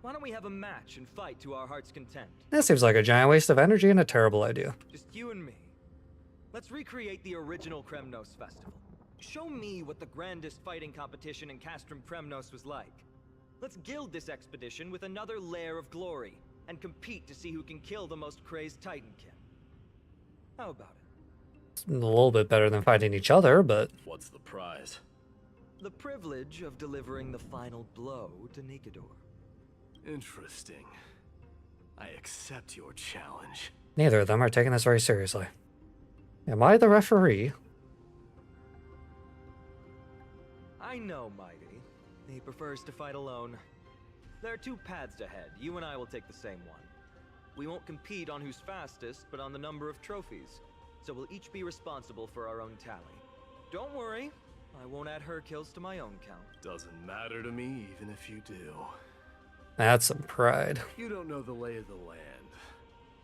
why don't we have a match and fight to our heart's content? That seems like a giant waste of energy and a terrible idea. Just you and me. Let's recreate the original Kremnos festival. Show me what the grandest fighting competition in Castrum Kremnos was like. Let's gild this expedition with another layer of glory, and compete to see who can kill the most crazed Titankin. How about it? It's a little bit better than fighting each other, but... What's the prize? The privilege of delivering the final blow to Nikador. Interesting. I accept your challenge. Neither of them are taking this very seriously. Am I the referee? I know, Mighty. He prefers to fight alone. There are 2 paths ahead. You and I will take the same one. We won't compete on who's fastest, but on the number of trophies. So we'll each be responsible for our own tally. Don't worry, I won't add her kills to my own count. Doesn't matter to me, even if you do. That's some pride. You don't know the lay of the land,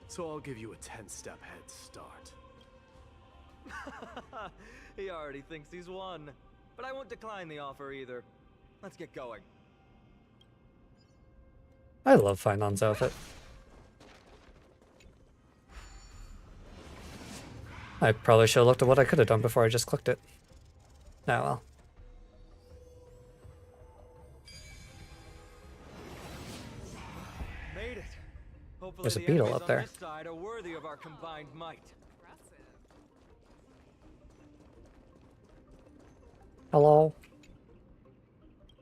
so I'll give you a 10-step head start. He already thinks he's won. But I won't decline the offer either. Let's get going. I love Finon's outfit. I probably should have looked at what I could have done before I just clicked it. Oh well. Made it. Hopefully There's a the beetle enemies up on there. this side are worthy of our combined might. Hello?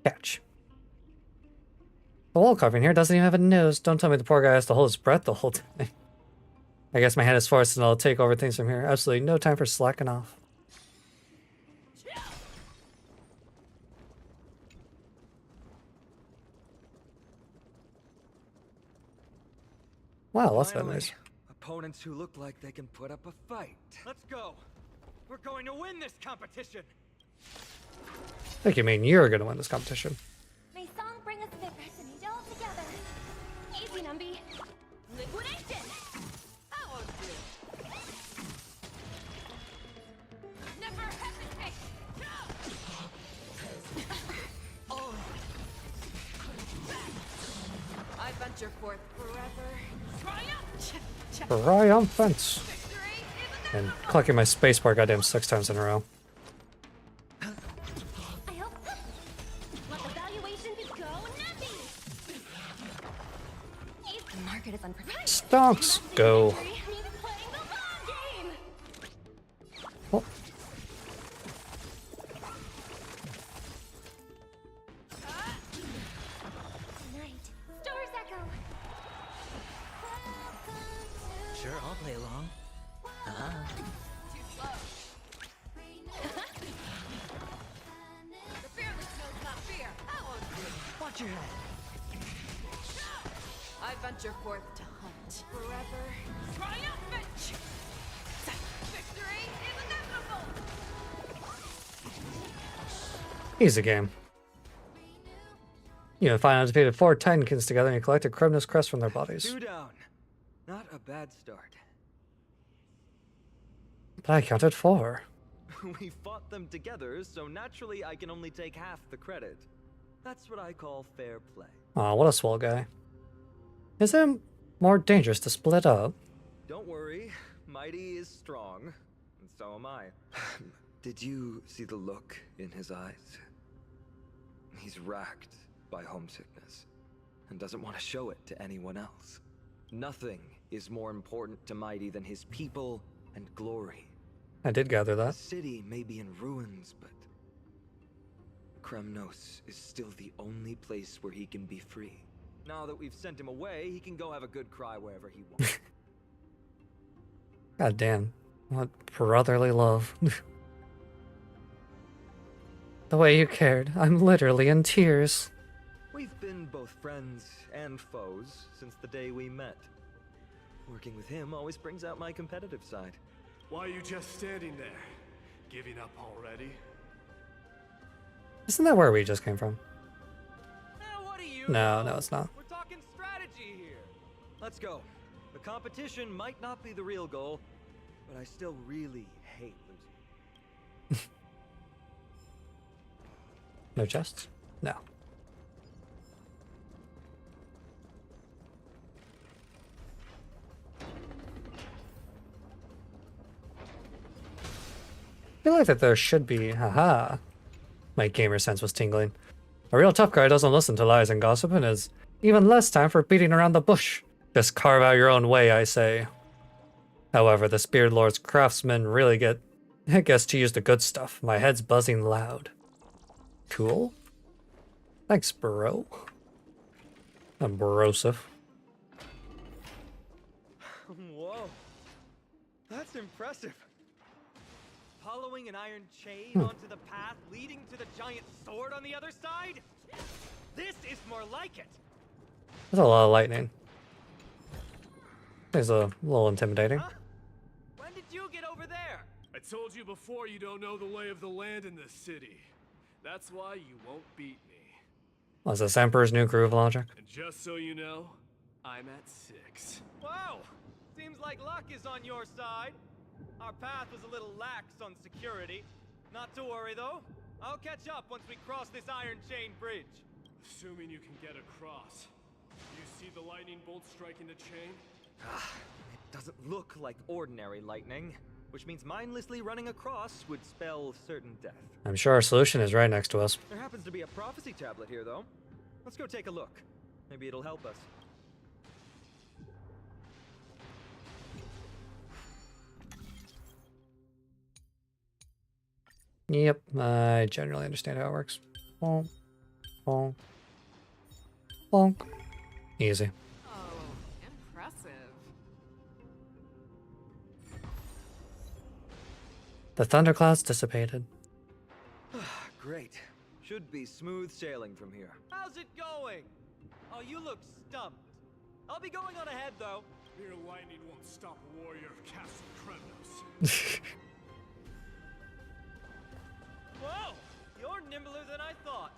Catch. The wall carving here doesn't even have a nose. Don't tell me the poor guy has to hold his breath the whole time. I guess my hand is forced and I'll take over things from here. Absolutely no time for slacking off. Wow, that's that Finally, nice. opponents who look like they can put up a fight. Let's go. We're going to win this competition. I think you mean you're gonna win this competition. May song bring us vigor and eat all together. Easy, Numby. Liquidation! That won't do. Never hesitate! I venture forth forever. Triumphant! And clicking my spacebar goddamn 6 times in a row. I hope. Let the valuation go nothing. The market is unpredictable. Stonks go. Oh. Night. Stars echo. Sure, I'll play along. Too slow. The fearless knows not fear. That won't do. Watch your head. I venture forth to hunt. it forever. Triumphant! Victory is inevitable! Easy game. You finally defeated 4 Titankins together and you collected Kremna's crest from their bodies. 2 down. Not a bad start. But I counted 4. We fought them together, so naturally I can only take half the credit. That's what I call fair play. Aw, what a swell guy. Is it more dangerous to split up? Don't worry, Mighty is strong, and so am I. Did you see the look in his eyes? He's racked by homesickness, and doesn't want to show it to anyone else. Nothing is more important to Mighty than his people and glory. I did gather that. The city may be in ruins, but Kremnos is still the only place where he can be free. Now that we've sent him away, he can go have a good cry wherever he wants. God damn. What brotherly love. The way you cared. I'm literally in tears. We've been both friends and foes since the day we met. Working with him always brings out my competitive side. Why are you just standing there? Giving up already? Isn't that where we just came from? What do you No, know? no, it's not. We're talking strategy here. Let's go. The competition might not be the real goal, but I still really hate losing. No chests? No. I feel like that there should be, haha. My gamer sense was tingling. A real tough guy doesn't listen to lies and gossip and has even less time for beating around the bush. Just carve out your own way, I say. However, the Spirit Lord's craftsmen really gets to use the good stuff. My head's buzzing loud. Cool. Thanks, bro. Abrasive. Whoa. That's impressive. Following an iron chain onto the path leading to the giant sword on the other side? This is more like it. That's a lot of lightning. It's a little intimidating. Huh? When did you get over there? I told you before you don't know the lay of the land in this city. That's why you won't beat me. Was this Emperor's New Groove logic? And just so you know, I'm at 6. Wow! Seems like luck is on your side. Our path was a little lax on security. Not to worry though. I'll catch up once we cross this iron chain bridge. Assuming you can get across. You see the lightning bolt striking the chain? It doesn't look like ordinary lightning, which means mindlessly running across would spell certain death. I'm sure our solution is right next to us. There happens to be a prophecy tablet here though. Let's go take a look. Maybe it'll help us. Yep, I generally understand how it works. Bonk, bonk, bonk. Easy. Oh, impressive. The thunderclouds dissipated. Great. Should be smooth sailing from here. How's it going? Oh, you look stumped. I'll be going on ahead though. Mere lightning won't stop a warrior of Castle Kremnos. Whoa! You're nimbler than I thought.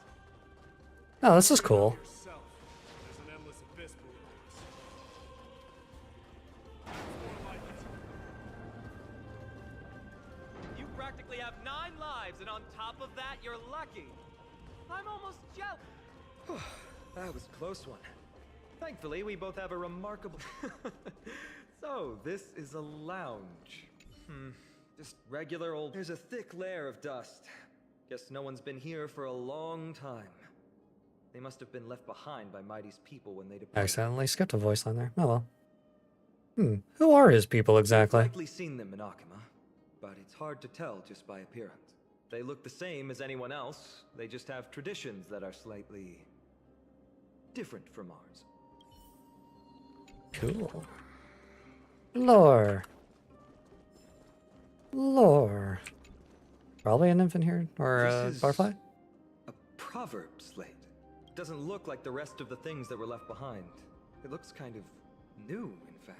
Oh, this is cool. Yourself. There's an endless abyss below us. That's more like it. You practically have 9 lives, and on top of that, you're lucky. I'm almost jealous. That was a close one. Thankfully, we both have a remarkable... So, this is a lounge. Just regular old... There's a thick layer of dust. Guess no one's been here for a long time. They must have been left behind by Mighty's people when they departed. Accidentally skipped a voice line there. Oh well. Who are his people exactly? I've likely seen them in Akama, but it's hard to tell just by appearance. They look the same as anyone else. They just have traditions that are slightly different from ours. Cool. Lore. Lore. Probably an infant here, or a This is butterfly? A proverb slate. Doesn't look like the rest of the things that were left behind. It looks kind of New, in fact.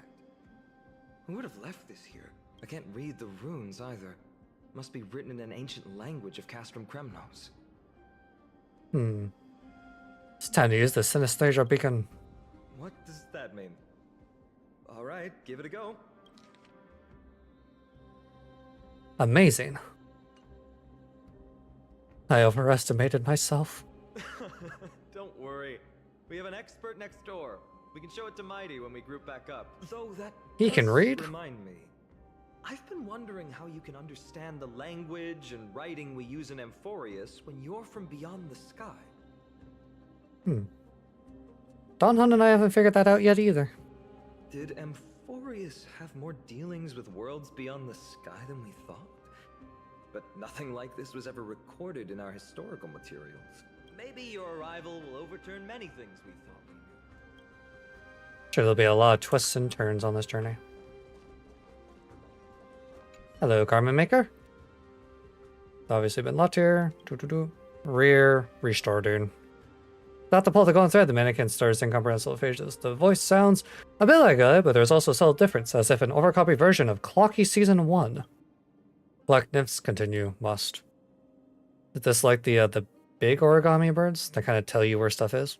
Who would have left this here? I can't read the runes either. Must be written in an ancient language of Castrum Kremnos. It's time to use the synesthesia beacon. What does that mean? Alright, give it a go. Amazing. I overestimated myself. Don't worry. We have an expert next door. We can show it to Mighty when we group back up. Though that He can does read? Remind me. I've been wondering how you can understand the language and writing we use in Amphorius when you're from beyond the sky. Don Hunt and I haven't figured that out yet either. Did Amphorius have more dealings with worlds beyond the sky than we thought? But nothing like this was ever recorded in our historical materials. Maybe your arrival will overturn many things we thought we knew. Sure, there'll be a lot of twists and turns on this journey. Hello, Garment Maker. Obviously been left here. Rear, restarting. Without the pull to go and thread, the mannequin starts incomprehensible phases. The voice sounds a bit like it, but there's also a subtle difference, as if an overcopy version of Clocky Season 1. Black nymphs continue, must. Is this like the big origami birds that kind of tell you where stuff is?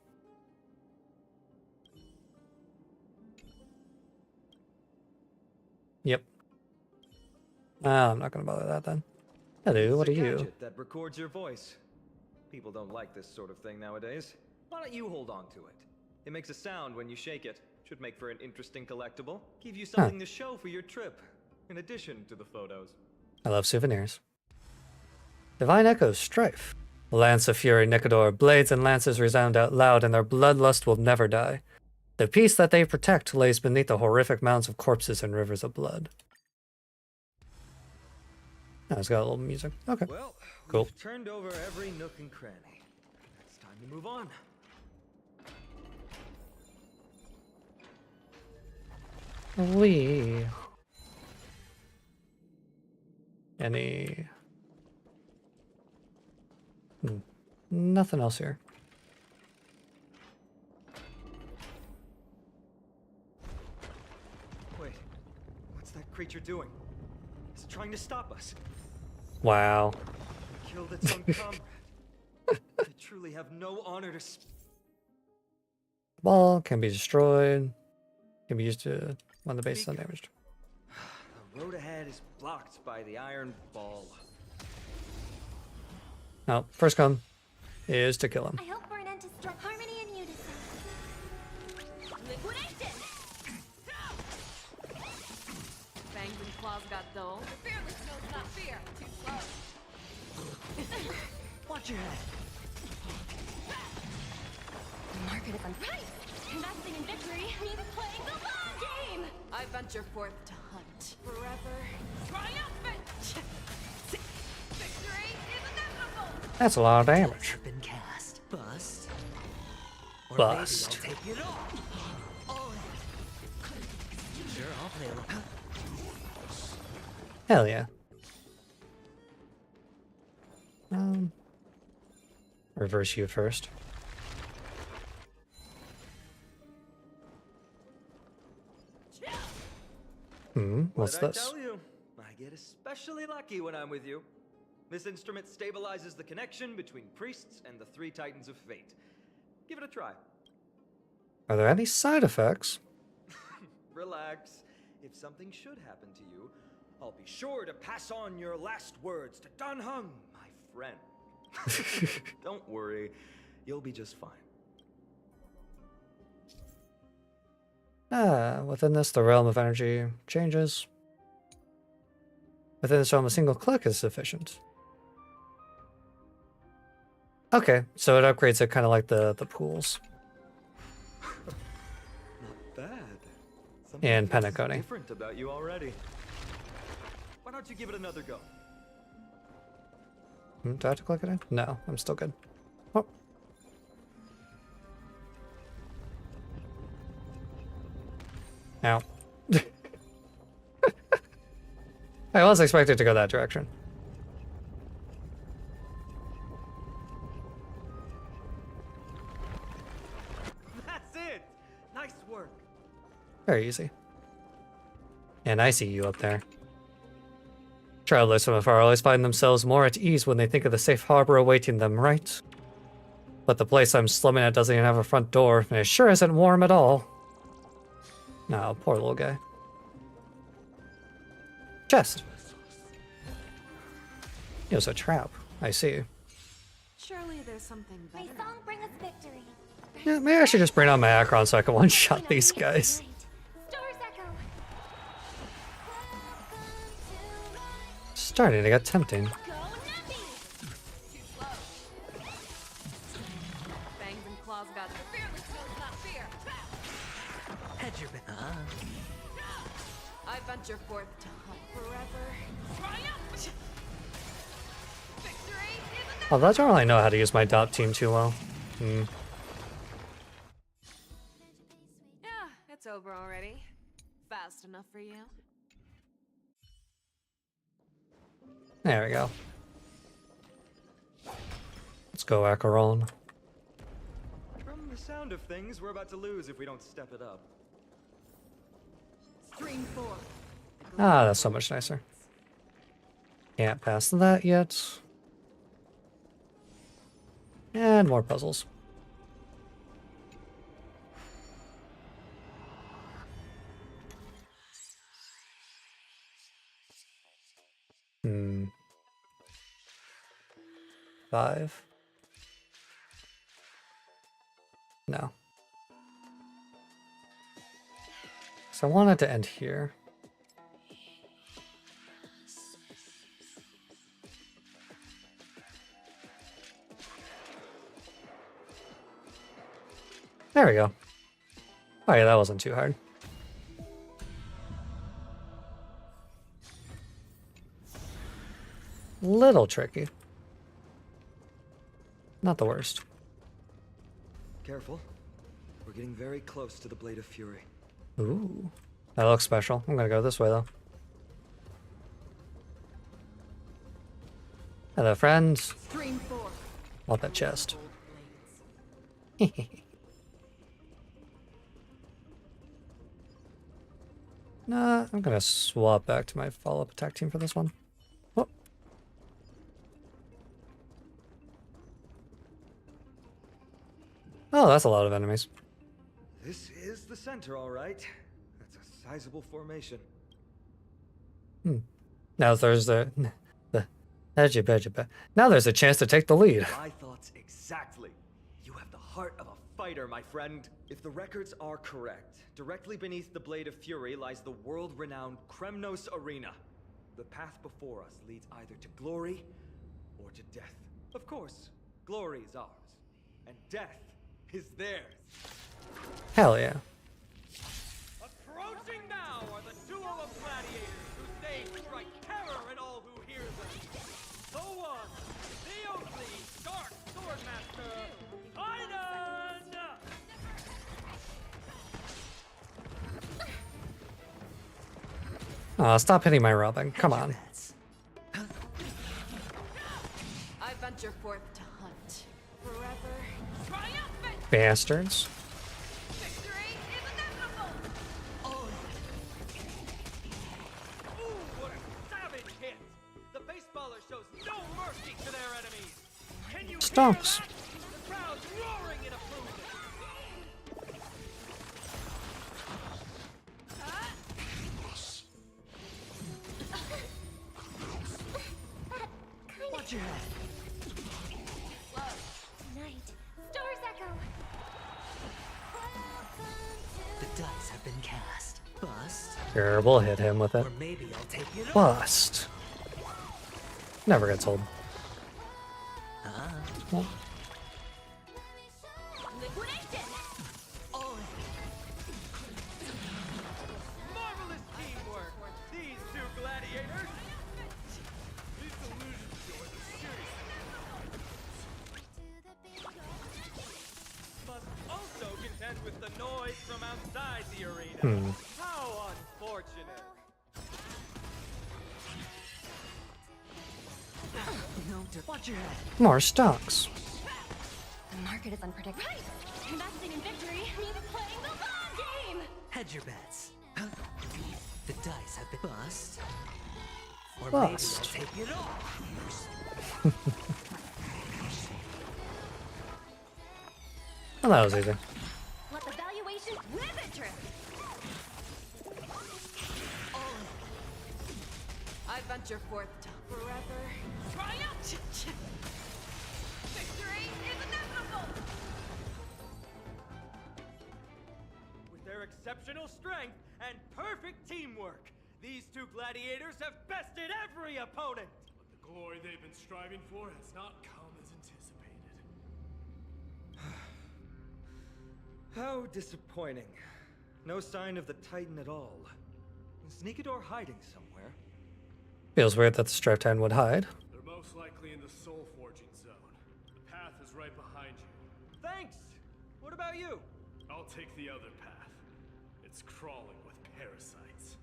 Yep. I'm not gonna bother that then. Hello, what are you? Gadget that records your voice. People don't like this sort of thing nowadays. Why don't you hold on to it? It makes a sound when you shake it. Should make for an interesting collectible. Give you something to show for your trip, in addition to the photos. I love souvenirs. Divine Echoes, Strife. Lance of Fury, Nicodor, blades and lances resound out loud, and their bloodlust will never die. The peace that they protect lays beneath the horrific mounds of corpses and rivers of blood. Oh, it's got a little music. Okay. Well, cool. We've turned over every nook and cranny. It's time to move on. Wee. Any... Nothing else here. Wait, what's that creature doing? It's trying to stop us. Wow. Killed its own comrade. They truly have no honor to. The ball can be destroyed. Can be used to when the base is undamaged. The road ahead is blocked by the iron ball. Now, first come is to kill him. I hope for an end to strife, harmony, and unison. Liquidation! Fangs and claws got dull. The fearless knows not fear. Too slow. Watch your head. Market is on right. Investing in victory means playing the long game. I venture forth to hunt. Forever. Triumphant! Victory is inevitable! That's a lot of damage. Have been cast. Bust. Or Bust. maybe I'll take it all. Sure, I'll play along. Hell yeah. Reverse you first. What's What did this? I tell you? I get especially lucky when I'm with you. This instrument stabilizes the connection between priests and the three titans of fate. Give it a try. Are there any side effects? Relax. If something should happen to you, I'll be sure to pass on your last words to Dan Heng, my friend. Don't worry, you'll be just fine. Within this, the realm of energy changes. Within this realm, a single click is sufficient. Okay, so it upgrades it kind of like the pools. Not bad. Something And feels Penacony. different about you already. Why don't you give it another go? Do I have to click it in? No, I'm still good. Oh. Ow. I was expected to go that direction. That's it! Nice work. Very easy. And I see you up there. Travelers from afar always find themselves more at ease when they think of the safe harbor awaiting them, right? But the place I'm slumming at doesn't even have a front door, and it sure isn't warm at all. No, poor little guy. Chest. It was a trap. I see. Surely there's something better. May song bring us victory. Yeah, maybe I should just bring out my Akron so I can one-shot these guys. Store's echo. Starting to get tempting. Too slow. Fangs and claws got the fearless knows not fear. Hedge your bet. I venture forth to hunt forever. Triumph! Victory is Although I don't really know how to use my dot team too well. Yeah, it's over already. Fast enough for you. There we go. Let's go, Acheron. From the sound of things, we're about to lose if we don't step it up. Stream 4. Ah, that's so much nicer. Can't pass that yet. And more puzzles. Hmm. 5. No. So I wanted to end here. There we go. Oh yeah, that wasn't too hard. Little tricky. Not the worst. Careful. We're getting very close to the Blade of Fury. Ooh. That looks special. I'm gonna go this way though. Hello, friends. Stream 4. Want that chest. Nah, I'm gonna swap back to my follow-up attack team for this one. Oh. Oh, that's a lot of enemies. This is the center, all right. That's a sizable formation. Now there's now there's a chance to take the lead. My thoughts exactly. You have the heart of a fighter, my friend. If the records are correct, directly beneath the Blade of Fury lies the world-renowned Kremnos Arena. The path before us leads either to glory or to death. Of course, glory is ours, and death is theirs. Hell yeah. Approaching now are the duo of gladiators whose names strike terror in all who hear them. The one, the only, Dark Swordmaster, Tynan! Aw, stop hitting my Robin. Come on. I venture forth to hunt forever. Triumphant! Bastards. Victory is inevitable! Oh. Ooh, what a savage hit! The baseballer shows no mercy to their enemies! Can you Stomps. hear that? The crowd's roaring in approval! Watch your head. Night. Store's echo. The dice have been cast. Bust. Here, we'll hit him with it. Or maybe I'll take it off. Bust. Never gets old. Well, Liquidation! Marvelous teamwork! These two gladiators! These illusions go into serious. Must also contend with the noise from outside the arena. How unfortunate! Watch your head. more stocks. The market is unpredictable. Investing in victory means playing the long game! Hedge your bets. The dice have been bust. Or Bust. maybe I'll take it all. Well, that was easy. Let the valuation ribbit trip! I venture forth to forever triumph! Victory is inevitable! With their exceptional strength and perfect teamwork, these two gladiators have bested every opponent! But the glory they've been striving for has not come as anticipated. How disappointing. No sign of the Titan at all. Is Sneakador hiding somewhere? Feels weird that the Strife Titan would hide. They're most likely in the soul forging zone. The path is right behind you. Thanks! What about you? I'll take the other path. It's crawling with parasites.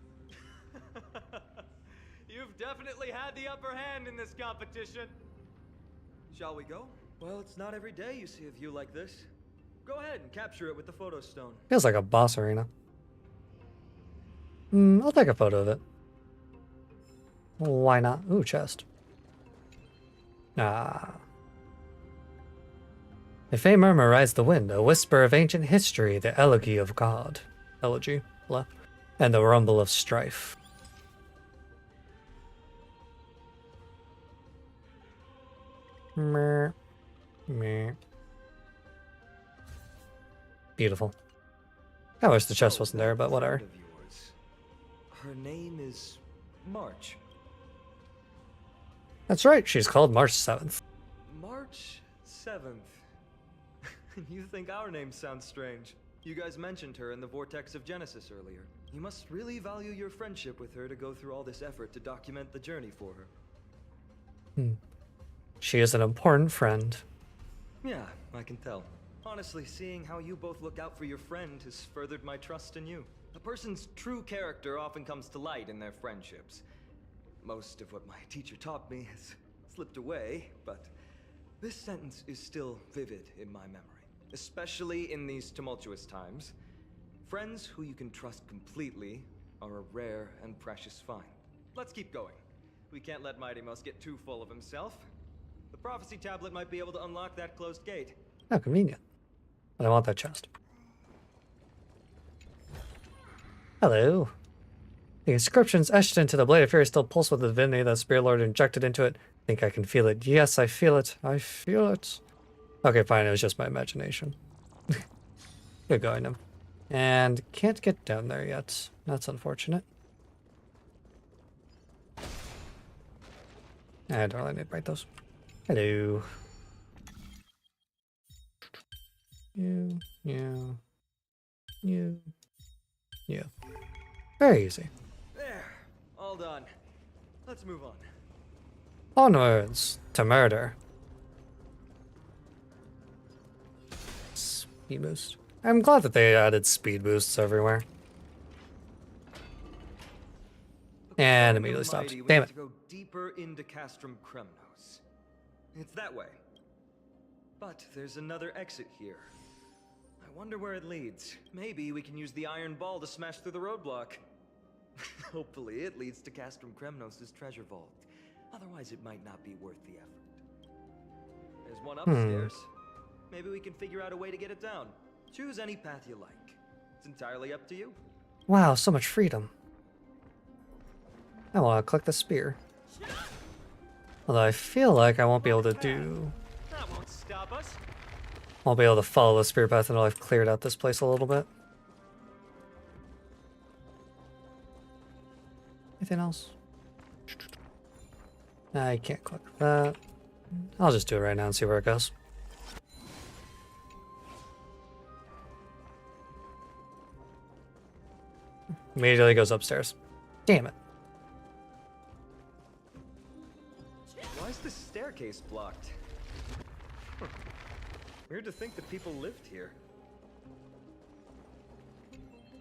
You've definitely had the upper hand in this competition. Shall we go? Well, it's not every day you see a view like this. Go ahead and capture it with the photo stone. Feels like a boss arena. I'll take a photo of it. Why not? Ooh, chest. Ah. If a murmur rides the wind, a whisper of ancient history, the elegy of God. Elegy, blah. And the rumble of strife. Meh. Meh. Beautiful. I wish the chest wasn't there, but whatever. Her name is March. That's right, she's called March 7th. March 7th. You think our names sound strange. You guys mentioned her in the Vortex of Genesis earlier. You must really value your friendship with her to go through all this effort to document the journey for her. She is an important friend. Yeah, I can tell. Honestly, seeing how you both look out for your friend has furthered my trust in you. A person's true character often comes to light in their friendships. Most of what my teacher taught me has slipped away, but this sentence is still vivid in my memory. Especially in these tumultuous times. Friends who you can trust completely are a rare and precious find. Let's keep going. We can't let Mighty Mouse get too full of himself. The prophecy tablet might be able to unlock that closed gate. How convenient. But I want that chest. Hello. The inscriptions etched into the Blade of Fury still pulse with the divinity that Spearlord injected into it. I think I can feel it. Yes, I feel it. I feel it. Okay, fine. It was just my imagination. Good going, him. And can't get down there yet. That's unfortunate. I don't really need to break those. Hello. You. Very easy. There. All done. Let's move on. Onwards to murder. Speed boost. I'm glad that they added speed boosts everywhere. And immediately stopped. Mighty, we Damn need it. to go deeper into Castrum Kremnos. It's that way. But there's another exit here. I wonder where it leads. Maybe we can use the iron ball to smash through the roadblock. Hopefully it leads to Castrum Kremnos' treasure vault. Otherwise it might not be worth the effort. There's one upstairs. Maybe we can figure out a way to get it down. Choose any path you like. It's entirely up to you. Wow, so much freedom. I want to click the spear. Although I feel like I won't be able to do... That won't stop us. Won't be able to follow the spear path until I've cleared out this place a little bit. Anything else? I can't click that. I'll just do it right now and see where it goes. Immediately goes upstairs. Damn it. Why is this staircase blocked? Weird to think that people lived here.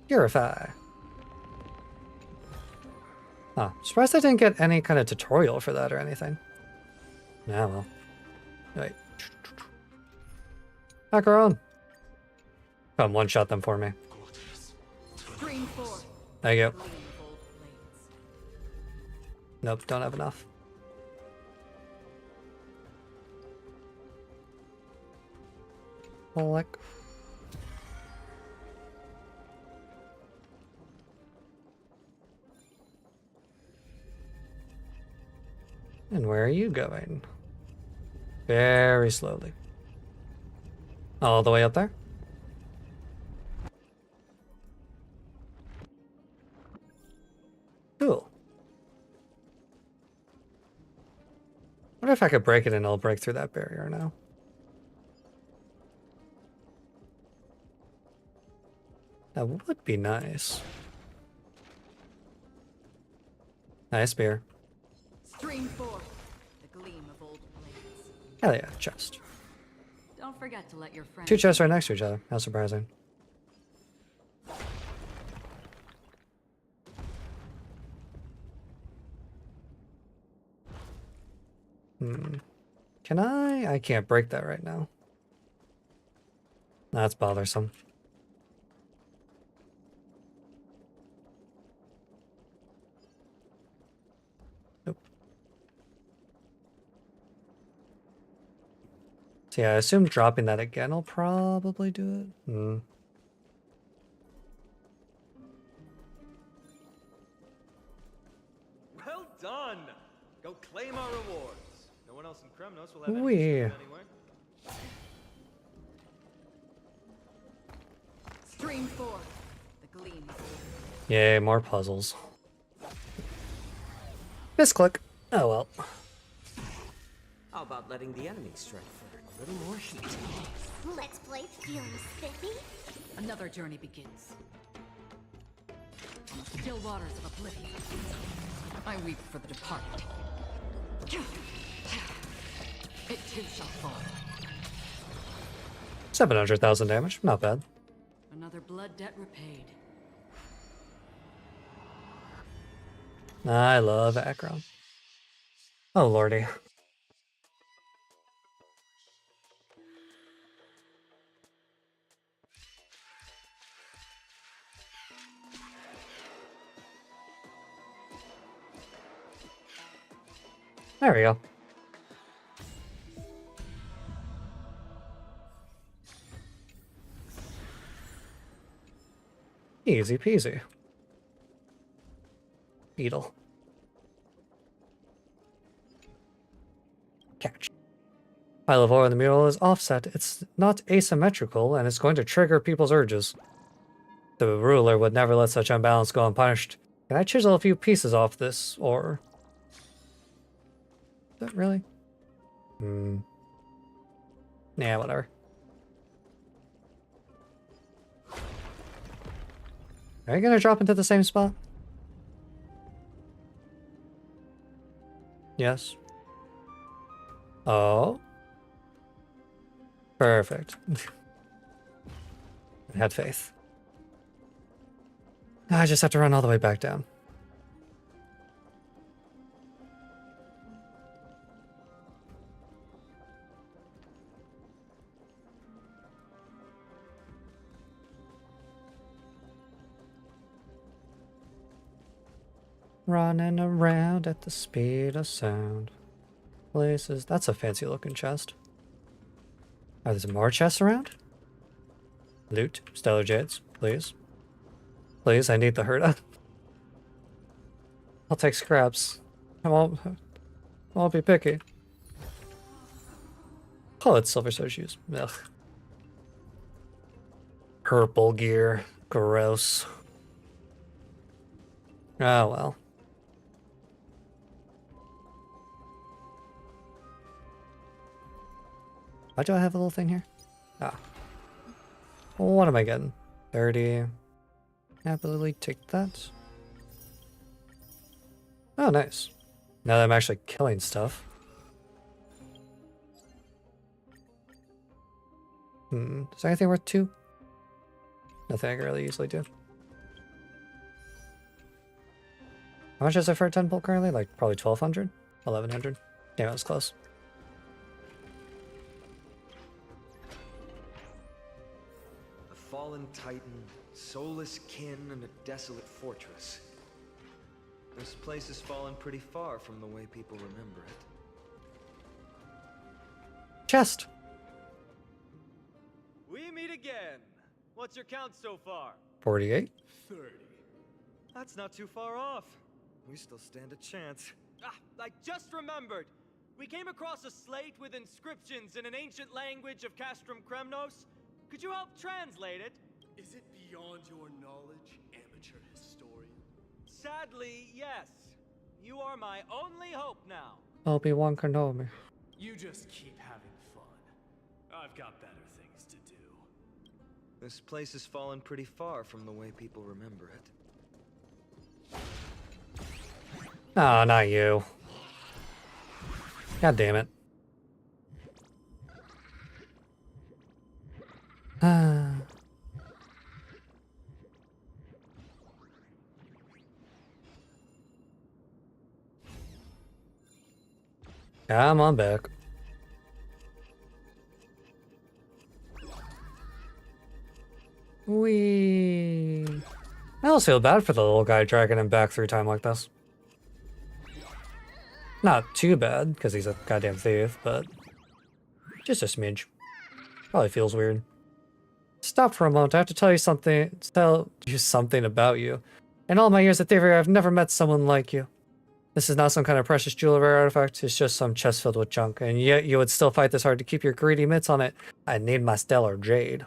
Purify. Oh, surprised I didn't get any kind of tutorial for that or anything. Yeah, well. Wait. Macaron. Come one-shot them for me. Thank you. Nope, don't have enough. Like. And where are you going? Very slowly. All the way up there? Cool. Wonder if I could break it and it'll break through that barrier now. That would be nice. Nice beer. Stream forth the gleam of old blades. Hell yeah, chest. Don't forget to let your friends. Two chests right next to each other. How surprising. Can I? I can't break that right now. That's bothersome. Nope. So yeah, I assume dropping that again will probably do it. Well done! Go claim our rewards. No one else in Kremnos will have any Wee. use anyway. Stream forth the gleam of old. Yay, more puzzles. Misclick. Oh well. How about letting the enemy strike for a little more heat? Let's play feeling spiffy. Another journey begins. On the still waters of oblivion, I weep for the departed. It too shall fall. 700,000 damage. Not bad. Another blood debt repaid. I love Akron. Oh lordy. There we go. Easy peasy. Beetle. Catch. Pile of oil in the mural is offset. It's not asymmetrical, and it's going to trigger people's urges. The ruler would never let such unbalance go unpunished. Can I chisel a few pieces off this, or... Is that really? Yeah, whatever. Are you gonna drop into the same spot? Yes. Oh. Perfect. I had faith. I just have to run all the way back down. Running around at the speed of sound. Places. That's a fancy looking chest. Are there more chests around? Loot. Stellar Jades, please. Please, I need the Herta. I'll take scraps. I won't be picky. Oh, it's silver sword shoes. Ugh. Purple gear. Gross. Oh well. Why do I have a little thing here? Ah. What am I getting? 30. Happily take that. Oh, nice. Now that I'm actually killing stuff. Is there anything worth 2? Nothing I can really easily do. How much is it for a 10 bolt currently? Like probably 1200? 1100? Damn, it was close. A fallen titan, soulless kin, and a desolate fortress. This place has fallen pretty far from the way people remember it. Chest. We meet again. What's your count so far? 48. 30. That's not too far off. We still stand a chance. Ah, I just remembered. We came across a slate with inscriptions in an ancient language of Castrum Kremnos. Could you help translate it? Is it beyond your knowledge, amateur historian? Sadly, yes. You are my only hope now. Obi-Wan Kenobi. You just keep having fun. I've got better things to do. This place has fallen pretty far from the way people remember it. Oh, not you. God damn it. Come on back. I almost feel bad for the little guy dragging him back through time like this. Not too bad, because he's a goddamn thief, but just a smidge. Probably feels weird. Stop for a moment. I have to tell you something about you. In all my years at Thievery, I've never met someone like you. This is not some kind of precious jewel or rare artifact. It's just some chest filled with junk, and yet you would still fight this hard to keep your greedy mitts on it. I need my stellar jade.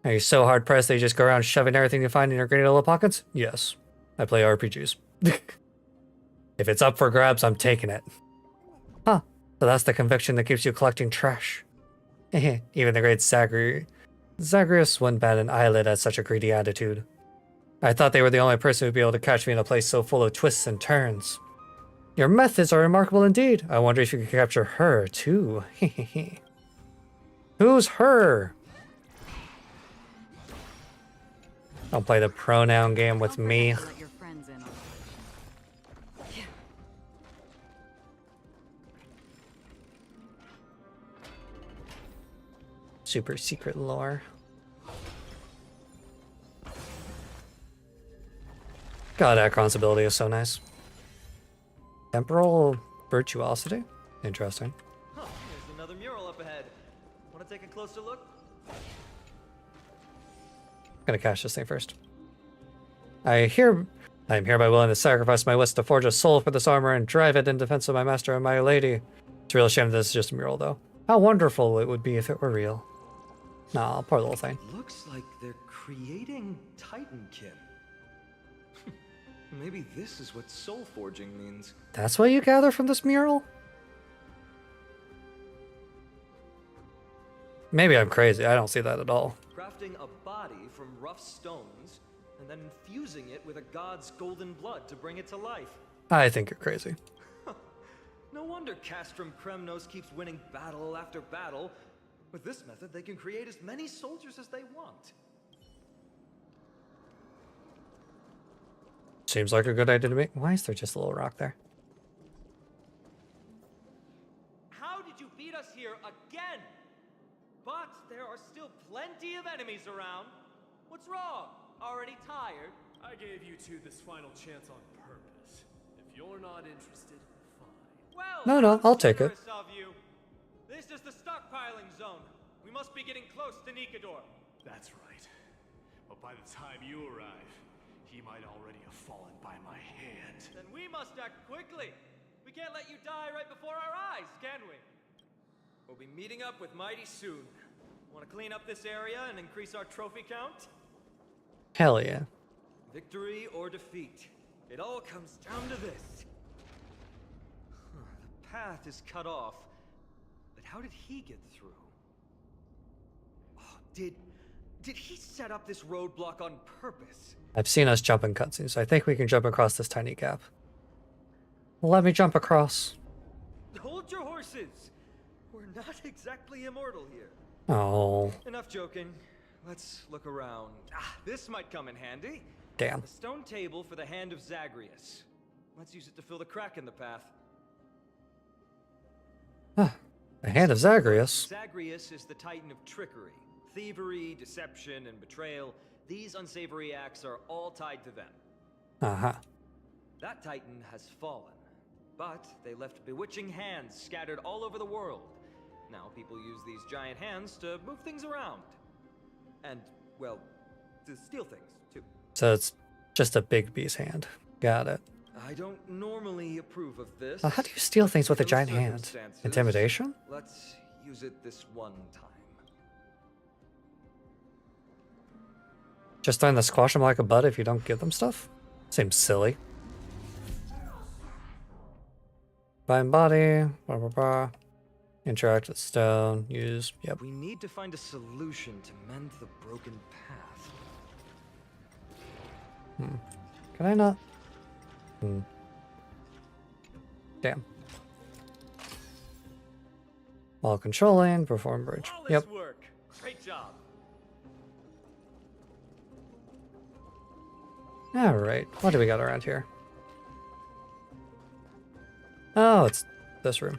Are you so hard pressed that you just go around shoving everything you find in your greedy little pockets? Yes. I play RPGs. If it's up for grabs, I'm taking it. Huh. So that's the conviction that keeps you collecting trash. Even the great Zagreus wouldn't bat an eyelid at such a greedy attitude. I thought they were the only person who'd be able to catch me in a place so full of twists and turns. Your methods are remarkable indeed. I wonder if you could capture her, too. Who's her? Don't play the pronoun game with me. Super secret lore. God, Akron's ability is so nice. Temporal virtuosity? Interesting. Huh, there's another mural up ahead. Want to take a closer look? I'm gonna cash this thing first. I am hereby willing to sacrifice my wits to forge a soul for this armor and drive it in defense of my master and my lady. It's a real shame this is just a mural, though. How wonderful it would be if it were real. Nah, poor little thing. Looks like they're creating Titankin. Maybe this is what soul forging means. That's what you gather from this mural? Maybe I'm crazy. I don't see that at all. Crafting a body from rough stones and then infusing it with a god's golden blood to bring it to life. I think you're crazy. No wonder Castrum Kremnos keeps winning battle after battle. With this method, they can create as many soldiers as they want. Seems like a good idea to me. Why is there just a little rock there? How did you beat us here again? But there are still plenty of enemies around. What's wrong? Already tired? I gave you two this final chance on purpose. If you're not interested, fine. Well, No, I'll take it. of you. This is the stockpiling zone. We must be getting close to Nikador. That's right. But by the time you arrive, he might already have fallen by my hand. Then we must act quickly. We can't let you die right before our eyes, can we? We'll be meeting up with Mighty soon. Want to clean up this area and increase our trophy count? Hell yeah. Victory or defeat. It all comes down to this. The path is cut off. But how did he get through? Oh, did he set up this roadblock on purpose? I've seen us jump in cutscenes, so I think we can jump across this tiny gap. Let me jump across. Hold your horses. We're not exactly immortal here. Oh. Enough joking. Let's look around. This might come in handy. Damn. A stone table for the hand of Zagreus. Let's use it to fill the crack in the path. The hand of Zagreus. Zagreus is the Titan of trickery, Thievery, deception, and betrayal, these unsavory acts are all tied to them. Uh-huh. That titan has fallen, but they left bewitching hands scattered all over the world. Now people use these giant hands to move things around. And, well, to steal things, too. So it's just a big bee's hand. Got it. I don't normally approve of this. How do you steal things with a Those giant hand? circumstances, Intimidation? Let's use it this one time. Just trying to squash them like a butt if you don't give them stuff? Seems silly. Bind body, blah blah blah. Interact with stone, use, yep. We need to find a solution to mend the broken path. Can I not? Damn. While controlling, perform bridge. Yep. Work. Great job. Alright, what do we got around here? Oh, it's this room.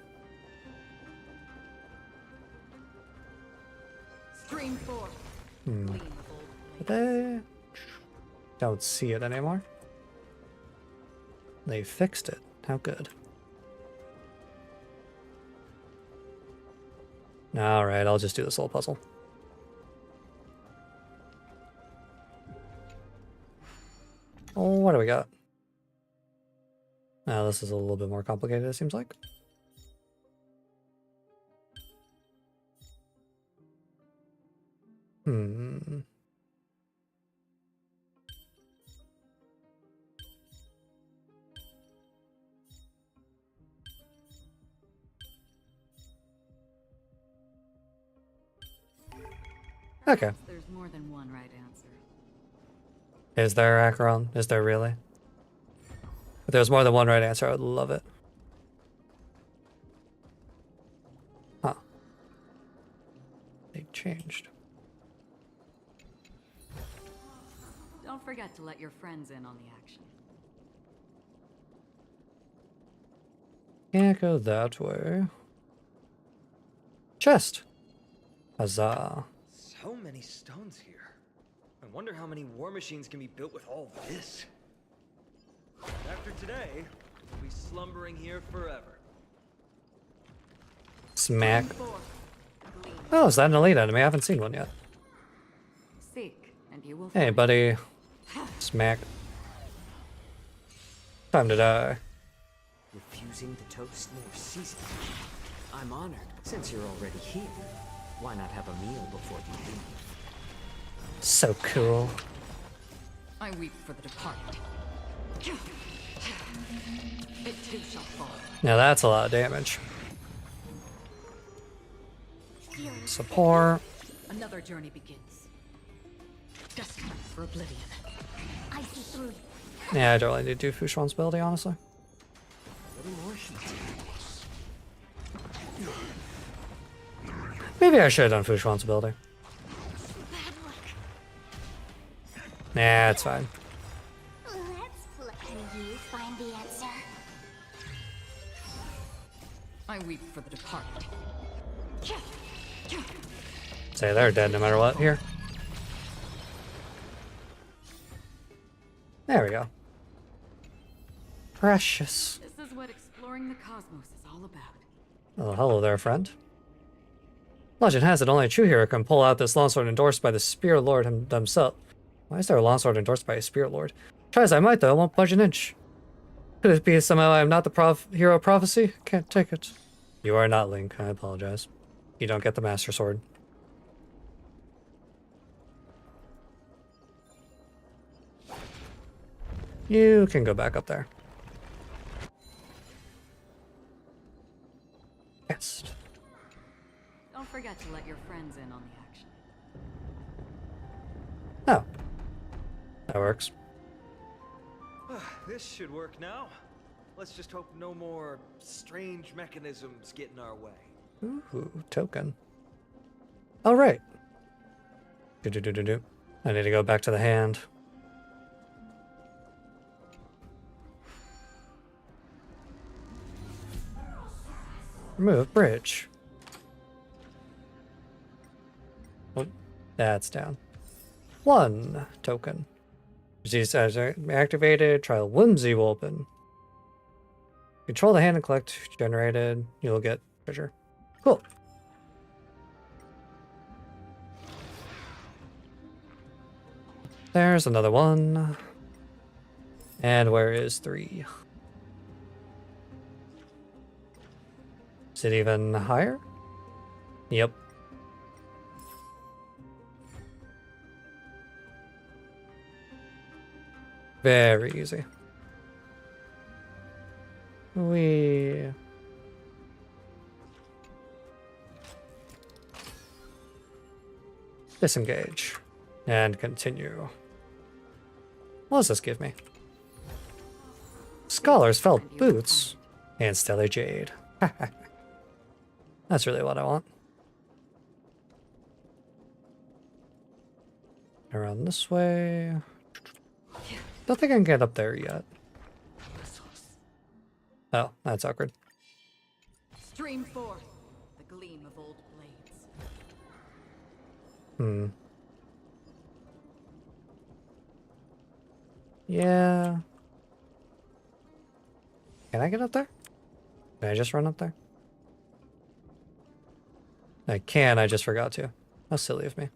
Stream 4. But they don't see it anymore. They fixed it. How good. Alright, I'll just do this little puzzle. Oh, what do we got? Now this is a little bit more complicated, it seems like. Okay. There's more than one right answer. Is there, Acheron? Is there really? If there's more than one right answer, I would love it. Huh. They changed. Don't forget to let your friends in on the action. Can't go that way. Chest. Huzzah. So many stones here. I wonder how many war machines can be built with all this. After today, we'll be slumbering here forever. Smack. Oh, is that an elite enemy? I haven't seen one yet. Seek, and you will Hey, find. buddy. Smack. Time to die. Refusing to toast more seasoning. I'm honored, since you're already here. Why not have a meal before you leave? So cool. I weep for the departed. It too shall fall. Now that's a lot of damage. Support. Another journey begins. Destined for oblivion. I see through. Yeah, I don't really need to do Fushuan's ability, honestly. Maybe I should have done Fushuan's ability. Nah, it's fine. Let's play. Can you find the answer? I weep for the departed. Say they're dead no matter what here. There we go. Precious. This is what exploring the cosmos is all about. Oh, hello there, friend. Legend has it only a true hero can pull out this longsword endorsed by the Spirit Lord himself. Why is there a longsword endorsed by a Spirit Lord? Try as I might, though, I won't budge an inch. Could it be somehow I am not the hero of prophecy? Can't take it. You are not Link. I apologize. You don't get the Master Sword. You can go back up there. Yes. Don't forget to let your friends in on the action. Oh. That works. This should work now. Let's just hope no more strange mechanisms get in our way. Ooh, token. All right. Do. I need to go back to the hand. Remove bridge. What? That's down. 1 token. Disease as activated. Trial Whimsy will open. Control the hand and collect generated. You'll get treasure. Cool. There's another one. And where is 3? Is it even higher? Yep. Very easy. We disengage and continue. What does this give me? Scholar's felt boots and stellar jade. That's really what I want. Around this way. Don't think I can get up there yet. Oh, that's awkward. Stream forth the gleam of old blades. Yeah. Can I get up there? Can I just run up there? I can, I just forgot to. How silly of me.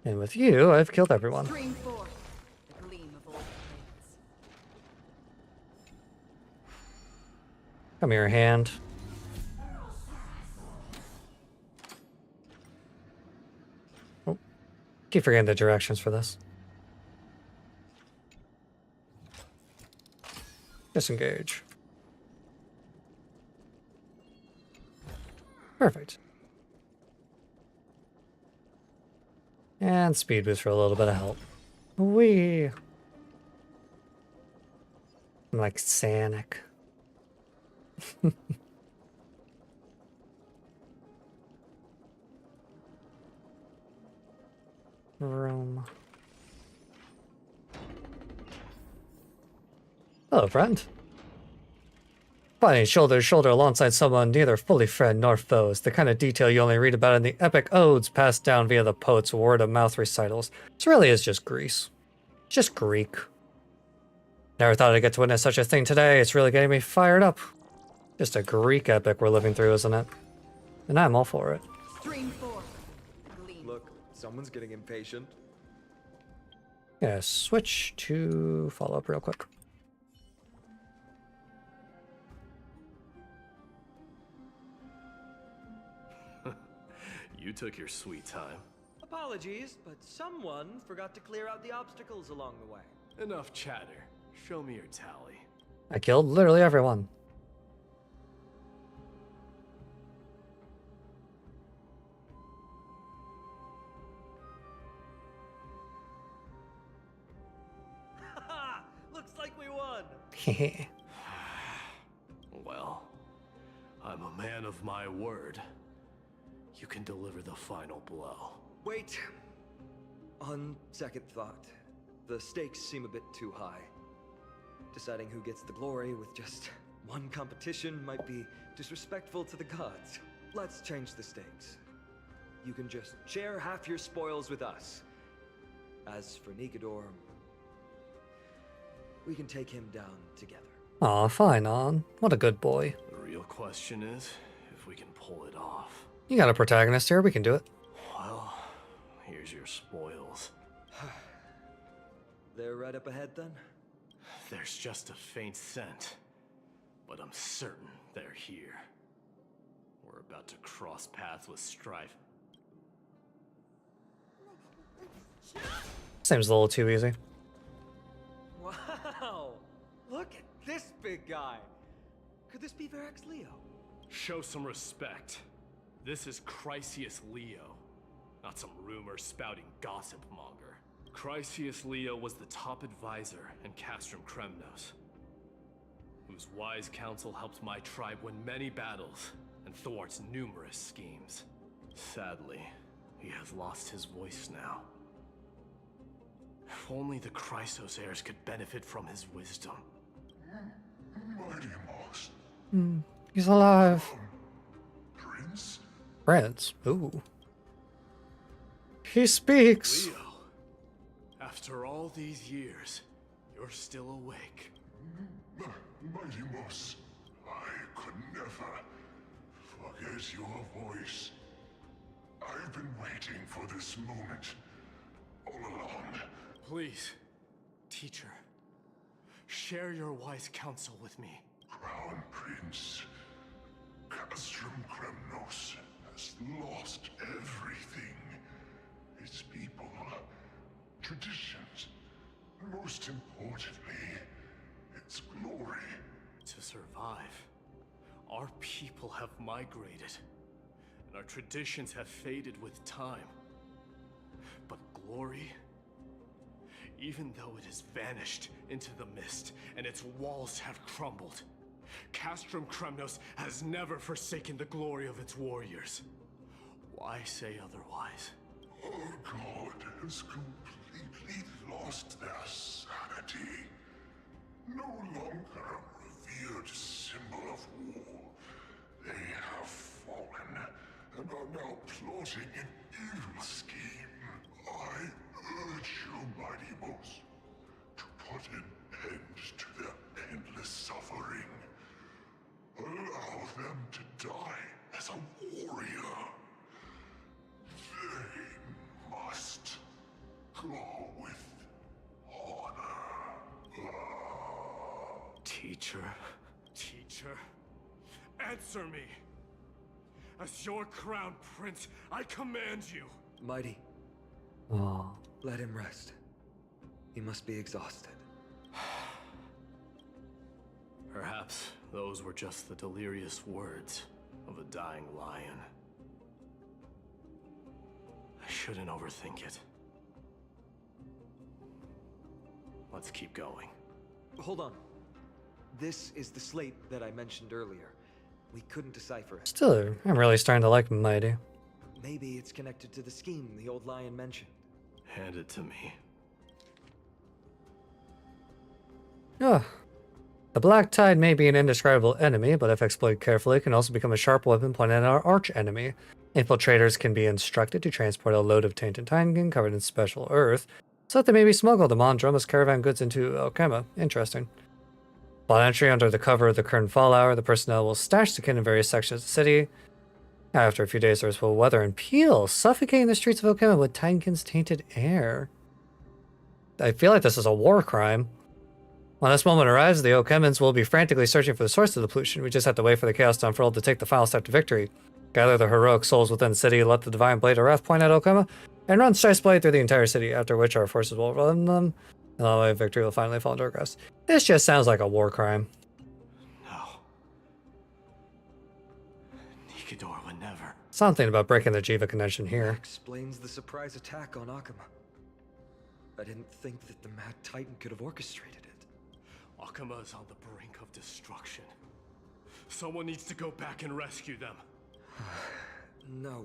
And with you, I've killed everyone. Stream forth the gleam of old blades. Come here, hand. Oh, keep forgetting the directions for this. Disengage. Perfect. And speed boost for a little bit of help. Whee! I'm like Sonic. Room. Hello, friend. Fighting shoulder to shoulder alongside someone neither fully friend nor foe is the kind of detail you only read about in the epic odes passed down via the poet's word-of-mouth recitals. This really is just Greece. Just Greek. Never thought I'd get to witness such a thing today. It's really getting me fired up. Just a Greek epic we're living through, isn't it? And I'm all for it. Stream forth. Look, someone's getting impatient. Yeah, switch to follow-up real quick. You took your sweet time. Apologies, but someone forgot to clear out the obstacles along the way. Enough chatter. Show me your tally. I killed literally everyone. Looks like we won. Well, I'm a man of my word. You can deliver the final blow. Wait. On second thought, the stakes seem a bit too high. Deciding who gets the glory with just one competition might be disrespectful to the gods. Let's change the stakes. You can just share half your spoils with us. As for Nikador, we can take him down together. Aw, fine, On. What a good boy. The real question is if we can pull it off. You got a protagonist here, we can do it. Well, here's your spoils. They're right up ahead then? There's just a faint scent, but I'm certain they're here. We're about to cross paths with strife. Seems a little too easy. Wow! Look at this big guy. Could this be Varric's Leo? Show some respect. This is Chrysius Leo, not some rumor-spouting gossip monger. Chrysius Leo was the top advisor in Castrum Kremnos, whose wise counsel helped my tribe win many battles and thwarts numerous schemes. Sadly, he has lost his voice now. If only the Chrysos heirs could benefit from his wisdom. Mighty Moss. He's alive. Prince? Prince. Ooh. He speaks. Leo, after all these years, you're still awake. Mighty Moss, I could never forget your voice. I've been waiting for this moment all along. Please, teacher, share your wise counsel with me. Crown Prince, Castrum Kremnos has lost everything. Its people, traditions, and most importantly, its glory. To survive, our people have migrated, and our traditions have faded with time. But glory, even though it has vanished into the mist and its walls have crumbled, Castrum Kremnos has never forsaken the glory of its warriors. Why say otherwise? Our god has completely lost their sanity. No longer a revered symbol of war. They have fallen and are now plotting an evil scheme. I urge you, Mighty Moss, to put an end to their endless suffering. Allow them to die as a warrior. They must go with honor. Teacher, answer me! As your crown prince, I command you! Mighty, Oh. let him rest. He must be exhausted. Perhaps those were just the delirious words of a dying lion. I shouldn't overthink it. Let's keep going. Hold on. This is the slate that I mentioned earlier. We couldn't decipher it. Still, I'm really starting to like Mighty. Maybe it's connected to the scheme the old lion mentioned. Hand it to me. Ah. The Black Tide may be an indescribable enemy, but if exploited carefully, it can also become a sharp weapon pointed at our arch enemy. Infiltrators can be instructed to transport a load of tainted Titankin covered in special earth, so that they may be smuggled among Drum's caravan goods into Alchema. Interesting. Upon entry under the cover of the current fall hour, the personnel will stash the kit in various sections of the city. After a few days, there will weather and peel, suffocating the streets of Alchema with Titankin's tainted air. I feel like this is a war crime. When this moment arrives, the Alchemans will be frantically searching for the source of the pollution. We just have to wait for the chaos to unfurl to take the final step to victory. Gather the heroic souls within the city, let the divine blade of wrath point at Alchema, and run Strice blade through the entire city, after which our forces will run them, and all the way victory will finally fall into our grasp. This just sounds like a war crime. No. Nikidor would never. Something about breaking the Jiva connection here. Explains the surprise attack on Akama. I didn't think that the Mad Titan could have orchestrated it. Akama is on the brink of destruction. Someone needs to go back and rescue them. No.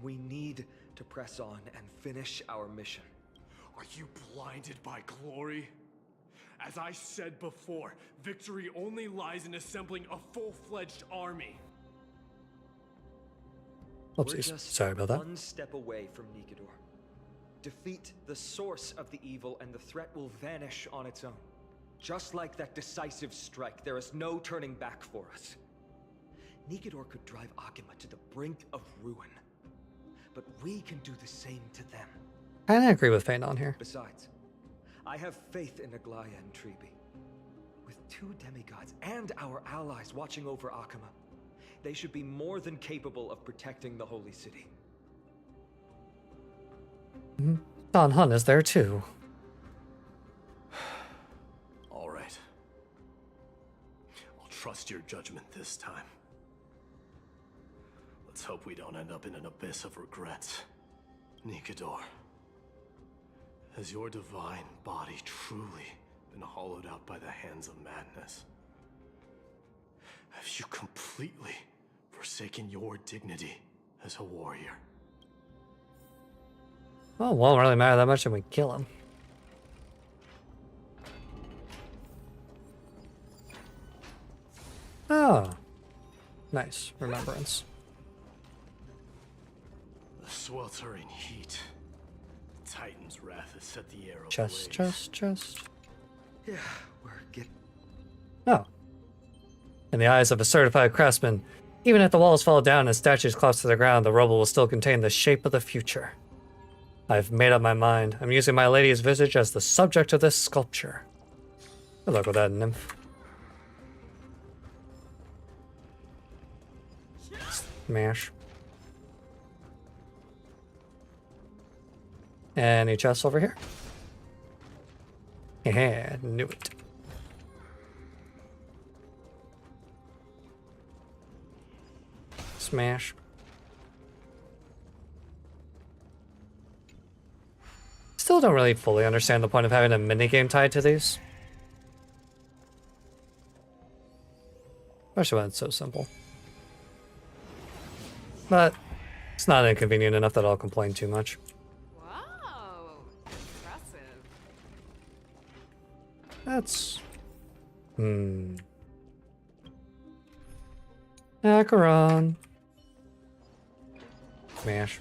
We need to press on and finish our mission. Are you blinded by glory? As I said before, victory only lies in assembling a full-fledged army. We're Oopsies. just Sorry about that. one step away from Nikidor. Defeat the source of the evil and the threat will vanish on its own. Just like that decisive strike, there is no turning back for us. Nikidor could drive Akama to the brink of ruin. But we can do the same to them. I agree with Feindon here. Besides, I have faith in Aglaya and Treeby. With two demigods and our allies watching over Akama, they should be more than capable of protecting the Holy City. Don Hun is there too. All right. I'll trust your judgment this time. Let's hope we don't end up in an abyss of regrets. Nikidor, has your divine body truly been hollowed out by the hands of madness? Have you completely forsaken your dignity as a warrior? Well, it won't really matter that much when we kill him. Oh. Nice. Remembrance. The sweltering heat. The Titan's wrath has set the air Chest, ablaze. chest. Yeah, we're getting... Oh. In the eyes of a certified craftsman, even if the walls fall down and statues collapse to the ground, the rubble will still contain the shape of the future. I've made up my mind. I'm using my lady's visage as the subject of this sculpture. Good luck with that, nymph. Smash. Any chests over here? Yeah, knew it. Smash. Still don't really fully understand the point of having a minigame tied to these. Especially when it's so simple. But it's not inconvenient enough that I'll complain too much. Whoa, impressive. That's... Acheron. Smash.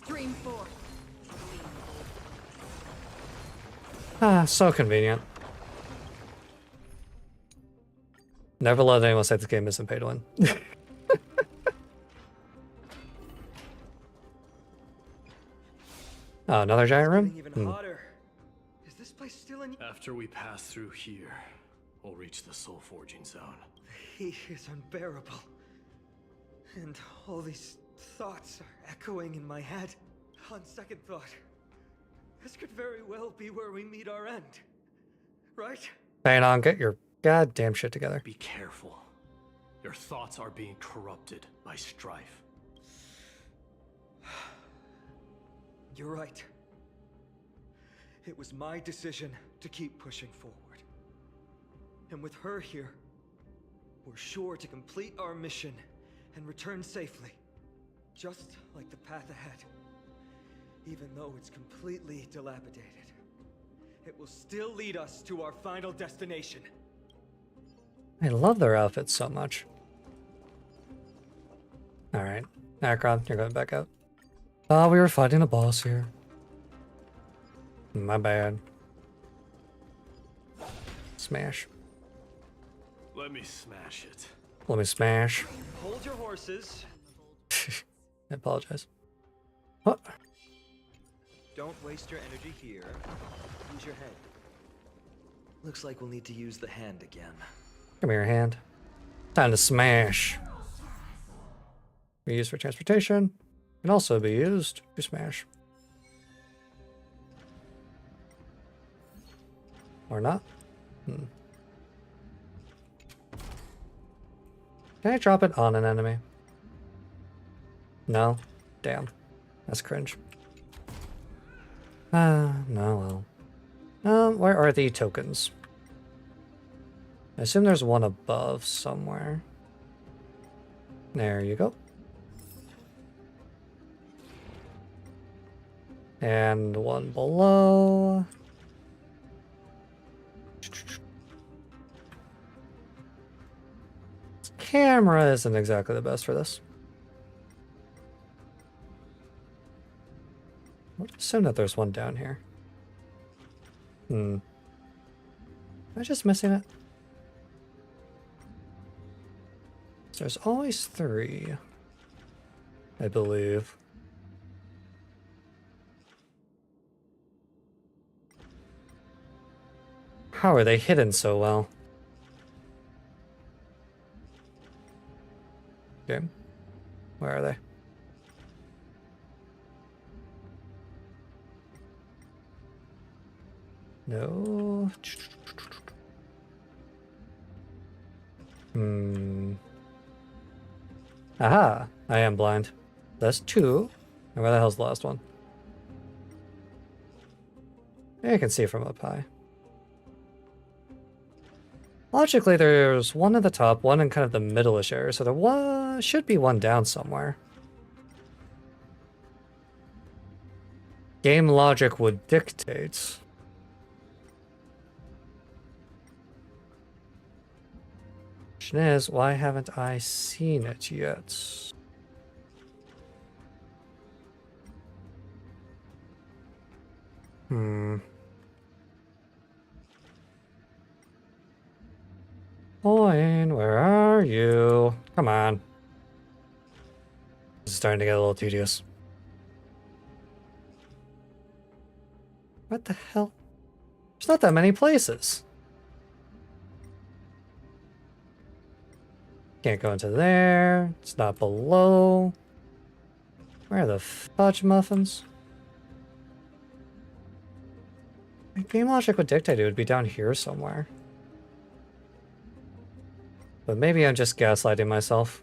Stream 4. Ah, so convenient. Never let anyone say this game isn't pay to win. Oh, another giant room? Even hotter. Is this place still in... After we pass through here, we'll reach the soul forging zone. The heat is unbearable. And all these thoughts are echoing in my head. On second thought, this could very well be where we meet our end. Right? Hang on, get your goddamn shit together. Be careful. Your thoughts are being corrupted by strife. You're right. It was my decision to keep pushing forward. And with her here, we're sure to complete our mission and return safely. Just like the path ahead. Even though it's completely dilapidated, it will still lead us to our final destination. I love their outfits so much. Alright, Acheron, you're going back out. Oh, we were fighting a boss here. My bad. Smash. Let me smash it. Let me smash. Hold your horses. I apologize. What? Don't waste your energy here. Use your head. Looks like we'll need to use the hand again. Give me your hand. Time to smash. Be used for transportation. Can also be used to smash. Or not. Can I drop it on an enemy? No? Damn. That's cringe. No, well. Where are the tokens? I assume there's one above somewhere. There you go. And one below. This camera isn't exactly the best for this. I would assume that there's one down here. Am I just missing it? There's always 3, I believe. How are they hidden so well? Okay. Where are they? No. Aha! I am blind. That's 2. And where the hell's the last one? I can see from up high. Logically, there's one at the top, one in kind of the middle-ish area, so there should be one down somewhere. Game logic would dictate. Question is, why haven't I seen it yet? Owen, where are you? Come on. This is starting to get a little tedious. What the hell? There's not that many places. Can't go into there. It's not below. Where are the fudge muffins? My game logic would dictate it would be down here somewhere. But maybe I'm just gaslighting myself.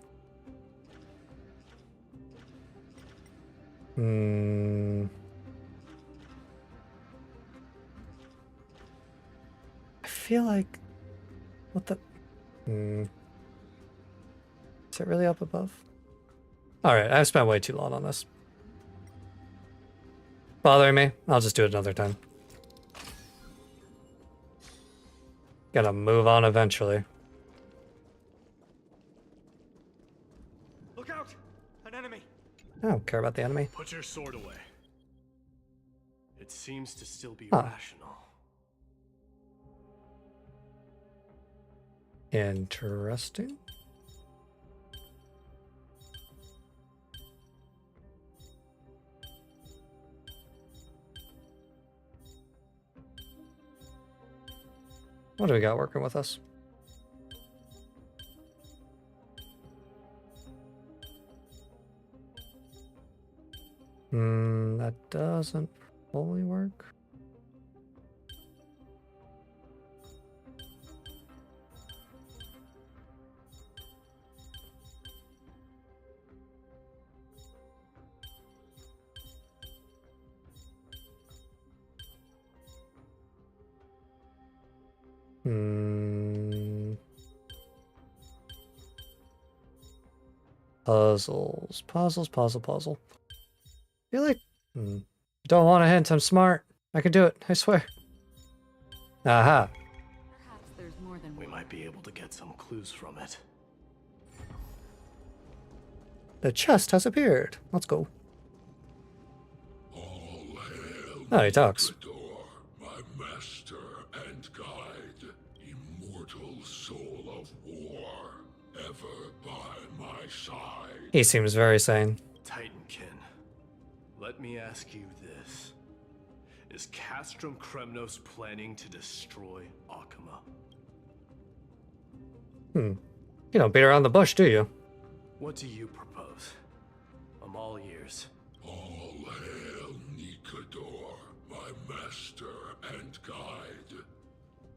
I feel like... What the... Is it really up above? Alright, I've spent way too long on this. Bothering me? I'll just do it another time. Gotta move on eventually. Look out! An enemy! I don't care about the enemy. Put your sword away. It seems to still be Huh. rational. Interesting. What do we got working with us? That doesn't fully work. Puzzles. Puzzle. I feel like... Don't want to hint, I'm smart. I can do it, I swear. Aha. Perhaps there's more than We might be able to get some clues from it. The chest has appeared. Let's go. Oh, he talks. My master and guide, immortal soul of war, ever by my side. He seems very sane. Titankin, let me ask you this. Is Castrum Kremnos planning to destroy Akama? You don't beat around the bush, do you? What do you propose? I'm all ears. All hail Nikador, my master and guide.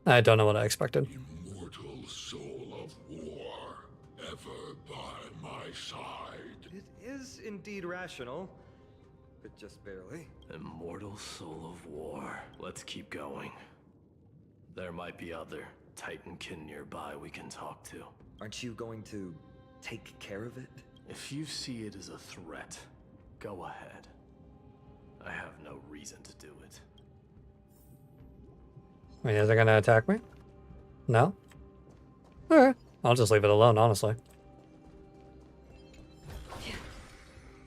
I don't know what I expected. Immortal soul of war, ever by my side. It is indeed rational, but just barely. Immortal soul of war. Let's keep going. There might be other Titankin nearby we can talk to. Aren't you going to take care of it? If you see it as a threat, go ahead. I have no reason to do it. I mean, is it gonna attack me? No? Alright. I'll just leave it alone, honestly.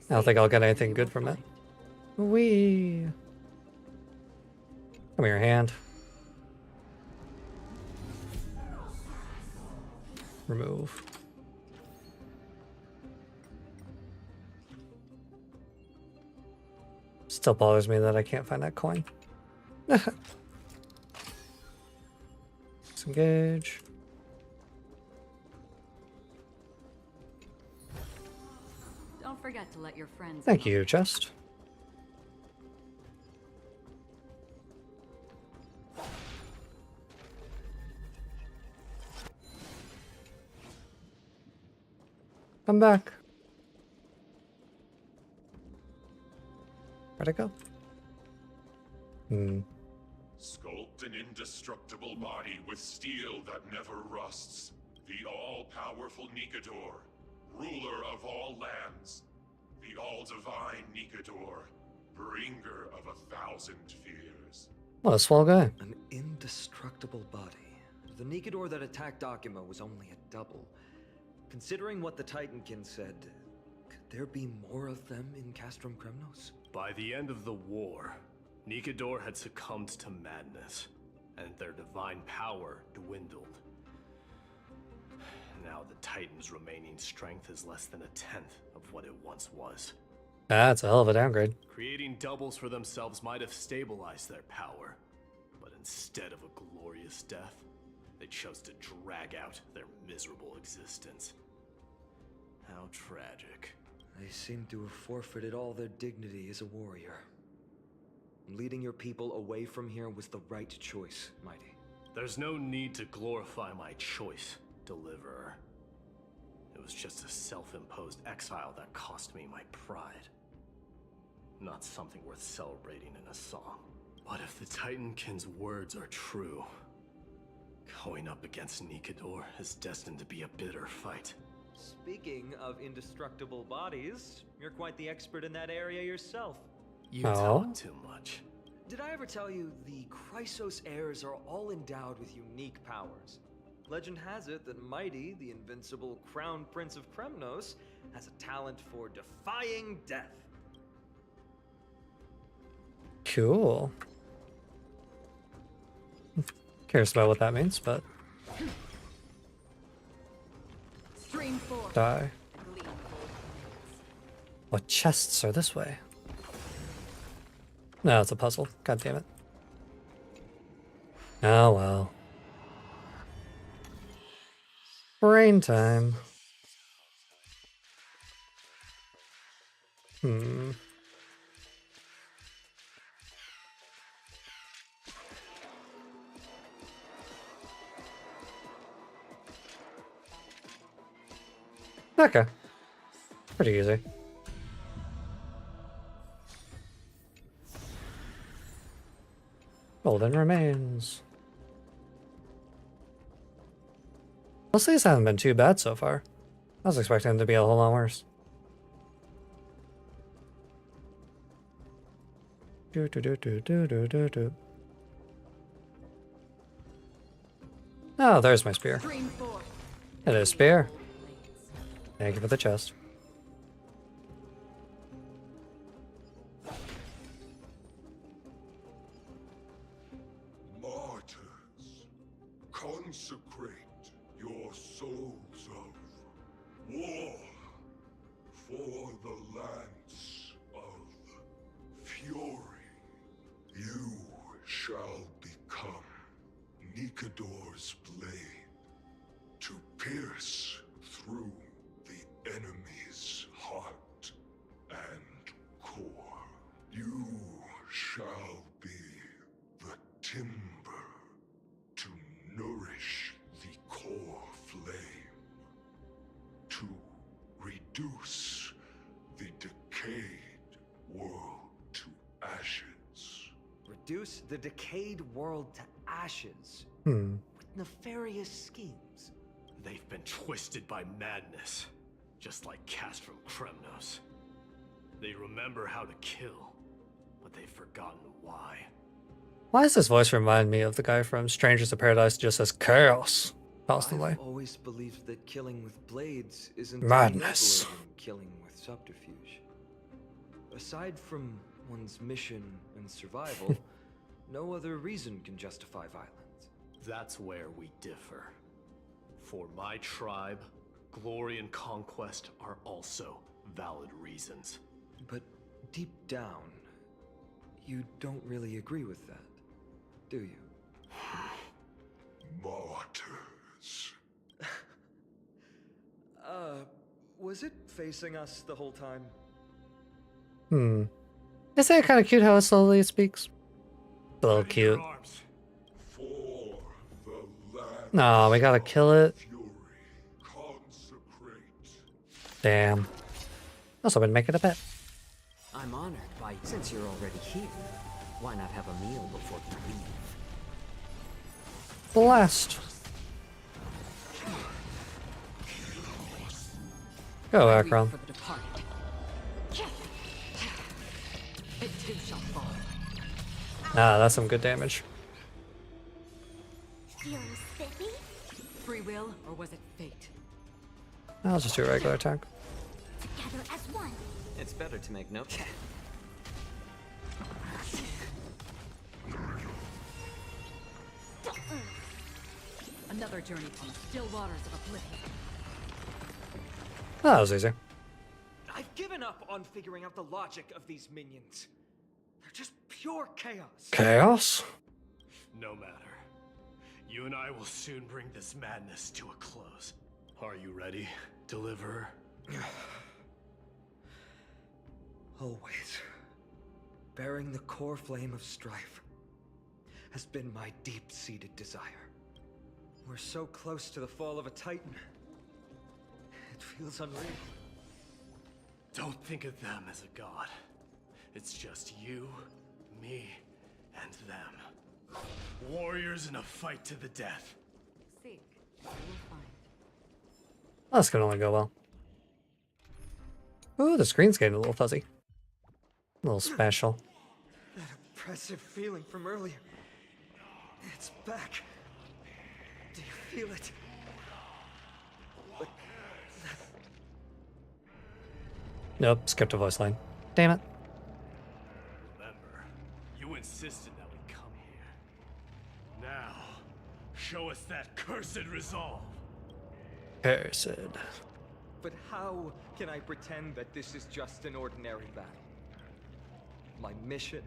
I don't think I'll get anything good from it. Wee. Come here, hand. Remove. Still bothers me that I can't find that coin. Disengage. Don't forget to let your friends Thank know. you, chest. Come back. Where'd it go? Sculpt an indestructible body with steel that never rusts. The all-powerful Nikador, ruler of all lands. The all-divine Nikador, bringer of 1,000 fears. What a swell guy. An indestructible body. the Nikador that attacked Akuma was only a double. Considering what the Titankin said, could there be more of them in Castrum Kremnos? By the end of the war, Nikador had succumbed to madness, and their divine power dwindled. Now the Titan's remaining strength is less than a tenth of what it once was. That's a hell of a downgrade. Creating doubles for themselves might have stabilized their power, but instead of a glorious death, they chose to drag out their miserable existence. How tragic. They seem to have forfeited all their dignity as a warrior. Leading your people away from here was the right choice, Mighty. There's no need to glorify my choice, Deliverer. It was just a self-imposed exile that cost me my pride. Not something worth celebrating in a song. But if the Titankin's words are true, going up against Nikador is destined to be a bitter fight. Speaking of indestructible bodies, you're quite the expert in that area yourself. You talk too much. Did I ever tell you the Chrysos heirs are all endowed with unique powers? Legend has it that Mighty, the invincible Crown Prince of Kremnos, has a talent for defying death. Cool. Curious about what that means, but Stream 4. die. What chests are this way? No, it's a puzzle. God damn it. Oh well. Brain time. Okay. Pretty easy. Golden remains. Mostly these haven't been too bad so far. I was expecting them to be a whole lot worse. Oh, there's my spear. It is spear. Thank you for the chest. Martyrs, consecrate your souls of war for the lance of fury. You shall become Nikador's blade to pierce through the enemy's heart and core. You shall be the timber to nourish the core flame, to reduce the decayed world to ashes. Reduce the decayed world to ashes? With nefarious schemes. They've been twisted by madness, just like Castrum Kremnos. They remember how to kill, but they've forgotten why. Why does this voice remind me of the guy from Strangers of Paradise just says chaos constantly? I've always believed that killing with blades isn't Madness. nobler than killing with subterfuge. Aside from one's mission and survival, no other reason can justify violence. That's where we differ. For my tribe, glory and conquest are also valid reasons. But deep down, you don't really agree with that, do you? Martyrs. Was it facing us the whole time? Isn't it kind of cute how it slowly speaks? A little cute. No, we gotta kill it. Damn. Also, been making a bet. I'm honored by, since you're already here, why not have a meal before you leave? Blast. Go, Akron. It too shall fall. Nah, that's some good damage. Feeling spiffy? Free will, or was it fate? I'll just do a regular attack. Together as one. It's better to make notes. Another journey from the still waters of oblivion. Oh, that was easy. I've given up on figuring out the logic of these minions. They're just pure chaos. Chaos? No matter. You and I will soon bring this madness to a close. Are you ready, Deliverer? Always. Bearing the core flame of strife has been my deep-seated desire. We're so close to the fall of a Titan. It feels unreal. Don't think of them as a god. It's just you, me, and them. Warriors in a fight to the death. Seek, you will find. That's gonna only go well. Ooh, the screen's getting a little fuzzy. A little special. That oppressive feeling from earlier. It's back. Do you feel it? But Nope, skipped a voice line. Damn it. Remember, you insisted that we come here. Now, show us that cursed resolve. Cursed. But how can I pretend that this is just an ordinary battle? My mission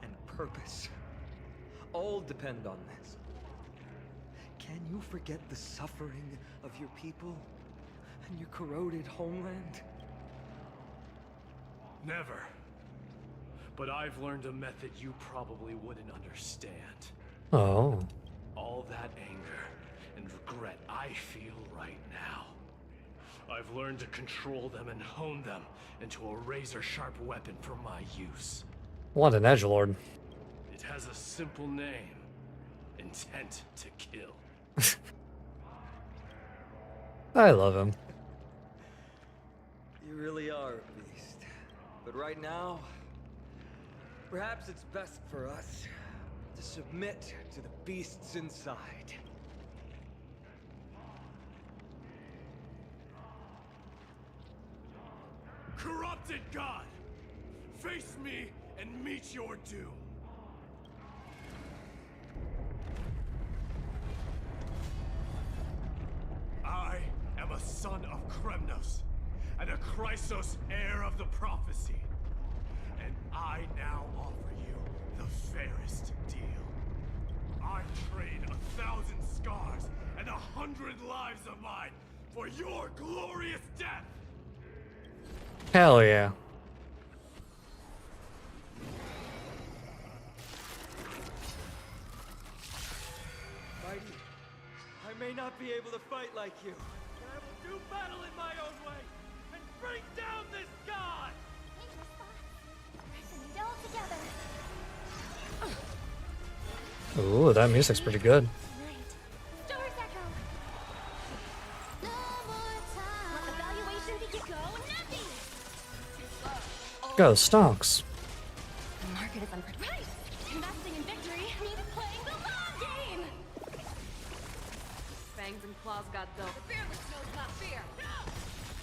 and purpose all depend on this. Can you forget the suffering of your people and your corroded homeland? Never. But I've learned a method you probably wouldn't understand. Oh. All that anger and regret I feel right now. I've learned to control them and hone them into a razor-sharp weapon for my use. What an edgelord. It has a simple name. Intent to kill. I love him. You really are a beast. But right now, perhaps it's best for us to submit to the beasts inside. Corrupted God! Face me and meet your doom! I am a son of Kremnos, and a Chrysos heir of the prophecy. And I now offer you the fairest deal. I trade 1,000 scars and 100 lives of mine for your glorious death! Hell yeah. Mighty, I may not be able to fight like you, but I will do battle in my own way and bring down this god! Pressing it all together. Ooh, that music's pretty good. Stars echo. No more time. Evaluation begin. Go Nappy. Go, Stonks. The market is unpredictable. Right. Investing in victory means playing the long game. Fangs and claws got dull. The fearless knows not fear.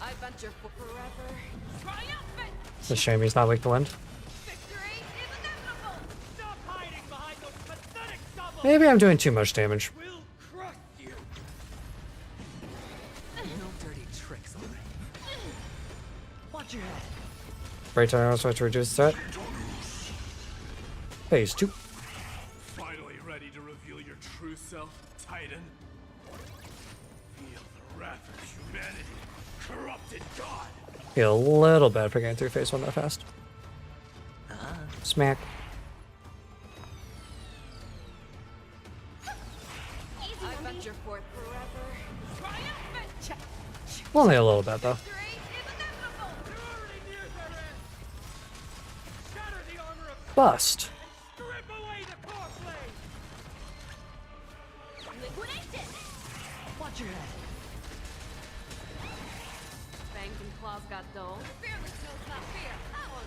I venture for forever. Triumphant! It's a shame he's not weak to wind. Victory is inevitable! Stop hiding behind those pathetic doubles! Maybe I'm doing too much damage. We'll crush you! No dirty tricks on me. Watch your head. Great time also to reduce threat. Phase 2. Finally ready to reveal your true self, Titan? Feel the wrath of humanity, corrupted God! Feel a little bad for getting through phase 1 that fast. Smack. I venture forth forever. Triumphant! Only a little bit though. Victory is inevitable! You're already near their end! Shatter the armor of Bust. strip away the core flame! Liquidation. Watch your head. Fangs and claws got dull. The fearless knows not fear. I want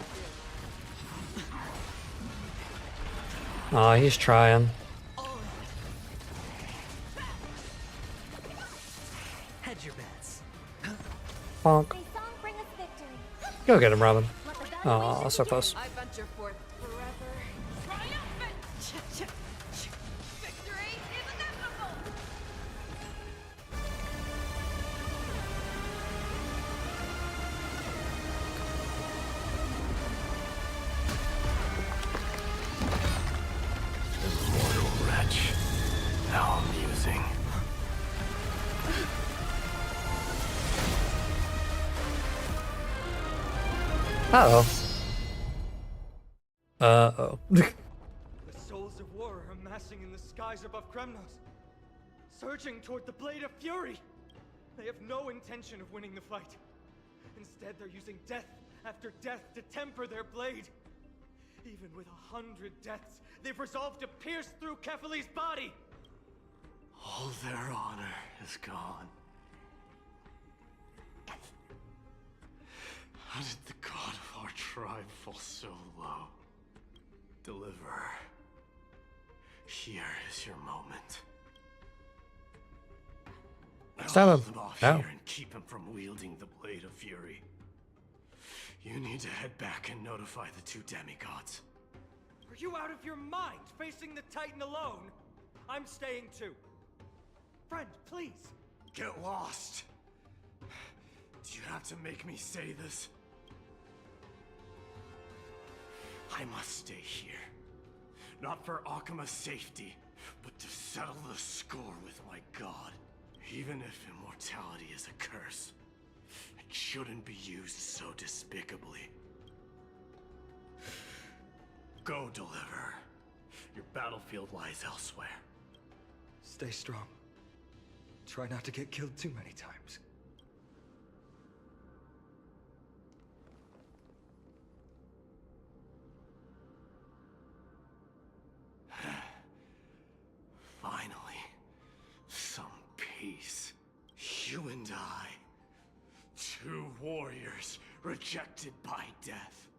to. Aw, he's trying. Hedge your bets. Bonk. May song bring us victory. Go get him, Robin. Let the Aw, so close. I venture forth forever. Triumphant! Victory is inevitable! Immortal wretch. How amusing. Uh-oh. Uh-oh. The souls of war are amassing in the skies above Kremnos, surging toward the Blade of Fury. They have no intention of winning the fight. Instead, they're using death after death to temper their blade. Even with 100 deaths, they've resolved to pierce through Kefali's body. All their honor is gone. How did the god of our tribe fall so low? Deliverer, here is your moment. Stab I'll him. hold him off No. here and keep him from wielding the Blade of Fury. You need to head back and notify the two demigods. Are you out of your mind, facing the Titan alone? I'm staying too. Friend, please. Get lost. Do you have to make me say this? I must stay here. Not for Akima's safety, but to settle the score with my god. Even if immortality is a curse, it shouldn't be used so despicably. Go, Deliverer. Your battlefield lies elsewhere. Stay strong. Try not to get killed too many times. Finally, some peace. You and I, two warriors rejected by death.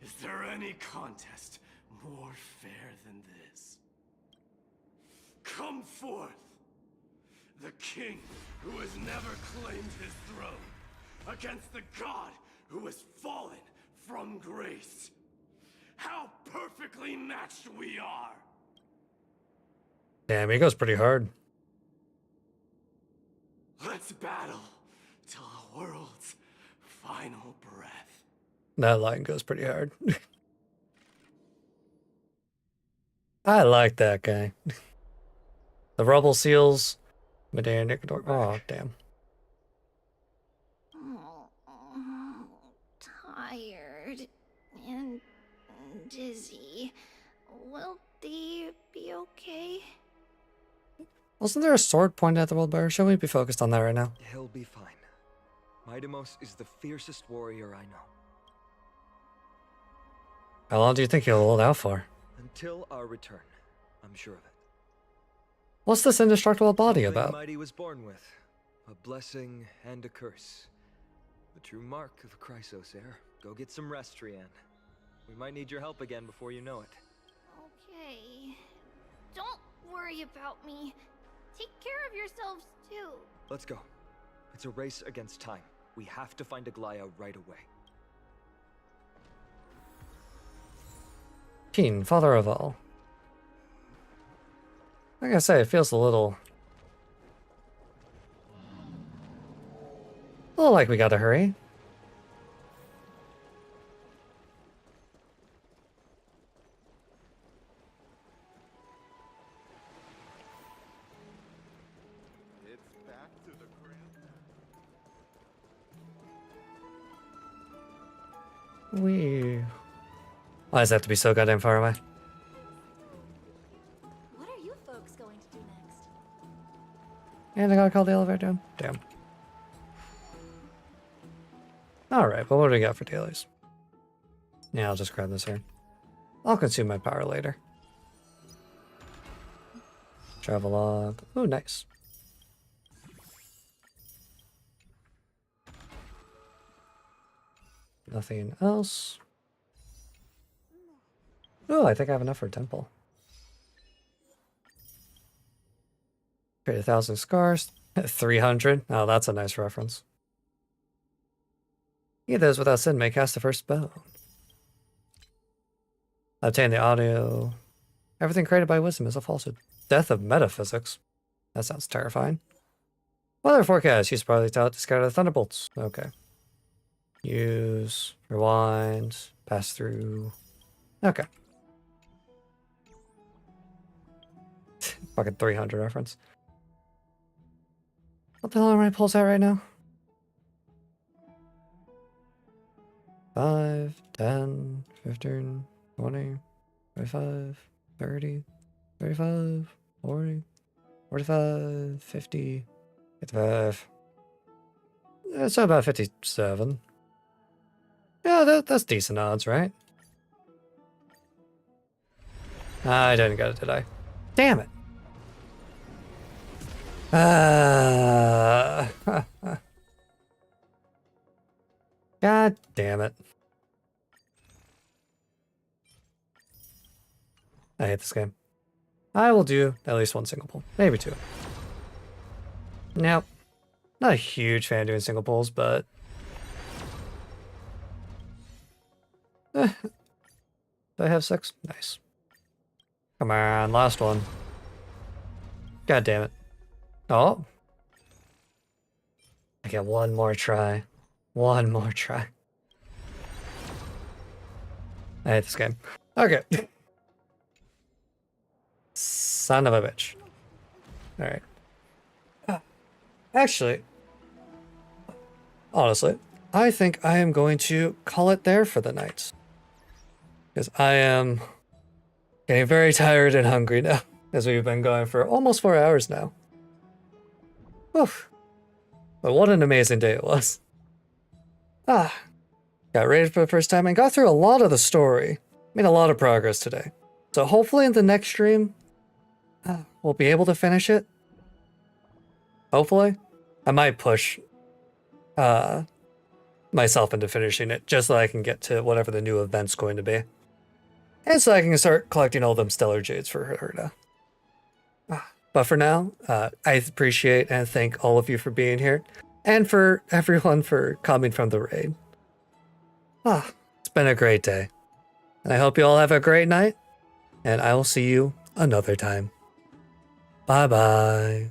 Is there any contest more fair than this? Come forth! The king who has never claimed his throne, against the god who has fallen from grace. How perfectly matched we are! Damn, he goes pretty hard. Let's battle till the world's final breath. That line goes pretty hard. I like that guy. The rubble seals. Medea Nicanor. Oh, damn. Tired and dizzy. Will they be okay? Wasn't there a sword pointed at the world bearer? Should we be focused on that right now? He'll be fine. Midamos is the fiercest warrior I know. How long do you think he'll hold out for? Until our return, I'm sure of it. What's this indestructible body Something about? Mighty was born with. A blessing and a curse. The true mark of Chrysos heir. Go get some rest, Trian. We might need your help again before you know it. Okay. Don't worry about me. Take care of yourselves too. Let's go. It's a race against time. We have to find Aglaya right away. Keen, father of all. Like I say, it feels a little like we gotta hurry. It's back to the Why does it have to be so goddamn far away? What are you folks going to do next? And I gotta call the elevator down. Damn. Alright, but what do we got for dailies? Yeah, I'll just grab this here. I'll consume my power later. Travel log. Oh, nice. Nothing else. Oh, I think I have enough for a temple. Create 1,000 scars. 300? Oh, that's a nice reference. He those without sin may cast the first spell. Obtain the audio. Everything created by wisdom is a falsehood. Death of metaphysics. That sounds terrifying. Weather forecast. Use probably taught to scatter the thunderbolts. Okay. Use. Rewind. Pass through. Okay. Fucking 300 reference. What the hell am I pulls out right now? 5, 10, 15, 20, 25, 30, 35, 40, 45, 50, 55. It's about 57. Yeah, that's decent odds, right? I didn't get it, did I? Damn it. God damn it. I hate this game. I will do at least one single pull. Maybe two. Now, not a huge fan of doing single pulls, but... Do I have 6? Nice. Come on, last one. God damn it. Oh. I get one more try. One more try. I hate this game. Okay. Son of a bitch. Alright. Actually, honestly, I think I am going to call it there for the night. Because I am getting very tired and hungry now, as we've been going for almost 4 hours now. Oof. But what an amazing day it was. Got raided for the first time and got through a lot of the story. Made a lot of progress today. So hopefully in the next stream, we'll be able to finish it. Hopefully. I might push myself into finishing it just so I can get to whatever the new event's going to be. And so I can start collecting all them stellar jades for Herta. But for now, I appreciate and thank all of you for being here. And for everyone for coming from the raid. It's been a great day. And I hope you all have a great night. And I will see you another time. Bye-bye.